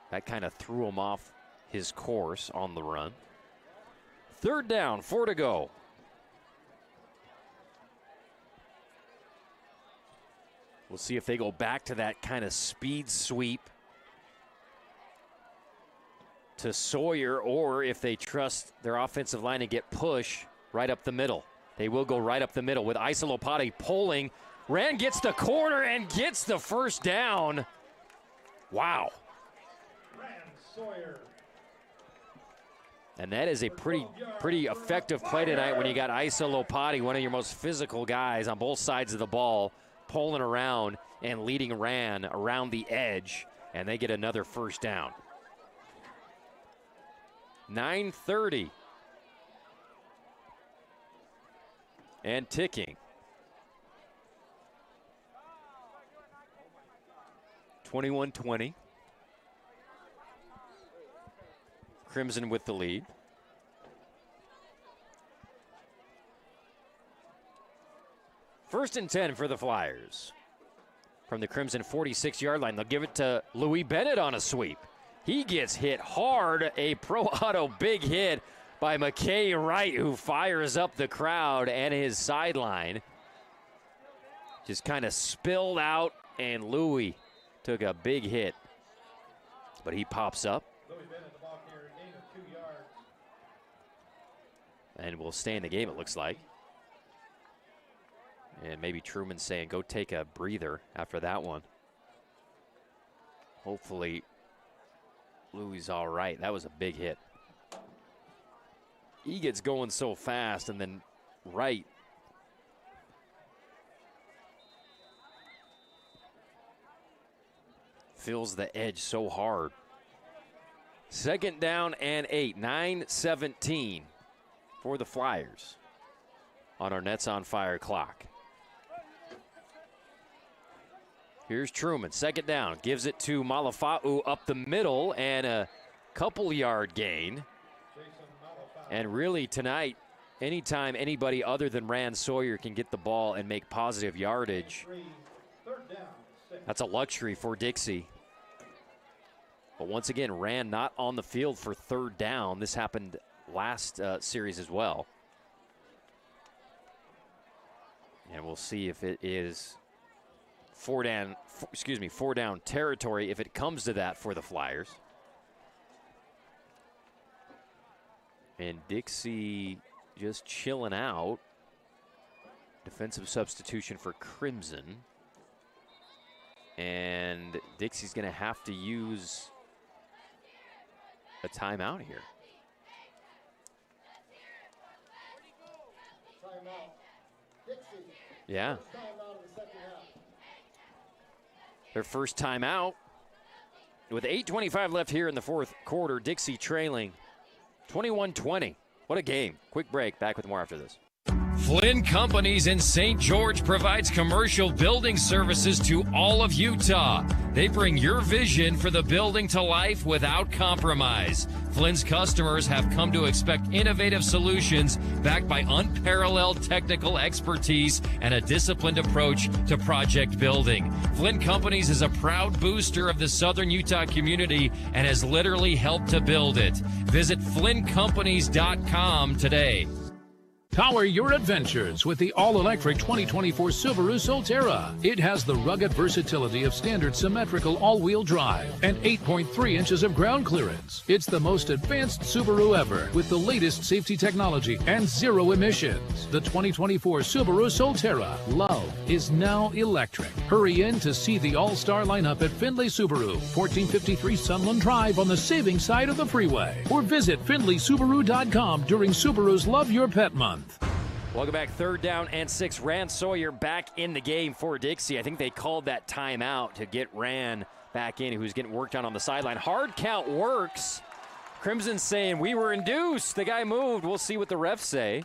that kind of threw him off his course on the run. Third down, 4 to go. We'll see if they go back to that kind of speed sweep to Sawyer, or if they trust their offensive line to get push right up the middle. They will go right up the middle with Isolopati pulling. Rand gets the corner and gets the first down. Wow. And that is a pretty effective play tonight when you got Isolopati, one of your most physical guys on both sides of the ball, pulling around and leading Rand around the edge, and they get another first down. 9:30 and ticking. 21-20. Crimson with the lead. First and 10 for the Flyers. From the Crimson 46-yard line, they'll give it to Louis Bennett on a sweep. He gets hit hard, a Pro Auto big hit by McKay Wright, who fires up the crowd and his sideline. Just kind of spilled out, and Louis took a big hit. But he pops up. And will stay in the game, it looks like. And maybe Truman saying, go take a breather after that one. Hopefully, Louis is all right. That was a big hit. He gets going so fast, and then Wright fills the edge so hard. Second down and 8, 9:17 for the Flyers on our Nets on Fire clock. Here's Truman, second down, gives it to Malafa'u up the middle, and a couple-yard gain. And really tonight, anytime anybody other than Rand Sawyer can get the ball and make positive yardage, that's a luxury for Dixie. But once again, Rand not on the field for third down. This happened last series as well. And we'll see if it is four down territory if it comes to that for the Flyers. And Dixie just chilling out. Defensive substitution for Crimson. And Dixie's going to have to use a timeout here. Yeah. Their first timeout. With 8:25 left here in the fourth quarter, Dixie trailing 21-20. What a game. Quick break. Back with more after this. Flynn Companies in St. George provides commercial building services to all of Utah. They bring your vision for the building to life without compromise. Flynn's customers have come to expect innovative solutions backed by unparalleled technical expertise and a disciplined approach to project building. Flynn Companies is a proud booster of the Southern Utah community and has literally helped to build it. Visit FlynnCompanies.com today. Power your adventures with the all-electric 2024 Subaru Solterra. It has the rugged versatility of standard symmetrical all-wheel drive and 8.3 inches of ground clearance. It's the most advanced Subaru ever with the latest safety technology and zero emissions. The 2024 Subaru Solterra. Love is now electric. Hurry in to see the all-star lineup at Findlay Subaru, 1453 Sunland Drive on the saving side of the freeway. Or visit FindlaySubaru.com during Subaru's Love Your Pet Month. Welcome back. 3rd down and 6. Rand Sawyer back in the game for Dixie. I think they called that timeout to get Rand back in, who's getting worked on the sideline. Hard count works. Crimson saying we were induced. The guy moved. We'll see what the refs say.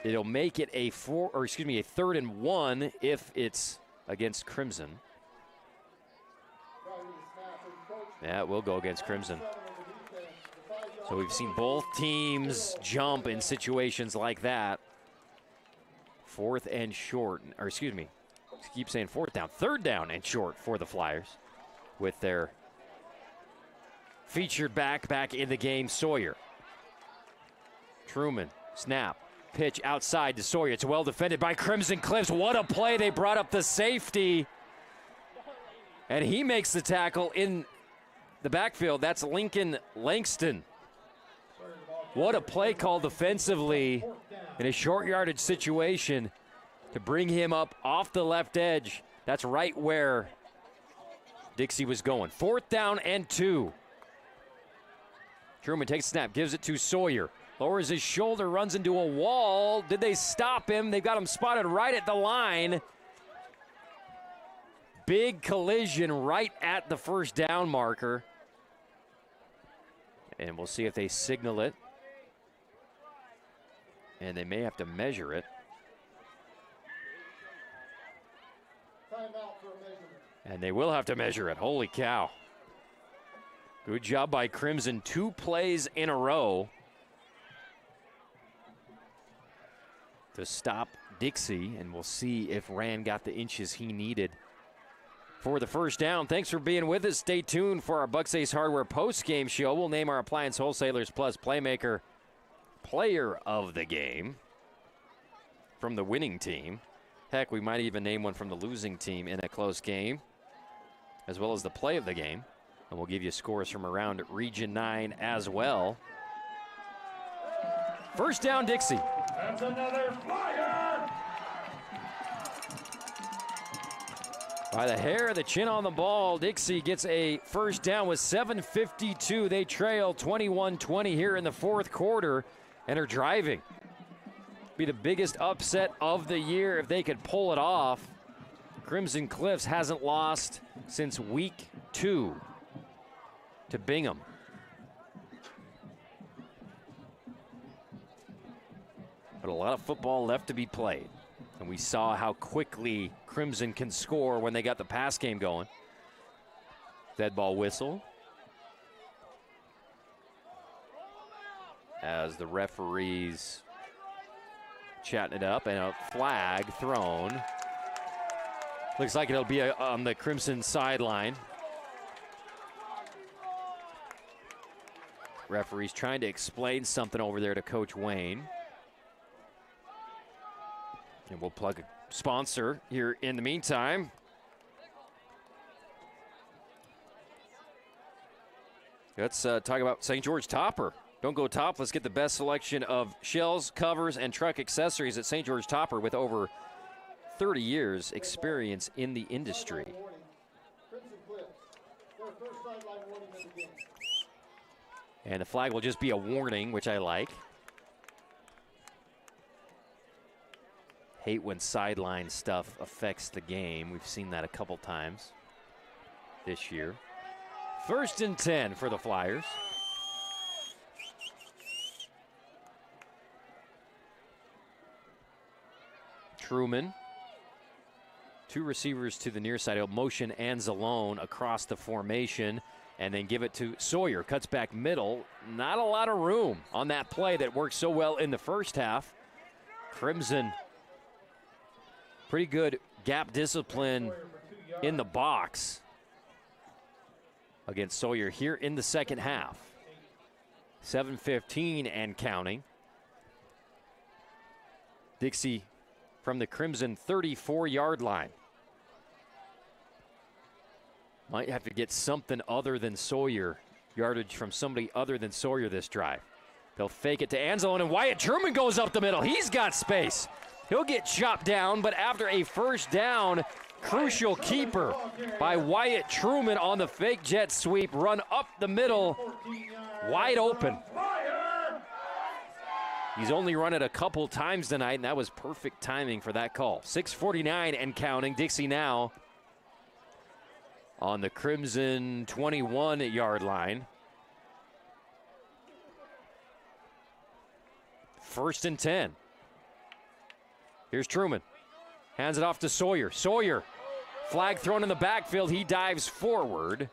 It'll make it a 3rd and 1 if it's against Crimson. Yeah, it will go against Crimson. So we've seen both teams jump in situations like that. 4th and short, or excuse me, I keep saying 4th down. 3rd down and short for the Flyers with their featured back in the game, Sawyer. Truman, snap, pitch outside to Sawyer. It's well defended by Crimson Cliffs. What a play. They brought up the safety. And he makes the tackle in the backfield. That's Lincoln Langston. What a play call defensively in a short yardage situation to bring him up off the left edge. That's right where Dixie was going. 4th down and 2. Truman takes a snap, gives it to Sawyer. Lowers his shoulder, runs into a wall. Did they stop him? They've got him spotted right at the line. Big collision right at the 1st down marker. And we'll see if they signal it. And they may have to measure it. And they will have to measure it. Holy cow. Good job by Crimson. 2 plays in a row to stop Dixie. And we'll see if Rand got the inches he needed for the 1st down. Thanks for being with us. Stay tuned for our Bucks Ace Hardware post-game show. We'll name our Appliance Wholesalers Plus Playmaker Player of the Game from the winning team. Heck, we might even name one from the losing team in a close game, as well as the play of the game. And we'll give you scores from around Region 9 as well. 1st down, Dixie. That's another Flyer! By the hair of the chin on the ball, Dixie gets a 1st down with 7:52. They trail 21-20 here in the 4th quarter and are driving. Be the biggest upset of the year if they could pull it off. Crimson Cliffs hasn't lost since week 2 to Bingham. But a lot of football left to be played. And we saw how quickly Crimson can score when they got the pass game going. Dead ball whistle. As the referees chatting it up, and a flag thrown. Looks like it'll be on the Crimson sideline. Referees trying to explain something over there to Coach Wayne. And we'll plug a sponsor here in the meantime. Let's talk about St. George Topper. Don't go topless. Get the best selection of shells, covers, and truck accessories at St. George Topper with over 30 years experience in the industry. And the flag will just be a warning, which I like. Hate when sideline stuff affects the game. We've seen that a couple times this year. 1st and 10 for the Flyers. Truman. 2 receivers to the near side. He'll motion Anzalone across the formation and then give it to Sawyer. Cuts back middle. Not a lot of room on that play that worked so well in the 1st half. Crimson, pretty good gap discipline in the box against Sawyer here in the 2nd half. 7:15 and counting. Dixie from the Crimson 34-yard line. Might have to get something other than Sawyer. Yardage from somebody other than Sawyer this drive. They'll fake it to Anzalone, and Wyatt Truman goes up the middle. He's got space. He'll get chopped down, but after a first down, crucial keeper by Wyatt Truman on the fake jet sweep, run up the middle, wide open. He's only run it a couple times tonight, and that was perfect timing for that call. 6:49 and counting. Dixie now on the Crimson 21-yard line. 1st and 10. Here's Truman. Hands it off to Sawyer. Sawyer, flag thrown in the backfield. He dives forward.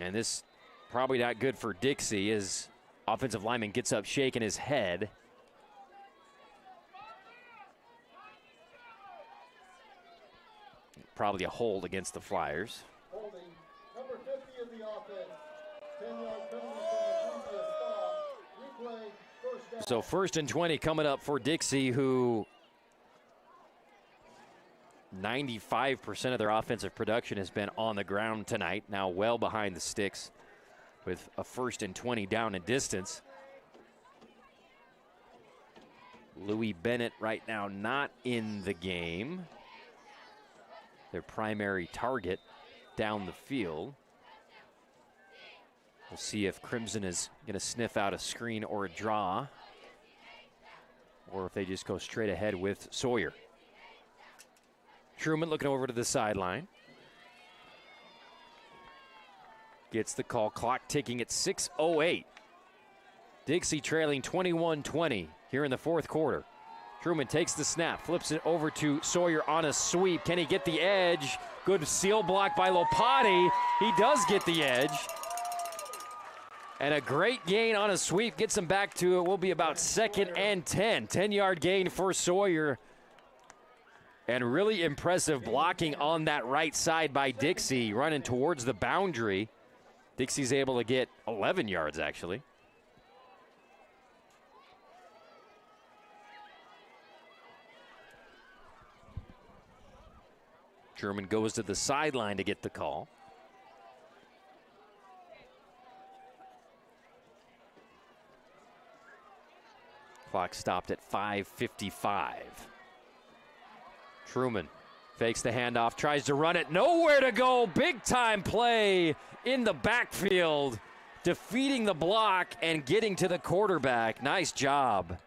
And this probably not good for Dixie as offensive lineman gets up shaking his head. Probably a hold against the Flyers. Holding number 50 of the offense. 10-yard penalty from the previous stop. Replay, first down. So 1st and 20 coming up for Dixie, who 95% of their offensive production has been on the ground tonight. Now well behind the sticks with a 1st and 20 down and distance. Louis Bennett right now not in the game. Their primary target down the field. We'll see if Crimson is going to sniff out a screen or a draw, or if they just go straight ahead with Sawyer. Truman looking over to the sideline. Gets the call. Clock ticking at 6:08. Dixie trailing 21-20 here in the 4th quarter. Truman takes the snap, flips it over to Sawyer on a sweep. Can he get the edge? Good seal block by Lopati. He does get the edge. And a great gain on a sweep gets him back to it. Will be about 2nd and 10. 10-yard gain for Sawyer. And really impressive blocking on that right side by Dixie, running towards the boundary. Dixie's able to get 11 yards, actually. German goes to the sideline to get the call. Clock stopped at 5:55. Truman fakes the handoff, tries to run it, nowhere to go. Big time play in the backfield, defeating the block and getting to the quarterback. Nice job.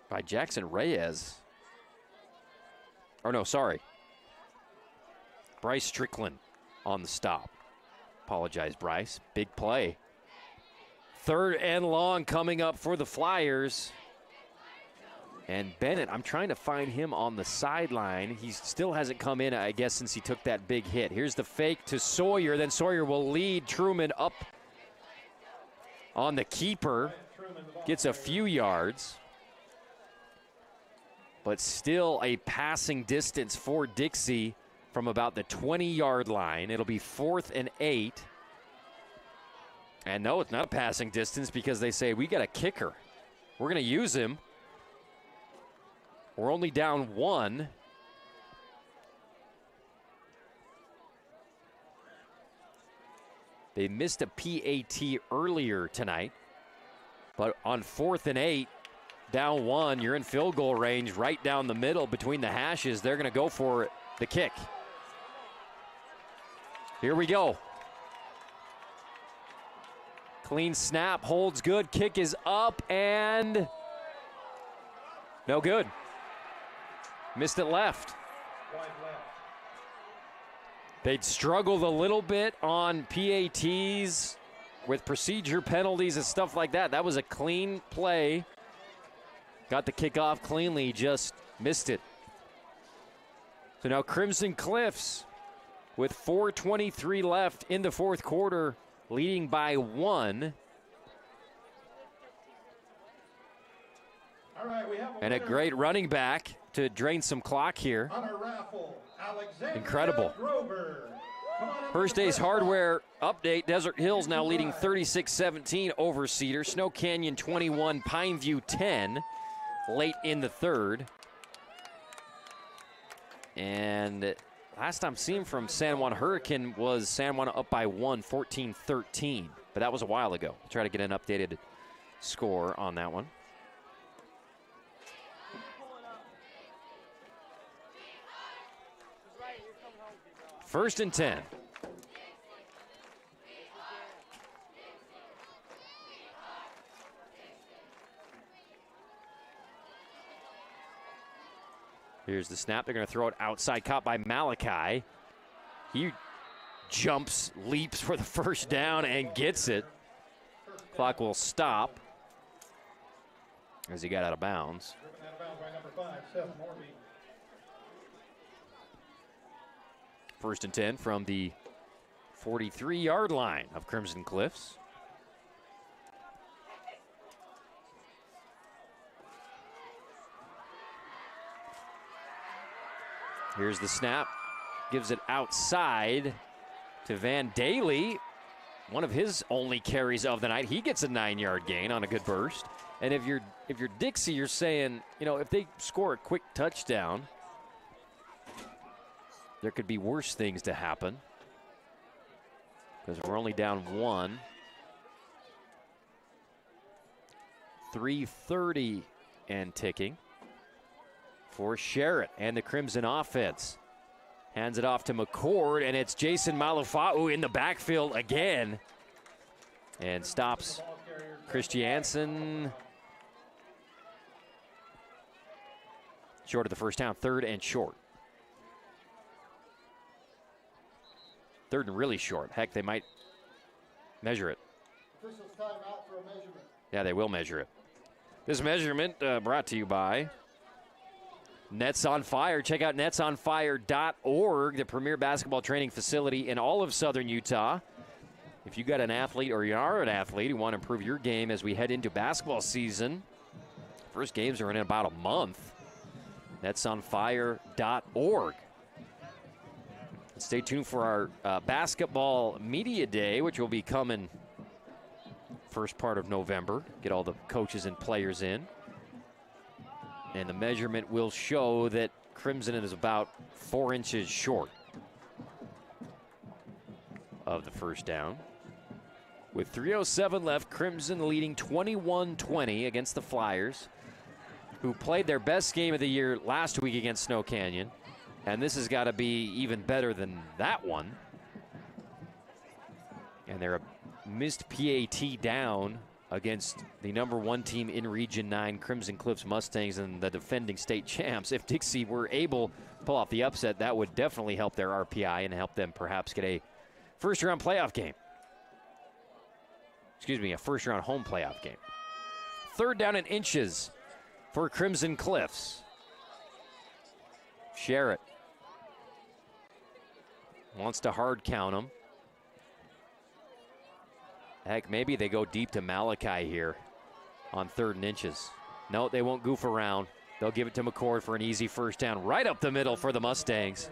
By Jackson Reyes. Or no, sorry. Bryce Strickland on the stop. Apologize, Bryce. Big play. 3rd and long coming up for the Flyers. And Bennett, I'm trying to find him on the sideline. He still hasn't come in, I guess, since he took that big hit. Here's the fake to Sawyer. Then Sawyer will lead Truman up on the keeper. Gets a few yards. But still a passing distance for Dixie from about the 20-yard line. It'll be 4th and 8. And no, it's not a passing distance because they say, we got a kicker. We're going to use him. We're only down 1. They missed a PAT earlier tonight. But on 4th and 8, down 1, you're in field goal range right down the middle between the hashes. They're going to go for the kick. Here we go. Clean snap, holds good, kick is up, and no good. Missed it left. They'd struggled a little bit on PATs with procedure penalties and stuff like that. That was a clean play. Got the kick off cleanly, just missed it. So now Crimson Cliffs with 4:23 left in the 4th quarter, leading by 1. All right, we have and a great running back to drain some clock here. On our raffle, Alexander Incredible. Grover. First Day's Hardware update. Desert Hills now leading 36-17 over Cedar. Snow Canyon 21, Pineview 10 late in the third. And last I'm seeing from San Juan Hurricane was San Juan up by 1, 14-13. But that was a while ago. I'll try to get an updated score on that one. First and 10. Here's the snap. They're going to throw it outside, caught by Malachi. He jumps, leaps for the first down, and gets it. Clock will stop as he got out of bounds. First and 10 from the 43-yard line of Crimson Cliffs. Here's the snap. Gives it outside to Van Daly. One of his only carries of the night. He gets a 9-yard gain on a good burst. And if you're Dixie, you're saying, you know, if they score a quick touchdown, there could be worse things to happen because we're only down 1. 3:30 and ticking for Sherritt and the Crimson offense. Hands it off to McCord, and it's Jason Malufa'u in the backfield again and stops Christiansen short of the first down, 3rd and short. 3rd and really short. Heck, they might measure it. Officials time out for a measurement. Yeah, they will measure it. This measurement brought to you by Nets on Fire. Check out netsonfire.org, the premier basketball training facility in all of southern Utah. If you got an athlete or you are an athlete who want to improve your game as we head into basketball season, first games are in about a month. netsonfire.org. Stay tuned for our basketball media day, which will be coming first part of November. Get all the coaches and players in. And the measurement will show that Crimson is about 4 inches short of the first down. With 3:07 left, Crimson leading 21-20 against the Flyers, who played their best game of the year last week against Snow Canyon. And this has got to be even better than that one. And they're a missed PAT down against the #1 team in Region 9, Crimson Cliffs Mustangs, and the defending state champs. If Dixie were able to pull off the upset, that would definitely help their RPI and help them perhaps get a first-round playoff game. Excuse me, a first-round home playoff game. 3rd down and inches for Crimson Cliffs. Sherritt wants to hard count him. Heck, maybe they go deep to Malachi here on 3rd and inches. No, they won't goof around. They'll give it to McCord for an easy first down right up the middle for the Mustangs.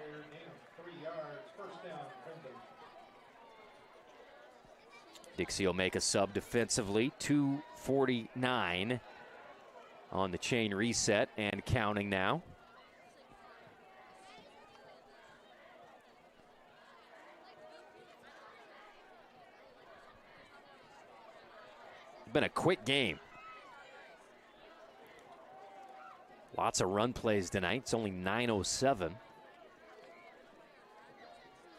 Dixie will make a sub defensively. 2:49 on the chain reset and counting now. Been a quick game. Lots of run plays tonight. It's only 9:07.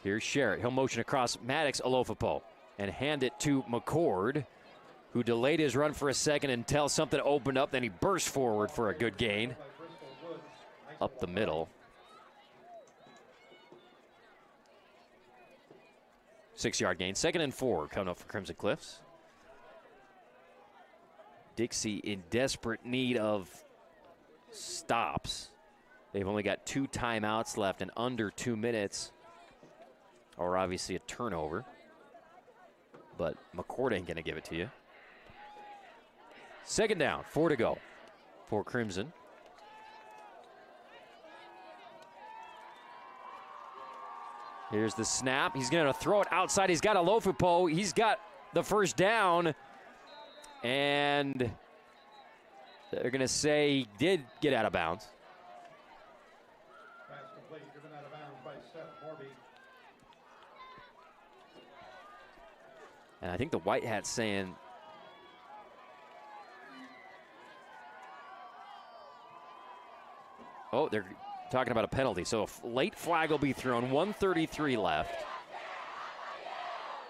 Here's Sherritt. He'll motion across Maddox Alofapo and hand it to McCord, who delayed his run for a second until something opened up. Then he burst forward for a good gain up the middle. 6-yard gain. 2nd and 4 coming up for Crimson Cliffs. Dixie in desperate need of stops. They've only got 2 timeouts left and under 2 minutes, or obviously a turnover. But McCord ain't going to give it to you. 2nd down, 4 to go for Crimson. Here's the snap. He's going to throw it outside. He's got a Lofupo. He's got the first down. And they're going to say he did get out of bounds. Pass complete, driven out of bounds by Steph Morby. And I think the white hat's saying, oh, they're talking about a penalty. So a late flag will be thrown, 1:33 left.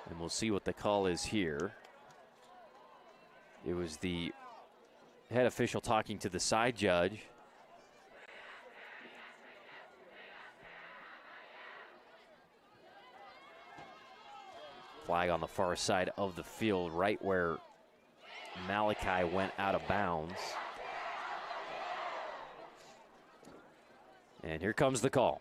And we'll see what the call is here. It was the head official talking to the side judge. Flag on the far side of the field, right where Malachi went out of bounds. And here comes the call.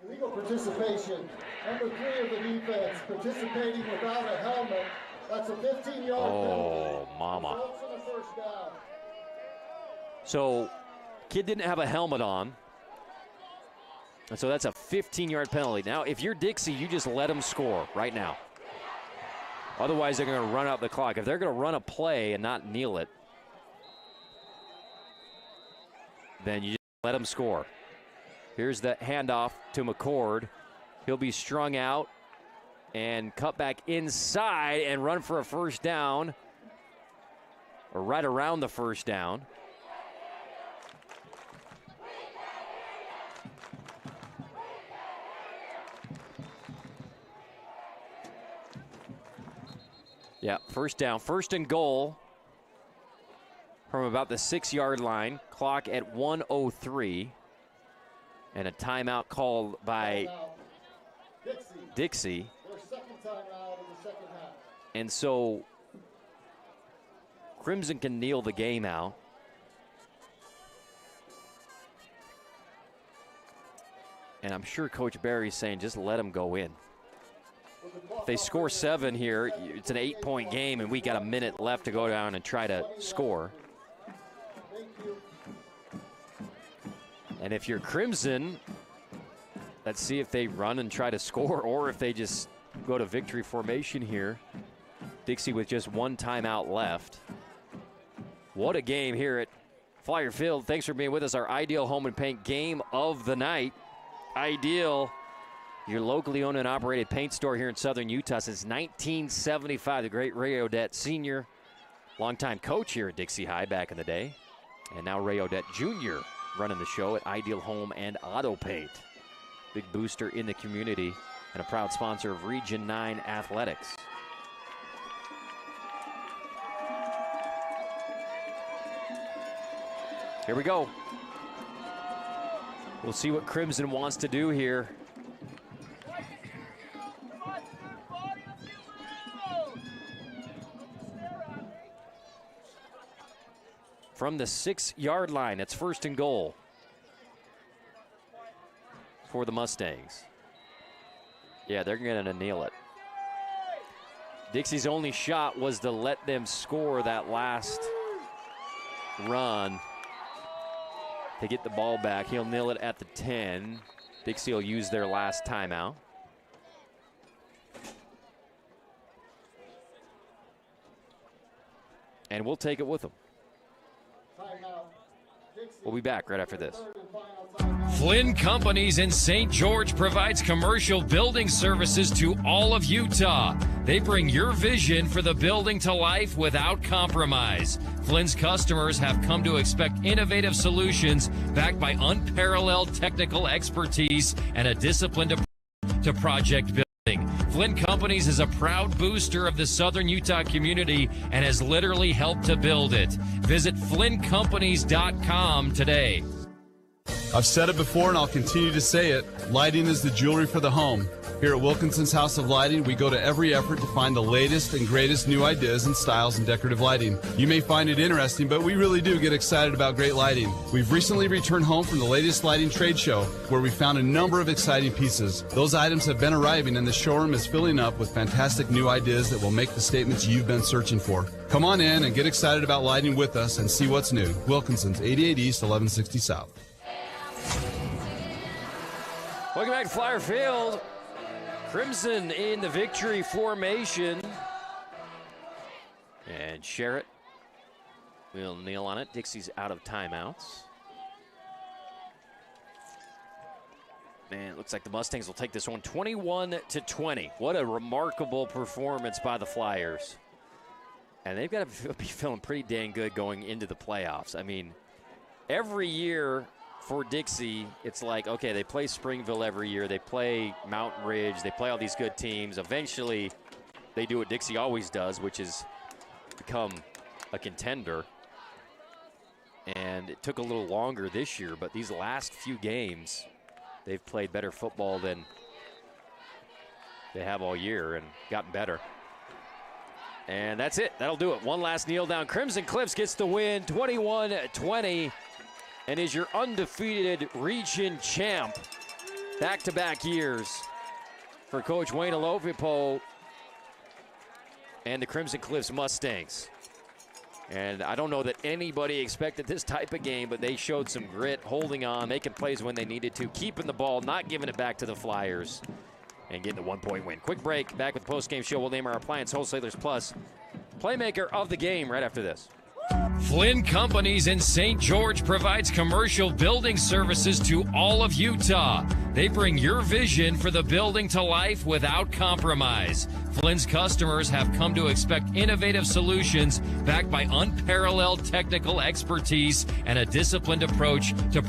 Illegal participation. Number 3 of the defense participating without a helmet. That's a 15-yard Oh, mama. Results in a first down. So, kid didn't have a helmet on. And so that's a 15-yard penalty. Now, if you're Dixie, you just let them score right now. Otherwise, they're going to run out the clock. If they're going to run a play and not kneel it, then you just let them score. Here's the handoff to McCord. He'll be strung out and cut back inside and run for a first down, or right around the first down. Yeah, first down, first and goal from about the 6-yard line. Clock at 1:03. And a timeout called by Dixie. Their second timeout in the second half. And so Crimson can kneel the game out. And I'm sure Coach Barry's saying just let them go in. If they score 7 here, it's an 8-point game, and we got a minute left to go down and try to score. And if you're Crimson, let's see if they run and try to score, or if they just go to victory formation here. Dixie with just 1 timeout left. What a game here at Flyer Field. Thanks for being with us. Our Ideal Home and Paint game of the night. Ideal, your locally owned and operated paint store here in Southern Utah since 1975. The great Ray Odette Sr., longtime coach here at Dixie High back in the day. And now Ray Odette Jr. running the show at Ideal Home and Auto Paint. Big booster in the community and a proud sponsor of Region 9 Athletics. Here we go. We'll see what Crimson wants to do here. From the 6-yard line, it's first and goal for the Mustangs. Yeah, they're going to nail it. Dixie's only shot was to let them score that last run to get the ball back. He'll nail it at the 10. Dixie will use their last timeout. And we'll take it with them. We'll be back right after this. Flynn Companies in St. George provides commercial building services to all of Utah. They bring your vision for the building to life without compromise. Flynn's customers have come to expect innovative solutions backed by unparalleled technical expertise and a disciplined approach to project building. Flynn Companies is a proud booster of the Southern Utah community and has literally helped to build it. Visit FlynnCompanies.com today. I've said it before and I'll continue to say it. Lighting is the jewelry for the home. Here at Wilkinson's House of Lighting, we go to every effort to find the latest and greatest new ideas and styles in decorative lighting. You may find it interesting, but we really do get excited about great lighting. We've recently returned home from the latest lighting trade show, where we found a number of exciting pieces. Those items have been arriving, and the showroom is filling up with fantastic new ideas that will make the statements you've been searching for. Come on in and get excited about lighting with us and see what's new. Wilkinson's, 88 East, 1160 South. Welcome back to Flyer Field. Crimson in the victory formation. And Sherritt will kneel on it. Dixie's out of timeouts. Man, it looks like the Mustangs will take this one 21-20. What a remarkable performance by the Flyers. And they've got to be feeling pretty dang good going into the playoffs. I mean, every year for Dixie, it's like, okay, they play Springville every year. They play Mountain Ridge. They play all these good teams. Eventually, they do what Dixie always does, which is become a contender. And it took a little longer this year, but these last few games, they've played better football than they have all year and gotten better. And that's it. That'll do it. One last kneel down. Crimson Cliffs gets the win, 21-20, and is your undefeated region champ. Back-to-back years for Coach Wayne Alofipo and the Crimson Cliffs Mustangs. And I don't know that anybody expected this type of game, but they showed some grit, holding on, making plays when they needed to, keeping the ball, not giving it back to the Flyers, and getting a one-point win. Quick break. Back with the post-game show. We'll name our Appliance Wholesalers Plus playmaker of the game right after this. Flynn Companies in St. George provides commercial building services to all of Utah. They bring your vision for the building to life without compromise. Flynn's customers have come to expect innovative solutions backed by unparalleled technical expertise and a disciplined approach to